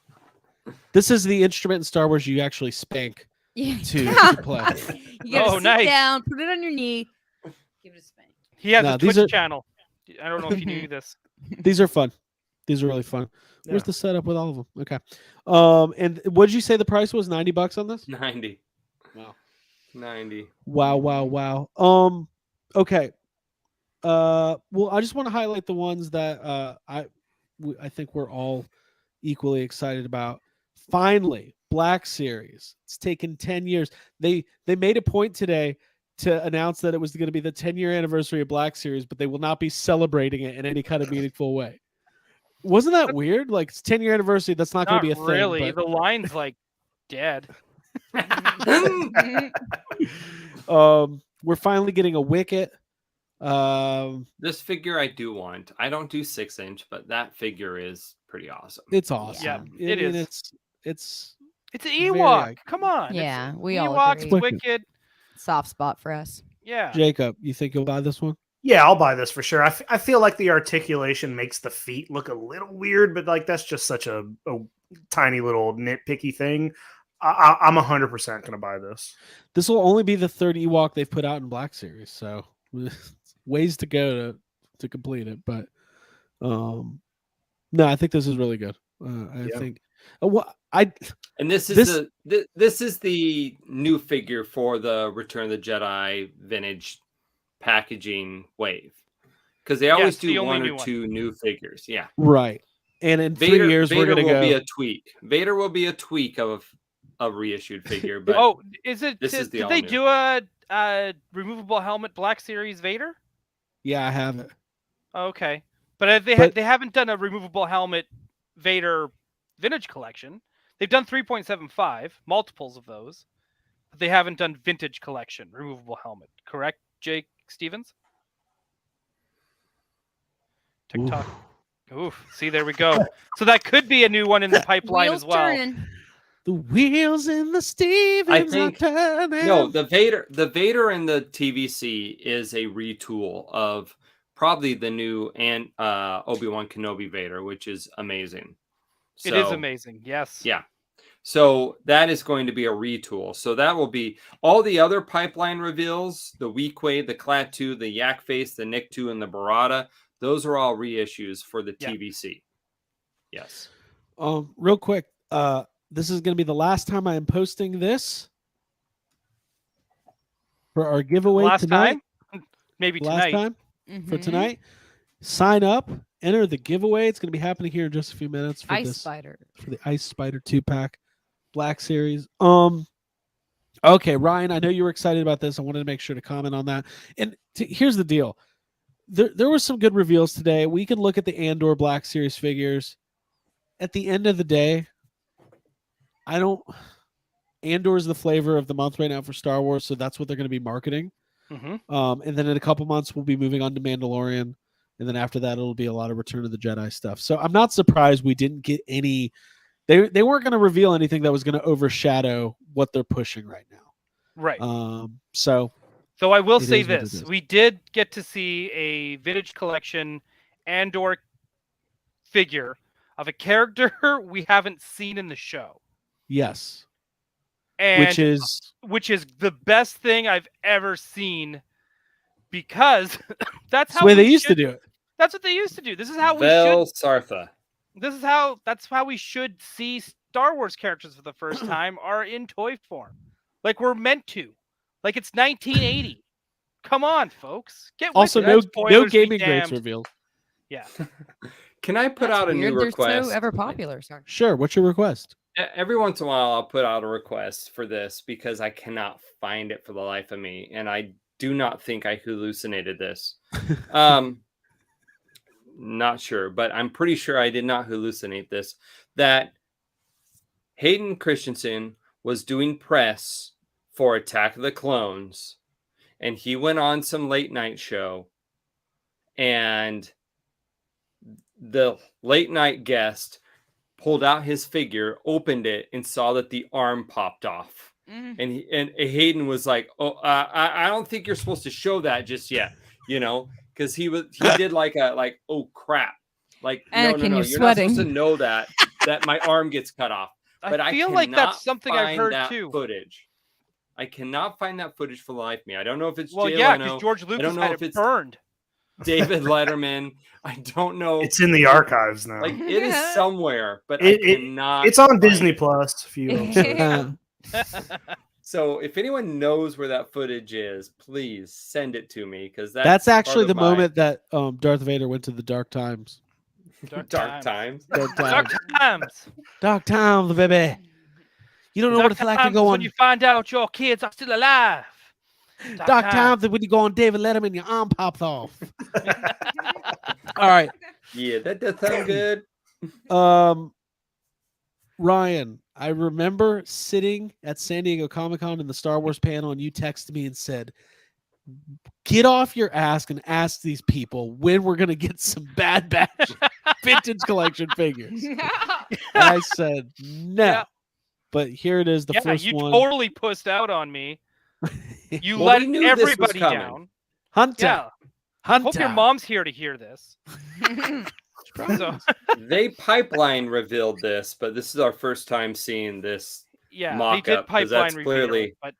This is the instrument in Star Wars you actually spank Yeah. to play. You gotta Oh, sit nice. down, put it on your knee, give it a spank. He has No, a these Twitch are- channel. I don't know if you knew this. These are fun. These are really fun. Where's Yeah. the setup with all of them? Okay. And what did you say the price was? $90 on this? 90. Wow. 90. Wow. Okay. Well, I just want to highlight the ones that I think we're all equally excited about. Finally, Black Series. It's taken 10 years. They made a point today to announce that it was going to be the 10-year anniversary of Black Series, but they will not be celebrating it in any kind of meaningful way. Wasn't that weird? Like, it's 10-year anniversary. That's not going to be a really. thing. The line's like dead. But, we're finally getting a Wicket. This figure I do want. I don't do 6-inch, but that figure is pretty awesome. It's awesome. Yeah, it is. It's It's an Very Ewok. iconic. Come on. Yeah, It's we all Ewoks, agree. Wicked. Soft spot for us. Yeah. Jacob. You think you'll buy this one? Yeah, I'll buy this for sure. I feel like the articulation makes the feet look a little weird, but like that's just such a tiny little nitpicky thing. I'm 100% going to buy this. This will only be the 3rd Ewok they've put out in Black Series, so ways to go to complete it. But no, I think this is really good. I think. And this is this is the new figure for the Return of the Jedi vintage packaging wave, because they always Yes, the do only 1 new or one. 2 new figures. Yeah, Right. And in 3 years, we're Vader going to will go. be a tweak. Vader will be a tweak of a reissued figure. But Oh, is it? this is the did they all-new. do a removable helmet Black Series Vader? Yeah, I have it. Okay, but they haven't done a removable helmet Vader vintage collection. They've done 3.75, multiples of those, but they haven't done vintage collection removable helmet. Correct, Jake Stevens? TikTok. Oof. See, there we go. So that could be a new one in the pipeline Wheels as well. turning. The wheels in the Stevens think- are turning. no, the Vader in the TVC is a retool of probably the new Obi-Wan Kenobi Vader, which is amazing. It is So, amazing. Yes. Yeah. So that is going to be a retool. So that will be all the other pipeline reveals, the Weequay, the Klaatu, the Yak Face, the Nikto, and the Barada. Those are all reissues for the Yeah. TVC. Yes. Real quick, this is going to be the last time I am posting this for our giveaway Last tonight. time? Maybe Last tonight. time for Mhm. tonight. Sign up enter the giveaway. It's going to be happening here in just a few minutes for Ice this Spider. for the Ice Spider 2-pack Black Series. Okay, Ryan, I know you were excited about this. I wanted to make sure to comment on that. And here's the deal. There were some good reveals today. We can look at the Andor Black Series figures. At the end of the day, Andor is the flavor of the month right now for Star Wars, so that's what they're going to be marketing. Mm-hmm. And then in a couple months, we'll be moving on to Mandalorian. And then after that, it'll be a lot of Return of the Jedi stuff. So I'm not surprised we didn't get any. They weren't going to reveal anything that was going to overshadow what they're pushing right now. Right. So I will it say is what it this: is. we did get to see a vintage collection Andor figure of a character we haven't seen in the show, yes, and which is the best thing I've ever seen, because that's the how way we they used to should- do it. That's what they used to do. This is how we Vel should. Sartha. That's how we should see Star Wars characters for the first time are in toy form, like we're meant to, like it's 1980. Come on, folks. Get with Also, it. no Spoilers be gaming greats damned. revealed. Yeah. Can I put That's out a new weird. request? They're so ever popular. Sorry. Sure. What's your request? Every once in a while, I'll put out a request for this because I cannot find it for the life of me, and I do not think I hallucinated this. Not sure, but I'm pretty sure I did not hallucinate this. That Hayden Christensen was doing press for Attack of the Clones, and he went on some late night show, and the late night guest pulled out his figure, opened it, and saw that the arm popped off. And Hayden was like, "Oh, I don't think you're supposed to show that just yet," because he did oh crap, like Anakin, no, you're you're not sweating. supposed to know that my arm gets cut off. But I feel like cannot that's something I've find heard that too. Footage. I cannot find that footage for the life of me. I don't know if it's Well, Jay yeah, Leno. because George I Lucas don't know had if it it's burned. David Letterman. I don't know. It's in the archives now. Like it is somewhere, but I It- cannot. It's on find Disney it. Plus. If you So if anyone knows where that footage is, please send it to me because That's actually part the of my moment that Darth Vader went to the Dark Times. dark times. Dark Dark Times. times. Dark Times, baby. You don't know what Dark it's like to times go when on you find out your kids are still alive. Dark Times when you go on David Letterman, your arm pops off. All right. Yeah, that does sound good. Ryan, I remember sitting at San Diego Comic-Con in the Star Wars panel, and you texted me and said, "Get off your ass and ask these people when we're gonna get some Bad Batch vintage collection figures." And I said no. Yeah. But here it is, the first you one. totally pussed out on me. You Well, let we knew this was everybody coming. down. Hunter. Yeah. Hunter. Hope your mom's here to hear this. So, They pipeline revealed this, but this is our first time seeing this. yeah, Mock they did up, 'cause that's pipeline reveal, clearly- but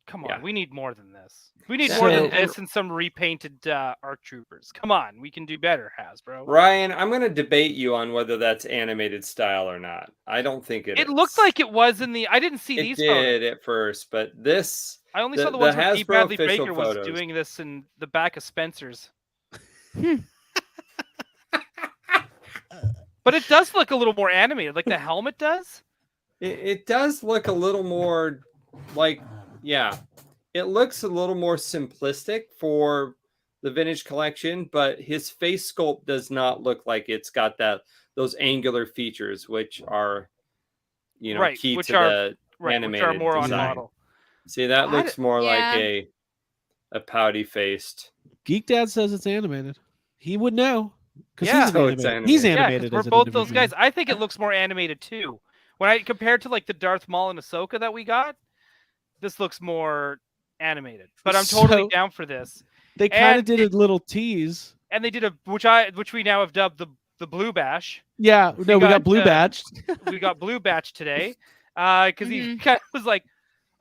come on, Yeah. we need more than this. We need So- more than And- this and some repainted ARC troopers. Come on, we can do better, Hasbro. Ryan, I'm going to debate you on whether that's animated style or not. I don't think it is. It looked like it was in the. I didn't see it these did photos. at first, but this I only the- saw the the ones where D. Hasbro Bradley official Baker was photos. doing this in the back of Spencer's. But it does look a little more animated, like the helmet does. it does look a little more like, yeah, it looks a little more simplistic for the vintage collection, but his face sculpt does not look like it's got those angular features, which are, Right, key which to are- the Right, which animated are more on design. model. See, that I looks more yeah. like a pouty faced. Geek Dad says it's animated. He would know. Because Yeah. he's So it's animated. He's animated. Yeah, animated. 'cause we're as an both those individual. guys. I think it looks more animated too. When I compared to like the Darth Maul and Ahsoka that we got, this looks more animated. But I'm totally So- down for this. They kind of and did a little tease. And they did which we now have dubbed the Blue Bash. Yeah, no, we got got, Blue Badge. We got Blue Batch today, because he kind of was like,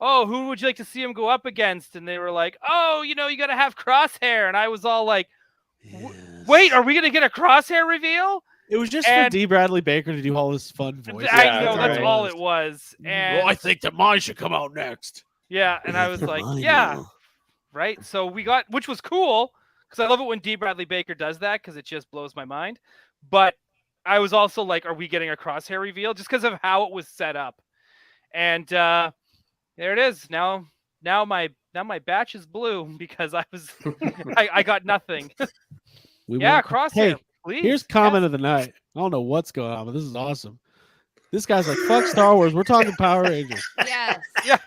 "Oh, who would you like to see him go up against?" And they were like, "Oh, you got to have Crosshair." And I was all like, "Wait, are we gonna get a Crosshair reveal?" It was just and- for D. Bradley Baker to do all his fun voices. I Yeah, know that's right. all it was. And I think that mine should come out next. yeah, and I was like, "Yeah, right." So we got, which was cool because I love it when D. Bradley Baker does that because it just blows my mind. But I was also like, are we getting a Crosshair reveal? Just because of how it was set up. And there it is. Now my batch is blue because I was I got nothing. Yeah, want- Crosshair. Hey, Please. here's comment of the night. I don't know what's going on, but this is awesome. This guy's like, fuck Star Wars. We're talking Power Rangers. Yes. Yeah.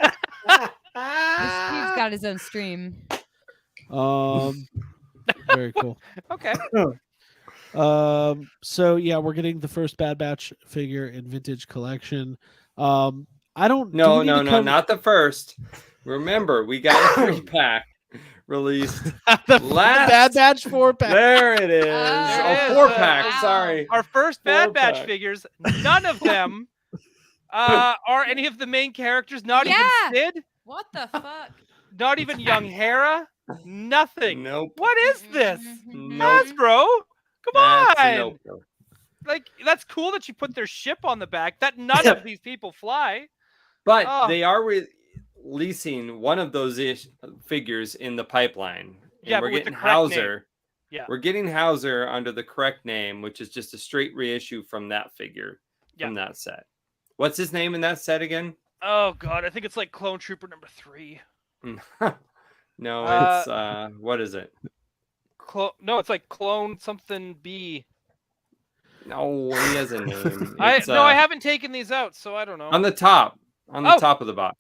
He's got his own stream. Very cool. Okay. So yeah, we're getting the first Bad Batch figure in Vintage Collection. I don't. No, not the first. Remember, we got a 3-pack released. the last- Bad Batch 4-pack. There it is. There it is. 4-pack. Wow. Sorry. Our first Bad Batch 4-pack. figures, none of them are any of the main characters. Not Yeah. even Sid. What the fuck? Not even young Hera. Nothing. Nope. What is this? Nope. Hasbro? Come That's a on. nope. Like, that's cool that you put their ship on the back. That none of these people fly. But Oh. they are releasing one of those figures in the pipeline. And Yeah, we're but with the getting correct Hauser. name. Yeah. We're getting Hauser under the correct name, which is just a straight reissue from that figure from that set. What's his name in that set again? Oh god, I think it's like Clone Trooper number 3. No, Uh, it's what is it? No, it's like Clone something B. No, he has a name. I It's, I haven't taken these out, so I don't know. on the top Oh. top of the box.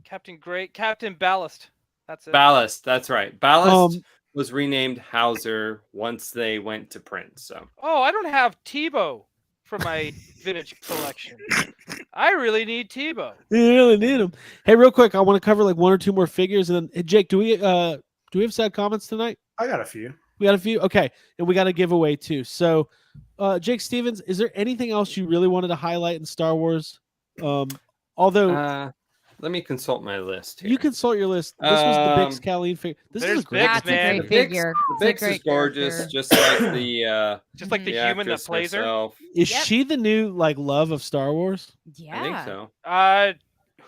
Captain Ballast. That's it. Ballast, that's right. Ballast Um, was renamed Hauser once they went to print. So Oh, I don't have Tebow for my vintage collection. I really need Tebow. You really need them. Hey, real quick, I want to cover like one or two more figures, and then hey, Jake, do we have sad comments tonight? I got a few. We got a few. Okay, and we got a giveaway too. So, Jake Stevens, is there anything else you really wanted to highlight in Star Wars? Although let me consult my list here. you consult your list. This was the Bix Um, Colleen figure. This there's is a great. Bix, That's a man. great The Bix- figure. The It's a Bix is great gorgeous, character. just like the Just like the the human that actress plays her. herself. Is Yep. she the new like love of Star Wars? Yeah. I think so.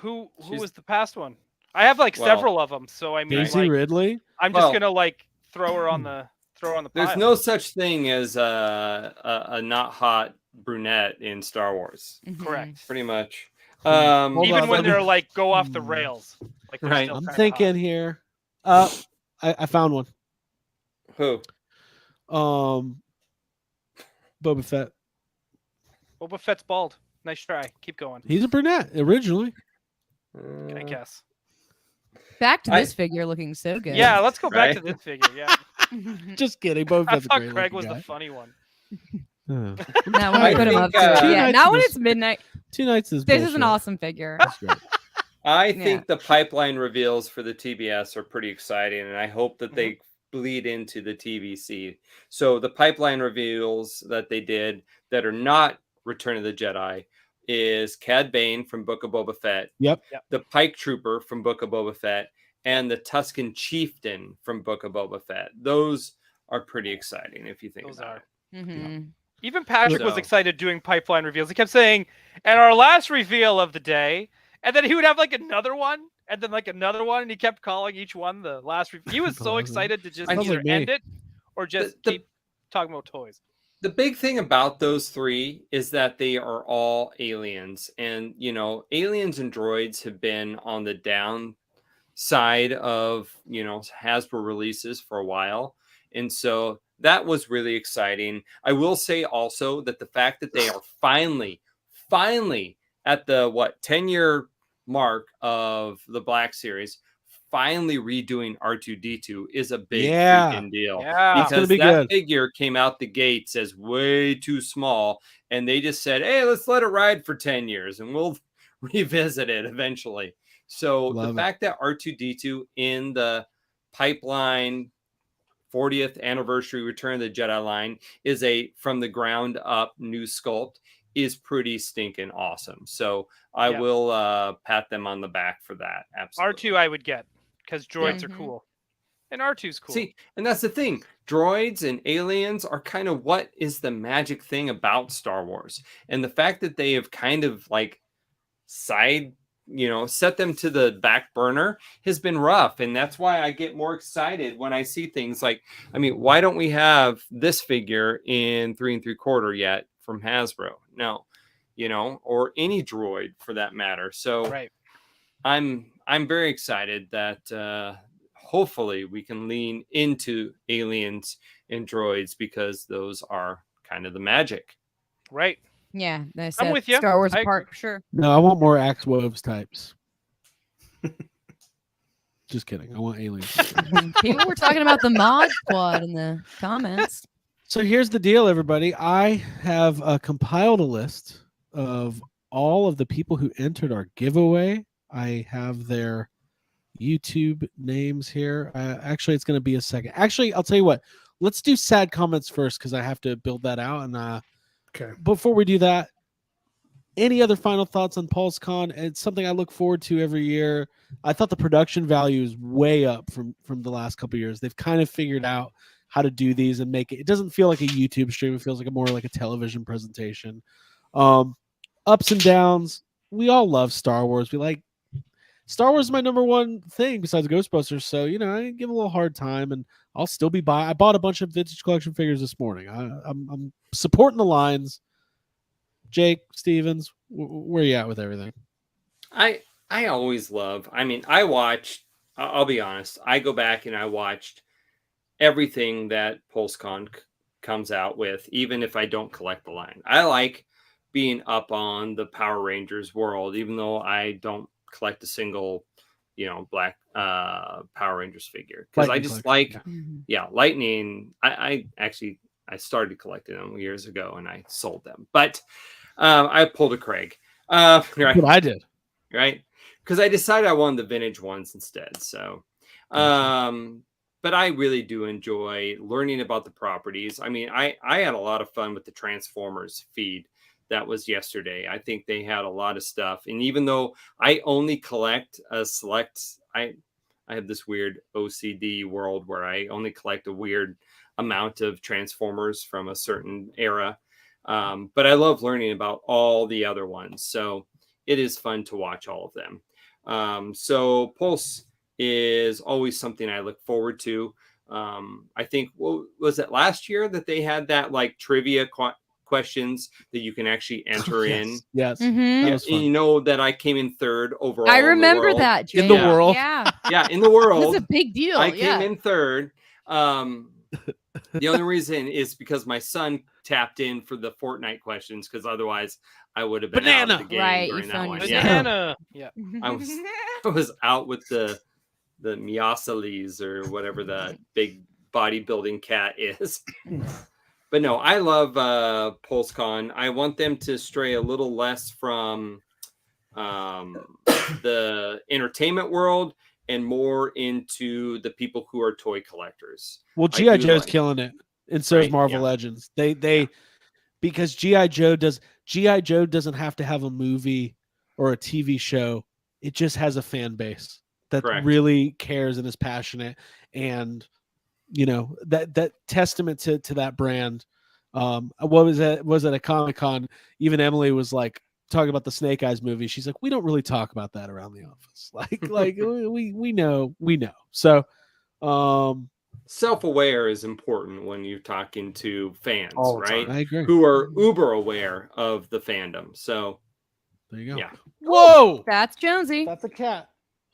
Who She's- was the past one? I have like Well, several of them, so I mean, Daisy like, Ridley. I'm just Well- gonna like throw her on the pile. There's no such thing as a not hot brunette in Star Wars. Mhm. correct. Pretty much. Hold Even on, when let me- they're like go off the rails. Like they're Right. still I'm kinda thinking hot. here. I found one. Who? Boba Fett. Boba Fett's bald. Nice try. Keep going. He's a brunette originally. I guess. Back to I- this figure looking so good. Yeah, let's go back Right? to this figure. Yeah, Just kidding. Boba I Fett's a thought great Craig looking was the guy. funny one. Oh. Now when I I put him think, up to it. Two Yeah, nights now of when this- it's midnight. 2 nights is This is an bullshit. awesome figure. That's great. I Yeah. think the pipeline reveals for the TBS are pretty exciting, and I hope that they bleed into the TVC. So the pipeline reveals that they did that are not Return of the Jedi is Cad Bane from Book of Boba Fett, Yep. the Pike Trooper from Book of Boba Fett, and the Tusken Chieftain from Book of Boba Fett. Those are pretty exciting if you think Those about are. it. Mhm. Even Patrick was So- excited doing pipeline reveals. He kept saying, "And our last reveal of the day," and then he would have like another one, and then like another one, and he kept calling each one the last. He was so excited to just Sounds either like me. end it or just The- keep talking about toys. The big thing about those three is that they are all aliens. And, you know, aliens and droids have been on the downside of, you know, Hasbro releases for a while. And so that was really exciting. I will say also that the fact that they are finally at the 10-year mark of the Black Series, finally redoing R2D2 is a big Yeah. freaking deal. Yeah, It's gonna Because be that good. figure came out the gates as way too small, and they just said, "Hey, let's let it ride for 10 years, and we'll revisit it eventually." So Love the it. fact that R2D2 in the pipeline 40th anniversary Return of the Jedi line is a from the ground up new sculpt is pretty stinking awesome. So I Yeah. will pat them on the back for that. Absolutely. R2 I would get because droids are Mhm. cool, and R2's cool. See, and that's the thing. Droids and aliens are kind of what is the magic thing about Star Wars. And the fact that they have kind of like side set them to the back burner has been rough. And that's why I get more excited when I see things like, why don't we have this figure in 3 3/4 yet from Hasbro? No, or any droid for that matter. So Right. I'm very excited that hopefully we can lean into aliens and droids, because those are kind of the magic. Right. Yeah, they I'm set with you. Star Wars I apart agree. for sure. No, I want more Axe Woves types. Just kidding. I want aliens. People were talking about the mod squad in the comments. So here's the deal, everybody. I have compiled a list of all of the people who entered our giveaway. I have their YouTube names here. Actually, it's going to be a second. Actually, I'll tell you what. Let's do sad comments first, because I have to build that out. And Okay. before we do that, any other final thoughts on PulseCon? It's something I look forward to every year. I thought the production value is way up from the last couple of years. They've kind of figured out how to do these and make it. It doesn't feel like a YouTube stream. It feels like more like a television presentation. Ups and downs. We all love Star Wars. We like Star Wars is my number one thing besides Ghostbusters. So, I give a little hard time, and I'll still be I bought a bunch of vintage collection figures this morning. I'm supporting the lines. Jake, Stevens, where are you at with everything? I always love, I'll be honest, I go back and I watched everything that PulseCon comes out with, even if I don't collect the line. I like being up on the Power Rangers world, even though I don't collect a single, black Power Rangers figure. Because I just collection, Lightning. I started collecting them years ago and I sold them. But I pulled a Craig. Right. That's what I did. Right. Because I decided I wanted the vintage ones instead. So, but I really do enjoy learning about the properties. I had a lot of fun with the Transformers feed that was yesterday. I think they had a lot of stuff. And even though I only collect a select, I have this weird OCD world where I only collect a weird amount of Transformers from a certain era. But I love learning about all the other ones. So it is fun to watch all of them. So Pulse is always something I look forward to. I think, was it last year that they had that like trivia questions that you can actually enter in? Yes. Mhm. That was fun. That I came in third overall. I in the remember world. that, Jake. In the world. Yeah. Yeah, in the world. That's a big deal. I yeah. came in third. The only reason is because my son tapped in for the Fortnite questions, because otherwise I would have been out of the game Right, during you that found one. your Yeah. Banana. Yeah. I was out with the Miasalis, or whatever the big bodybuilding cat is. But no, I love PulseCon. I want them to stray a little less from the entertainment world and more into the people who are toy collectors. Well, I G.I. do Joe's like- killing it. And so is Right, Marvel yeah. Legends. They because G.I. Joe doesn't have to have a movie or a TV show. It just has a fan base that Correct. really cares and is passionate. And that testament to that brand. What was that? Was at a Comic-Con? Even Emily was like talking about the Snake Eyes movie. She's like, we don't really talk about that around the office. Like we know. So self-aware is important when you're talking to fans, All the right? I agree. Who are uber aware of the fandom. So There you go. yeah. Whoa, That's Jonesy. that's a cat.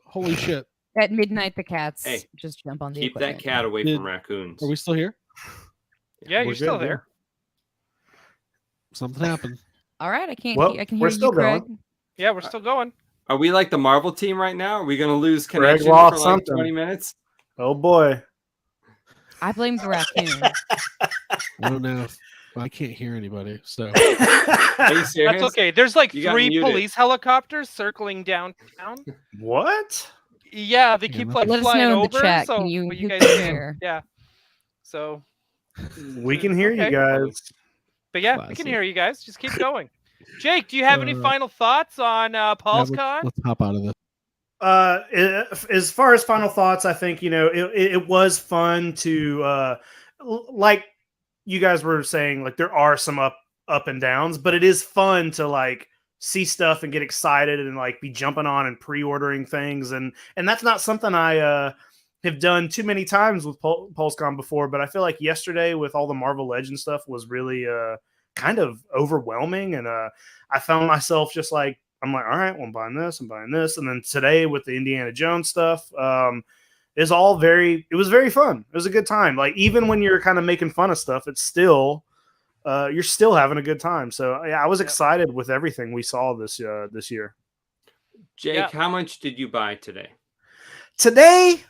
Holy shit. At midnight, the cats Hey, just jump on the Keep that equipment. cat away Did- from raccoons. Are we still here? Yeah, We're you're still good, there. Something happened. All right, I can't. Well, I can we're hear still you, Craig. going. Yeah, we're still going. Are we like the Marvel team right now? Are we going to lose Greg connection for lost like something. 20 minutes? Oh boy. I blame the raccoon. I don't know. I can't hear anybody. So Are you serious? That's okay. There's like You got 3 muted. police helicopters circling downtown. What? Yeah, they Yeah, keep let like Let us flying know in the over. chat. So Can you you who guys can can hear? Yeah. So, We can hear you Okay. guys. but yeah, we Classic. can hear you guys. Just keep going. Jake, do you have any final thoughts on PulseCon? let's hop out of this. As far as final thoughts, I think it was fun to like you guys were saying, like there are some up and downs, but it is fun to like see stuff and get excited and like be jumping on and pre-ordering things, and that's not something I have done too many times with PulseCon before, but I feel like yesterday with all the Marvel Legends stuff was really kind of overwhelming, and I found myself just like, I'm like, all right, well, I'm buying this, and then today with the Indiana Jones stuff, it was very fun. It was a good time. Like, even when you're kind of making fun of stuff, it's still you're still having a good time. So yeah, I was excited with everything we saw this year. Jake, how much did you buy today? Today,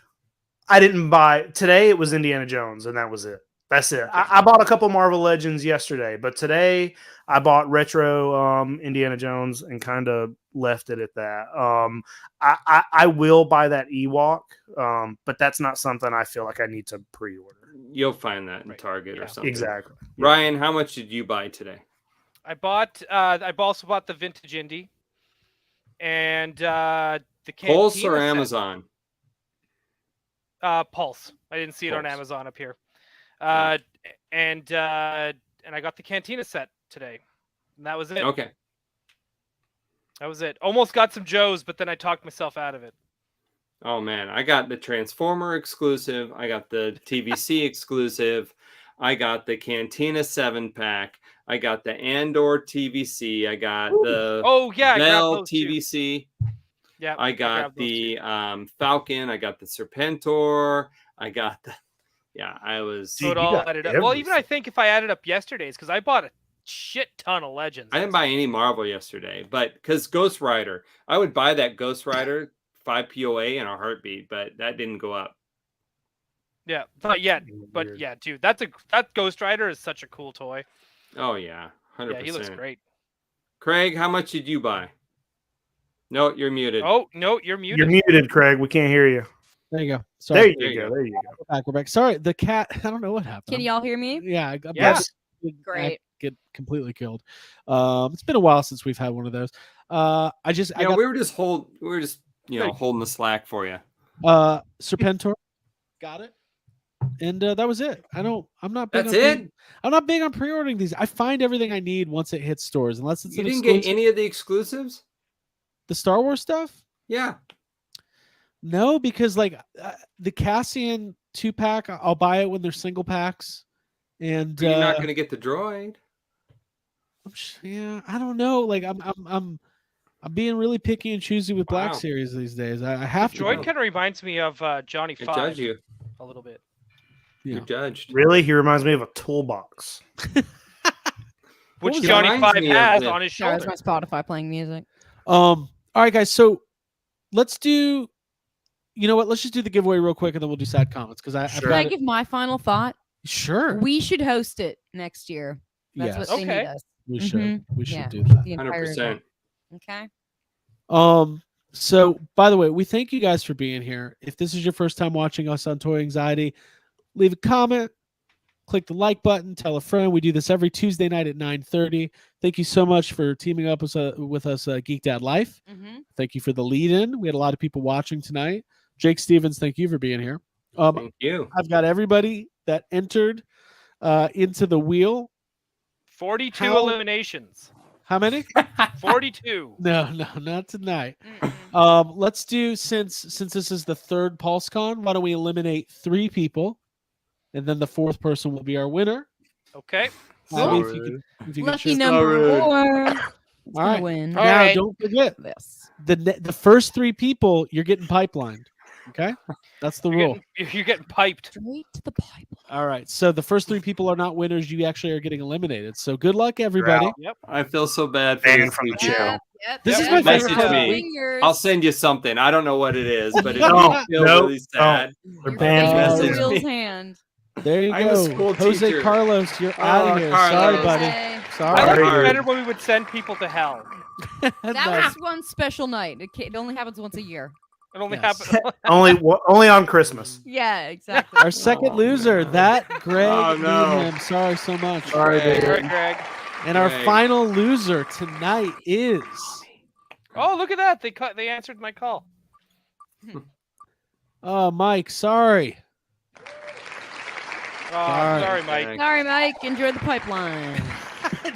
I didn't buy. Today it was Indiana Jones, and that was it. That's it. I bought a couple Marvel Legends yesterday, but today I bought retro Indiana Jones and kind of left it at that. I will buy that Ewok, but that's not something I feel like I need to pre-order. You'll find that in Target or something. Exactly. Ryan, how much did you buy today? I bought. I've also bought the vintage Indy, and the Pulse or Cantina set. Amazon? Pulse. I didn't see it on Pulse. Amazon up here. And I got the Cantina set today, and that was it. Okay. That was it. Almost got some Joes, but then I talked myself out of it. Oh man, I got the Transformer exclusive. I got the TVC exclusive. I got the Cantina 7-pack. I got the Andor TVC. I got the I grabbed Bell those too. TVC. Yeah, I got the Falcon. I got the Serpentor. I got the I was. So it all added up. Well, even I think if I added up yesterday's, because I bought a shit ton of Legends. I didn't buy any Marvel yesterday, but because Ghost Rider, I would buy that Ghost Rider 5 POA in a heartbeat, but that didn't go up. Yeah, not yet, but yeah, dude, that Ghost Rider is such a cool toy. Oh yeah, 100%. Yeah, he looks great. Craig, how much did you buy? No, you're muted. Oh no, you're muted. You're muted, Craig. We can't hear you. There you go. Sorry. There you go. There you go. We're back. Sorry, the cat. I don't know what happened. Can y'all hear me? Yeah. Great. Get completely killed. It's been a while since we've had one of those. We were just holding the slack for you. Serpentor, got it, and that was it. I'm not big. That's it. I'm not big on pre-ordering these. I find everything I need once it hits stores, unless it's You didn't get any of the exclusives. The Star Wars stuff. Yeah. No, because like the Cassian 2-pack, I'll buy it when they're single packs, and you're not going to get the droid. I don't know. Like I'm being really picky and choosy with Black Series these days. I have to. Droid kind of reminds me of Johnny Five. Judge you a little bit. Yeah. You're judged. Really, he reminds me of a toolbox, which Johnny Five has on his shoulder. There's my Spotify playing music. All right, guys. So let's do. You know what? Let's just do the giveaway real quick, and then we'll do sad comments. Because Can I give my final thought? Sure. We should host it next year. That's what they need us. We should. We should do that. 100%. Okay. So, by the way, we thank you guys for being here. If this is your first time watching us on Toy Anxiety, leave a comment, click the like button, tell a friend. We do this every Tuesday night at 9:30. Thank you so much for teaming up with us, Geek Dad Life. Thank you for the lead-in. We had a lot of people watching tonight. Jake Stevens, thank you for being here. Thank you. I've got everybody that entered into the wheel. 42 eliminations. How many? 42. No, not tonight. Let's do since this is the third PulseCon, why don't we eliminate 3 people, and then the 4th person will be our winner. Okay. If you Lucky number 4. All right. Win. Now, don't forget this. The first 3 people you're getting pipelined. Okay, that's the rule. You're getting piped straight to the pipeline. All right. So the first 3 people are not winners. You actually are getting eliminated. So good luck, everybody. Yep. I feel so bad for you. From the channel. This is my favorite Message part. me. I'll send you something. I don't know what it is, but it No, makes me feel no, really sad. They're banned. Message me. Hand. There you I'm a go. school Jose teacher. Carlos, you're out of here. Carlos. Sorry, buddy. Hey. I Sorry. like it better when we would send people to hell. That Nice. was one special night. It only happens once a year. It only Yes. happened. only on Christmas. Yeah, exactly. Our second loser, that Greg. Oh, no. Needham. Sorry so much. Sorry, Greg. dude. Greg. And our Greg. final loser tonight is. Oh, look at that! They answered my call. Oh, Mike. Sorry. Oh, sorry, Mike. Sorry, Mike. Enjoy the pipeline.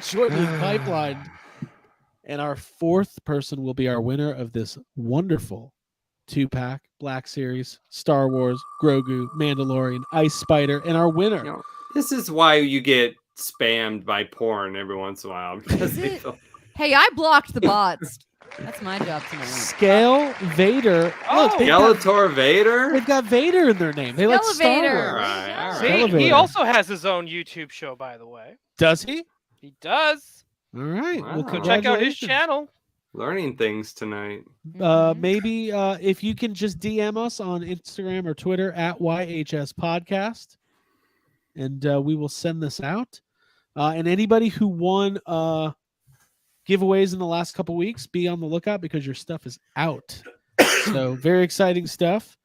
Jordan pipeline. And our fourth person will be our winner of this wonderful 2-pack Black Series, Star Wars, Grogu, Mandalorian, Ice Spider, and our winner. You know, this is why you get spammed by porn every once in a while. Because Is they it? feel- Hey, I blocked the bots. That's my job tonight. Scale Vader. Oh, Look, they've got, Skeletor Vader? they've got Vader in their name. They like Star Skelevator. Wars. All right, all See, right. he Elevator. also has his own YouTube show, by the way. Does he? He does. All right. Wow. Well, Go Go check out his congratulations. channel. Learning things tonight. Maybe if you can just DM us on Instagram or Twitter at YHS Podcast, and we will send this out. And anybody who won giveaways in the last couple weeks, be on the lookout because your stuff is out. So very exciting stuff.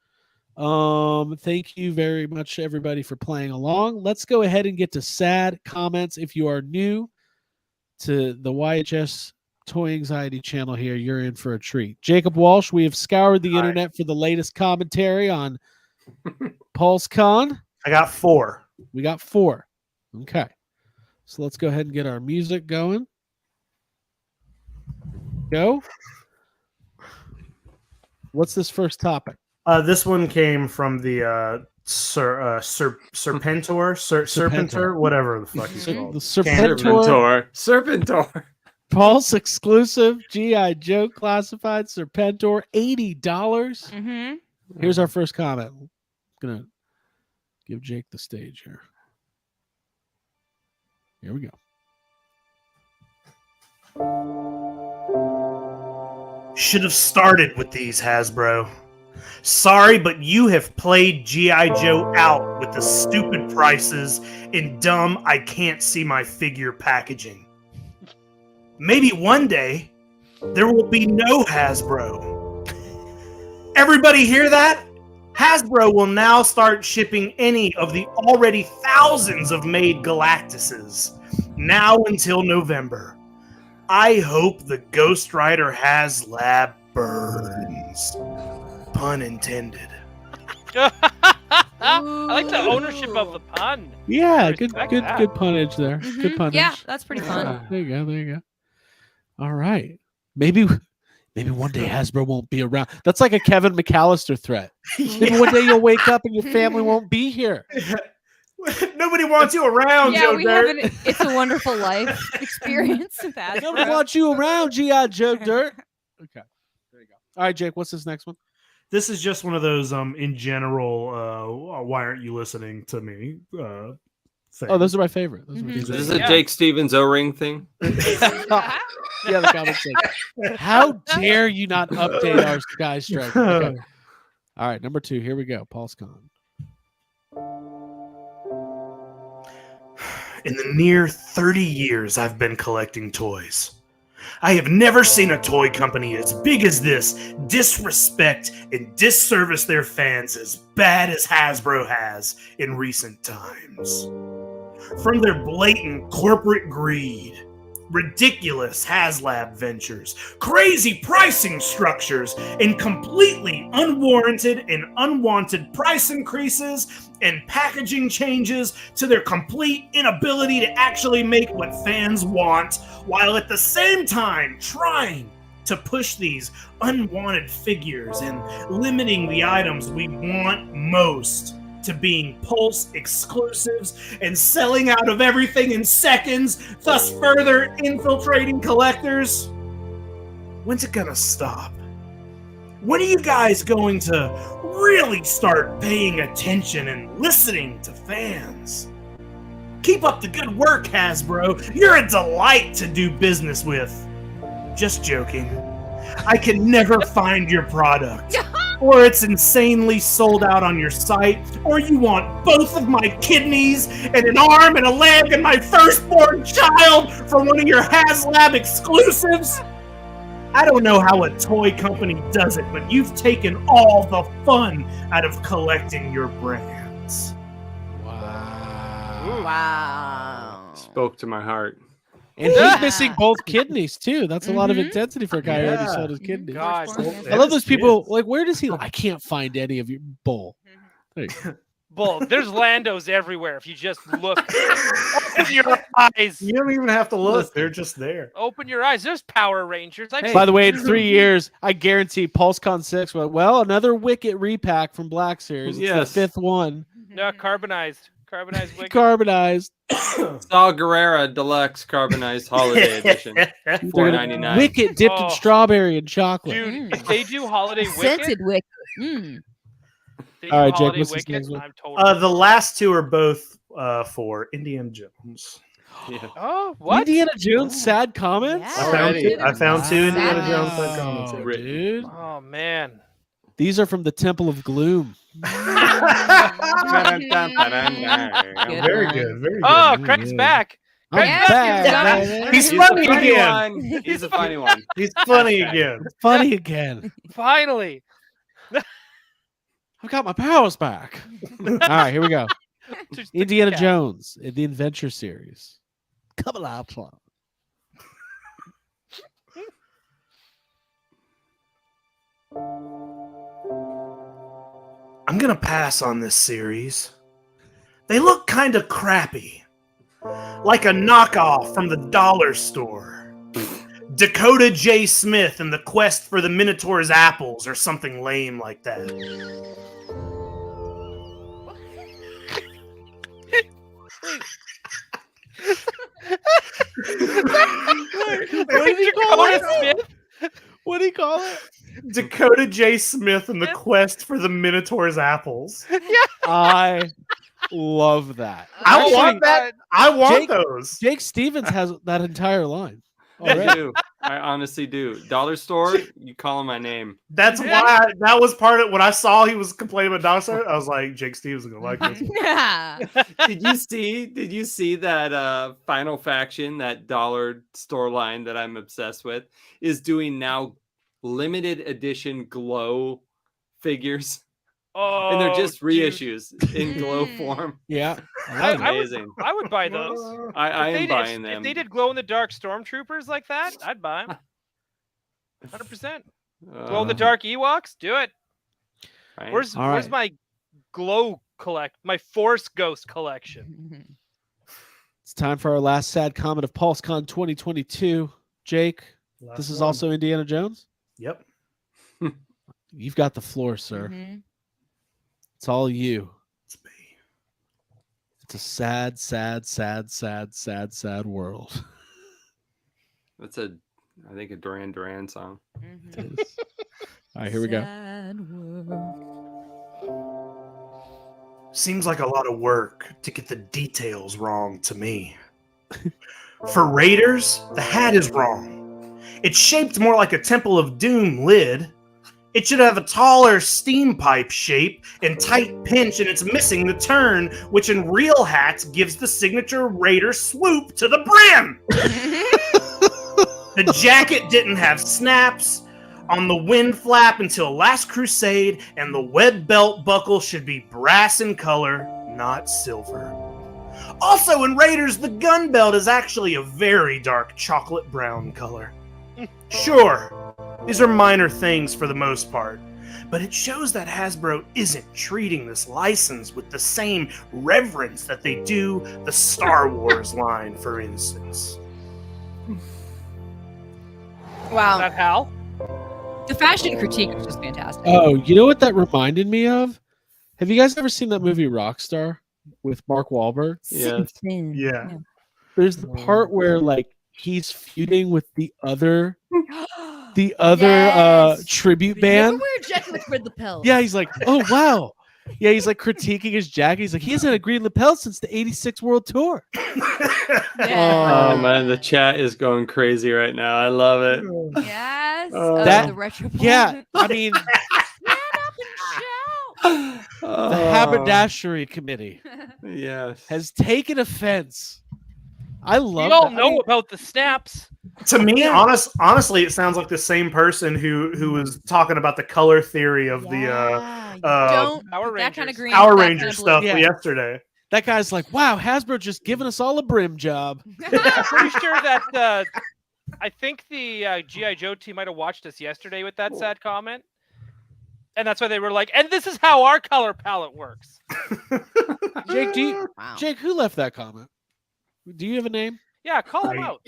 Thank you very much, everybody, for playing along. Let's go ahead and get to sad comments. If you are new to the YHS Toy Anxiety channel here, you're in for a treat. Jacob Walsh, we have scoured the internet for the latest commentary on PulseCon. I got 4. We got 4. Okay. So let's go ahead and get our music going. Go. What's this first topic? This one came from the Serpentor, whatever the fuck he's The called. Serpentor, Serpentor. Pulse exclusive G.I. Joe classified Serpentor, $80. Mm-hmm. Here's our first comment. I'm gonna give Jake the stage here. Here we go. Should have started with these, Hasbro. Sorry, but you have played G.I. Joe out with the stupid prices and dumb I can't see my figure packaging. Maybe one day there will be no Hasbro. Everybody hear that? Hasbro will now start shipping any of the already thousands of made Galactuses, now until November. I hope the Ghost Rider Haslab burns. Pun intended. I like the ownership of the pun. Yeah, I good respect good that. good punnage there. Good punnage. Yeah, that's pretty fun. There you go. There you go. All right. Maybe one day Hasbro won't be around. That's like a Kevin McAllister threat. Maybe one day you'll wake up and your family won't be here. Nobody wants you around, Yeah, Joe we Dirt. have an It's a Wonderful Life experience with that. Nobody wants you around, G.I. Joe Dirt. Okay. There you go. All right, Jake, what's this next one? This is just one of those in general why aren't you listening to me things. Oh, those are my favorite. Those are my Mhm. Is favorite. this a Jake Stevens O-ring thing? Yeah, the comment says, how dare you not update our Sky Strike? Okay. All right, number 2. Here we go. PulseCon. In the near 30 years I've been collecting toys, I have never seen a toy company as big as this disrespect and disservice their fans as bad as Hasbro has in recent times. From their blatant corporate greed, ridiculous Haslab ventures, crazy pricing structures, and completely unwarranted and unwanted price increases and packaging changes to their complete inability to actually make what fans want, while at the same time trying to push these unwanted figures and limiting the items we want most to being Pulse exclusives and selling out of everything in seconds, thus further infiltrating collectors. When's it gonna stop? When are you guys going to really start paying attention and listening to fans? Keep up the good work, Hasbro. You're a delight to do business with. Just joking. I can never find your product. Or it's insanely sold out on your site, or you want both of my kidneys and an arm and a leg and my firstborn child for one of your Haslab exclusives. I don't know how a toy company does it, but you've taken all the fun out of collecting your brands. Wow. Wow. Spoke to my heart. And he's missing both kidneys, too. That's a lot of Mhm. intensity for a guy who already Yeah. sold his kidneys. God. I love those people. Like, where does he? I can't find any of your bull. There you go. Bull. There's Landos everywhere if you just look. Open your eyes. You don't even have to look; Listen. they're just there. Open your eyes. There's Power Rangers. I've By the way, in 3 years, I guarantee PulseCon 6. Well, another Wicket repack from Black Series. It's Yes. the 5th one. no carbonized Wicket. Carbonized. Saw Gerrera Deluxe Carbonized Holiday Edition. $4.99. Wicket dipped in Oh. strawberry and chocolate. Dude, if they do Holiday Wicket, Scented wick. Mm. they do All right, Jake, Holiday what's this Wicket, next one? I'm totally. The last two are both for Indiana Jones. Yeah. Oh, what? Indiana Jones sad comments? Yeah. Already. I found two Indiana Wow. Jones sad comments. Wow, dude. Oh man. These are from the Temple of Gloom. Very good. Very good. Oh, Craig's back. I'm Craig's back, back. baby. He's He's funny a funny again. one. He's a funny one. He's funny again. Funny again. Finally. I've got my powers back. All right, here we go. Just- Indiana yeah. Jones in the Adventure series. Couple out plot. I'm gonna pass on this series. They look kind of crappy, like a knockoff from the dollar store. Dakota J. Smith and the Quest for the Minotaur's Apples, or something lame like that. What did he call Dakota it? Smith? What do you call it? Dakota J. Smith and the Quest for the Minotaur's Apples. I love that. I Oh want my that. I want Jake- those. Jake Stevens has that entire line. I already. do. I honestly do. Dollar store, you call him my name. That's why that was part of when I saw he was complaining about dollar store. I was like, Jake Stevens is gonna like this. Yeah. Did you see that Final Faction, that dollar store line that I'm obsessed with, is doing now limited edition glow figures, Oh, and they're just dude. reissues in glow form. Yeah. I would- Amazing. I would buy those. I If they am did- buying them. If they did glow in the dark stormtroopers like that, I'd buy them. 100%. Glow in the dark Ewoks, do it. Right? Where's All where's right. my glow my Force Ghost collection? It's time for our last sad comment of PulseCon 2022. Jake, this is also Indiana Jones. Yep. You've got the floor, sir. Mhm. It's all you. It's me. It's a sad, sad, sad, sad, sad, sad world. That's I think a Duran Duran song. Mhm. It is. All right, here we go. Sad world. Seems like a lot of work to get the details wrong to me. For Raiders, the hat is wrong. It's shaped more like a Temple of Doom lid. It should have a taller steam pipe shape and tight pinch, and it's missing the turn, which in real hats gives the signature Raider swoop to the brim. The jacket didn't have snaps on the wind flap until Last Crusade, and the web belt buckle should be brass in color, not silver. Also, in Raiders, the gun belt is actually a very dark chocolate brown color. Sure, these are minor things for the most part, but it shows that Hasbro isn't treating this license with the same reverence that they do the Star Wars line, for instance. Wow. That Hal? The fashion critique was just fantastic. Oh, you know what that reminded me of? Have you guys ever seen that movie Rockstar with Mark Wahlberg? Yes. Yeah. There's the part where like he's feuding with the other Yes. tribute You never band. wear a jacket with red lapels. Yeah, he's like, oh wow. Yeah, he's like critiquing his jacket. He's like, he hasn't had a green lapel since the '86 World Tour. Yeah. Oh man, the chat is going crazy right now. I love it. Yes. That- the retro. Yeah, I mean, Stand up and shout. the Haberdashery Committee Yes. has taken offense. I We love. all that. I know mean, about the snaps. To me, honestly, it sounds like the same person who was talking about the color theory of the Yeah, you uh, don't Power put that kind of Rangers. green. Power that Ranger kind of blue. stuff Yeah. yesterday. that guy's like, wow, Hasbro just giving us all a brim job. I'm pretty sure that I think the GI Joe team might have watched us yesterday with that sad comment, and that's why they were like, "And this is how our color palette works." Jake, Wow. Jake, who left that comment? Do you have a name? Yeah, call him I- out.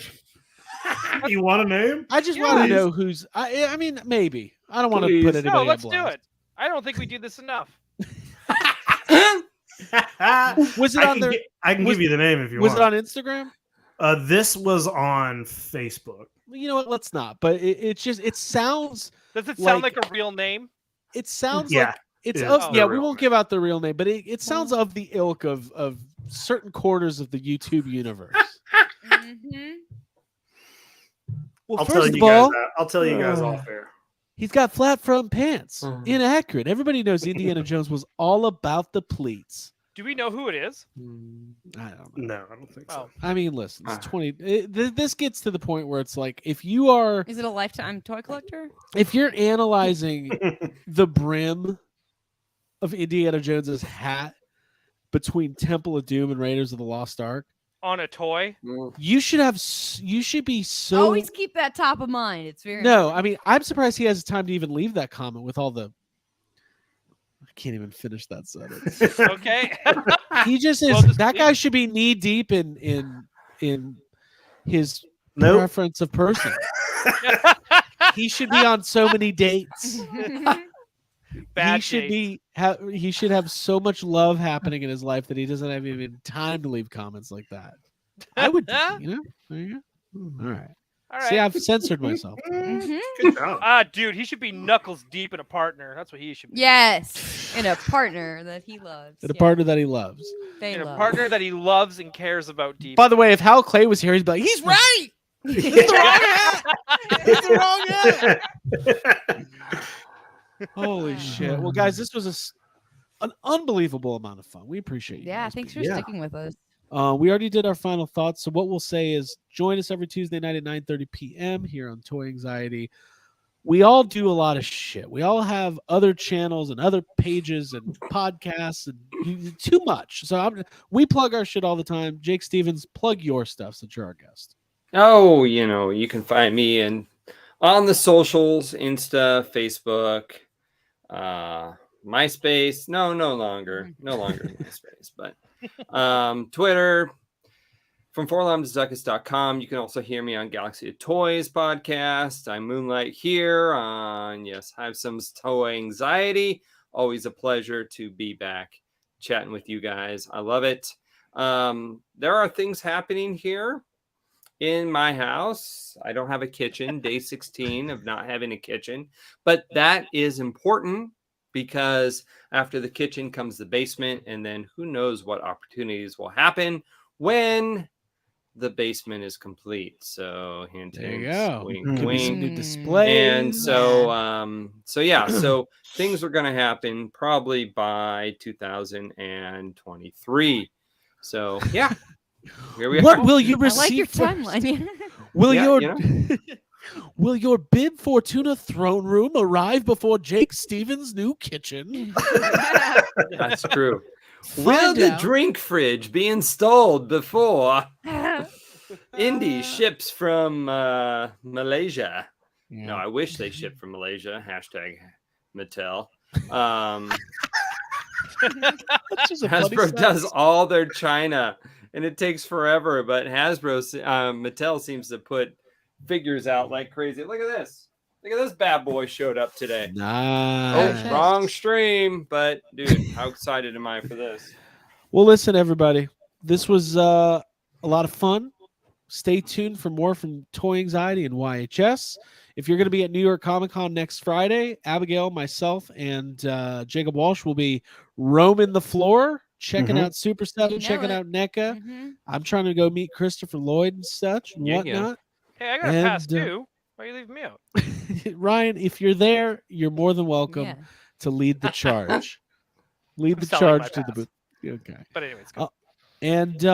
You want a name? I just want to Please. know who's. I mean, maybe. I don't want to Please. put No, anybody on let's do blast. it. I don't think we do this enough. Was it on there? I can was- give you the name if you Was want. it on Instagram? This was on Facebook. Well, you know what? Let's not. But it just it sounds. Does it sound Like- like a real name? It sounds Yeah, like it's it's of the yeah. We real won't name. give out the real name, but it sounds of the ilk of certain quarters of the YouTube universe. Mhm. Well, I'll first tell of you guys all, that. I'll tell you guys off air. he's got flat front pants. Mhm. Inaccurate. Everybody knows Indiana Jones was all about the pleats. Do we know who it is? I don't know. No, I don't think so. Oh. I mean, listen, it's Ah. 20. This gets to the point where it's like if you are Is it a lifetime toy collector? if you're analyzing the brim of Indiana Jones's hat between Temple of Doom and Raiders of the Lost Ark, On a toy? you should be so Always keep that top of mind. It's very No, I mean, I'm surprised he has time to even leave that comment with all the I can't even finish that sentence. Okay. He just is Well, just that leave- guy should be knee deep in his Nope. preference of person. He should be on so many dates. Bad he should dates. he should have so much love happening in his life that he doesn't have even time to leave comments like that. I would, there you go. All right. All See, right. I've censored myself. Mhm. Good job. Dude, he should be knuckles deep in a partner. That's what he should be. Yes, in a partner that he loves. And a Yeah, partner that he loves. they In a love. partner that he loves and cares about deep. By the way, if Hal Clay was here, he'd be like, he's right. It's the wrong hat. It's the wrong hat. Holy shit. Well, guys, this was an unbelievable amount of fun. We appreciate you. Yeah, guys thanks for being Yeah. sticking with us. We already did our final thoughts. So what we'll say is join us every Tuesday night at 9:30 p.m. here on Toy Anxiety. We all do a lot of shit. We all have other channels and other pages and podcasts and too much. So we plug our shit all the time. Jake Stevens, plug your stuff since you're our guest. Oh, you can find me on the socials, Insta, Facebook, MySpace. No longer MySpace, but Twitter, from forlamsduckus.com. You can also hear me on Galaxy of Toys podcast. I moonlight here on Have Some Toy Anxiety. Always a pleasure to be back chatting with you guys. I love it. There are things happening here in my house. I don't have a kitchen. Day 16 of not having a kitchen, but that is important because after the kitchen comes the basement, and then who knows what opportunities will happen when the basement is complete. So hint, There you hint, go. wink, Mm. Give me some wink. new displays. And so things are going to happen probably by 2023. So here we What are. will you I receive? like your first? timeline. Will Yeah, your will your bib Fortuna throne room arrive before Jake Stevens' new kitchen? That's true. Will Find the out. drink fridge be installed before Indy ships from Malaysia? Yeah. No, I wish they shipped from Malaysia. Hashtag Mattel. That's just a funny Hasbro sentence. does all their China, and it takes forever. But Mattel seems to put figures out like crazy. Look at this. Look at this bad boy showed up today. Nice. Oh, wrong stream. But dude, how excited am I for this? Well, listen, everybody. This was a lot of fun. Stay tuned for more from Toy Anxiety and YHS. If you're going to be at New York Comic Con next Friday, Abigail, myself, and Jacob Walsh will be roaming the floor, checking Mhm. out Super 7, You know checking it. out NECA. Mhm. I'm trying to go meet Christopher Lloyd and such and Yeah. whatnot. Hey, I got to pass And, too. Why are you leaving me out? Ryan, if you're there, you're more than welcome Yeah. to lead the charge. Lead I'm the selling my charge to the pass. booth. Okay. But anyways, go. And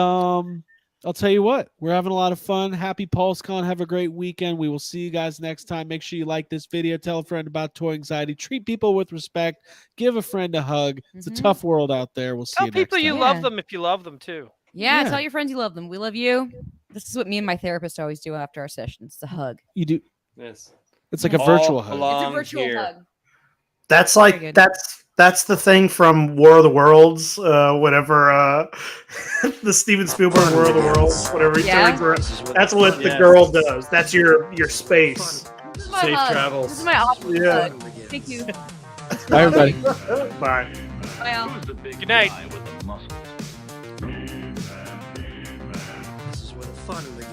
I'll tell you what, we're having a lot of fun. Happy PulseCon. Have a great weekend. We will see you guys next time. Make sure you like this video. Tell a friend about Toy Anxiety. Treat people with respect. Give a friend a hug. It's a Mhm. tough world out there. We'll see Tell you people next you time. Yeah. love them if you love them too. Yeah, Yeah. tell your friends you love them. We love you. This is what me and my therapist always do after our sessions. The hug. You do. Yes. It's like a All virtual hug. belong It's a virtual here. hug. That's Very like good. that's the thing from War of the Worlds, whatever the Steven Spielberg War of the Worlds, whatever he Yeah. turns around. This is where That's the what fun the is. girl does. That's your space. This is my Safe hug. travels. This is my awesome Yeah. hug. Thank you. Bye, everybody. Bye. Bye, Al. Who's the big Good night. guy with the muscles? This is where the fun begins.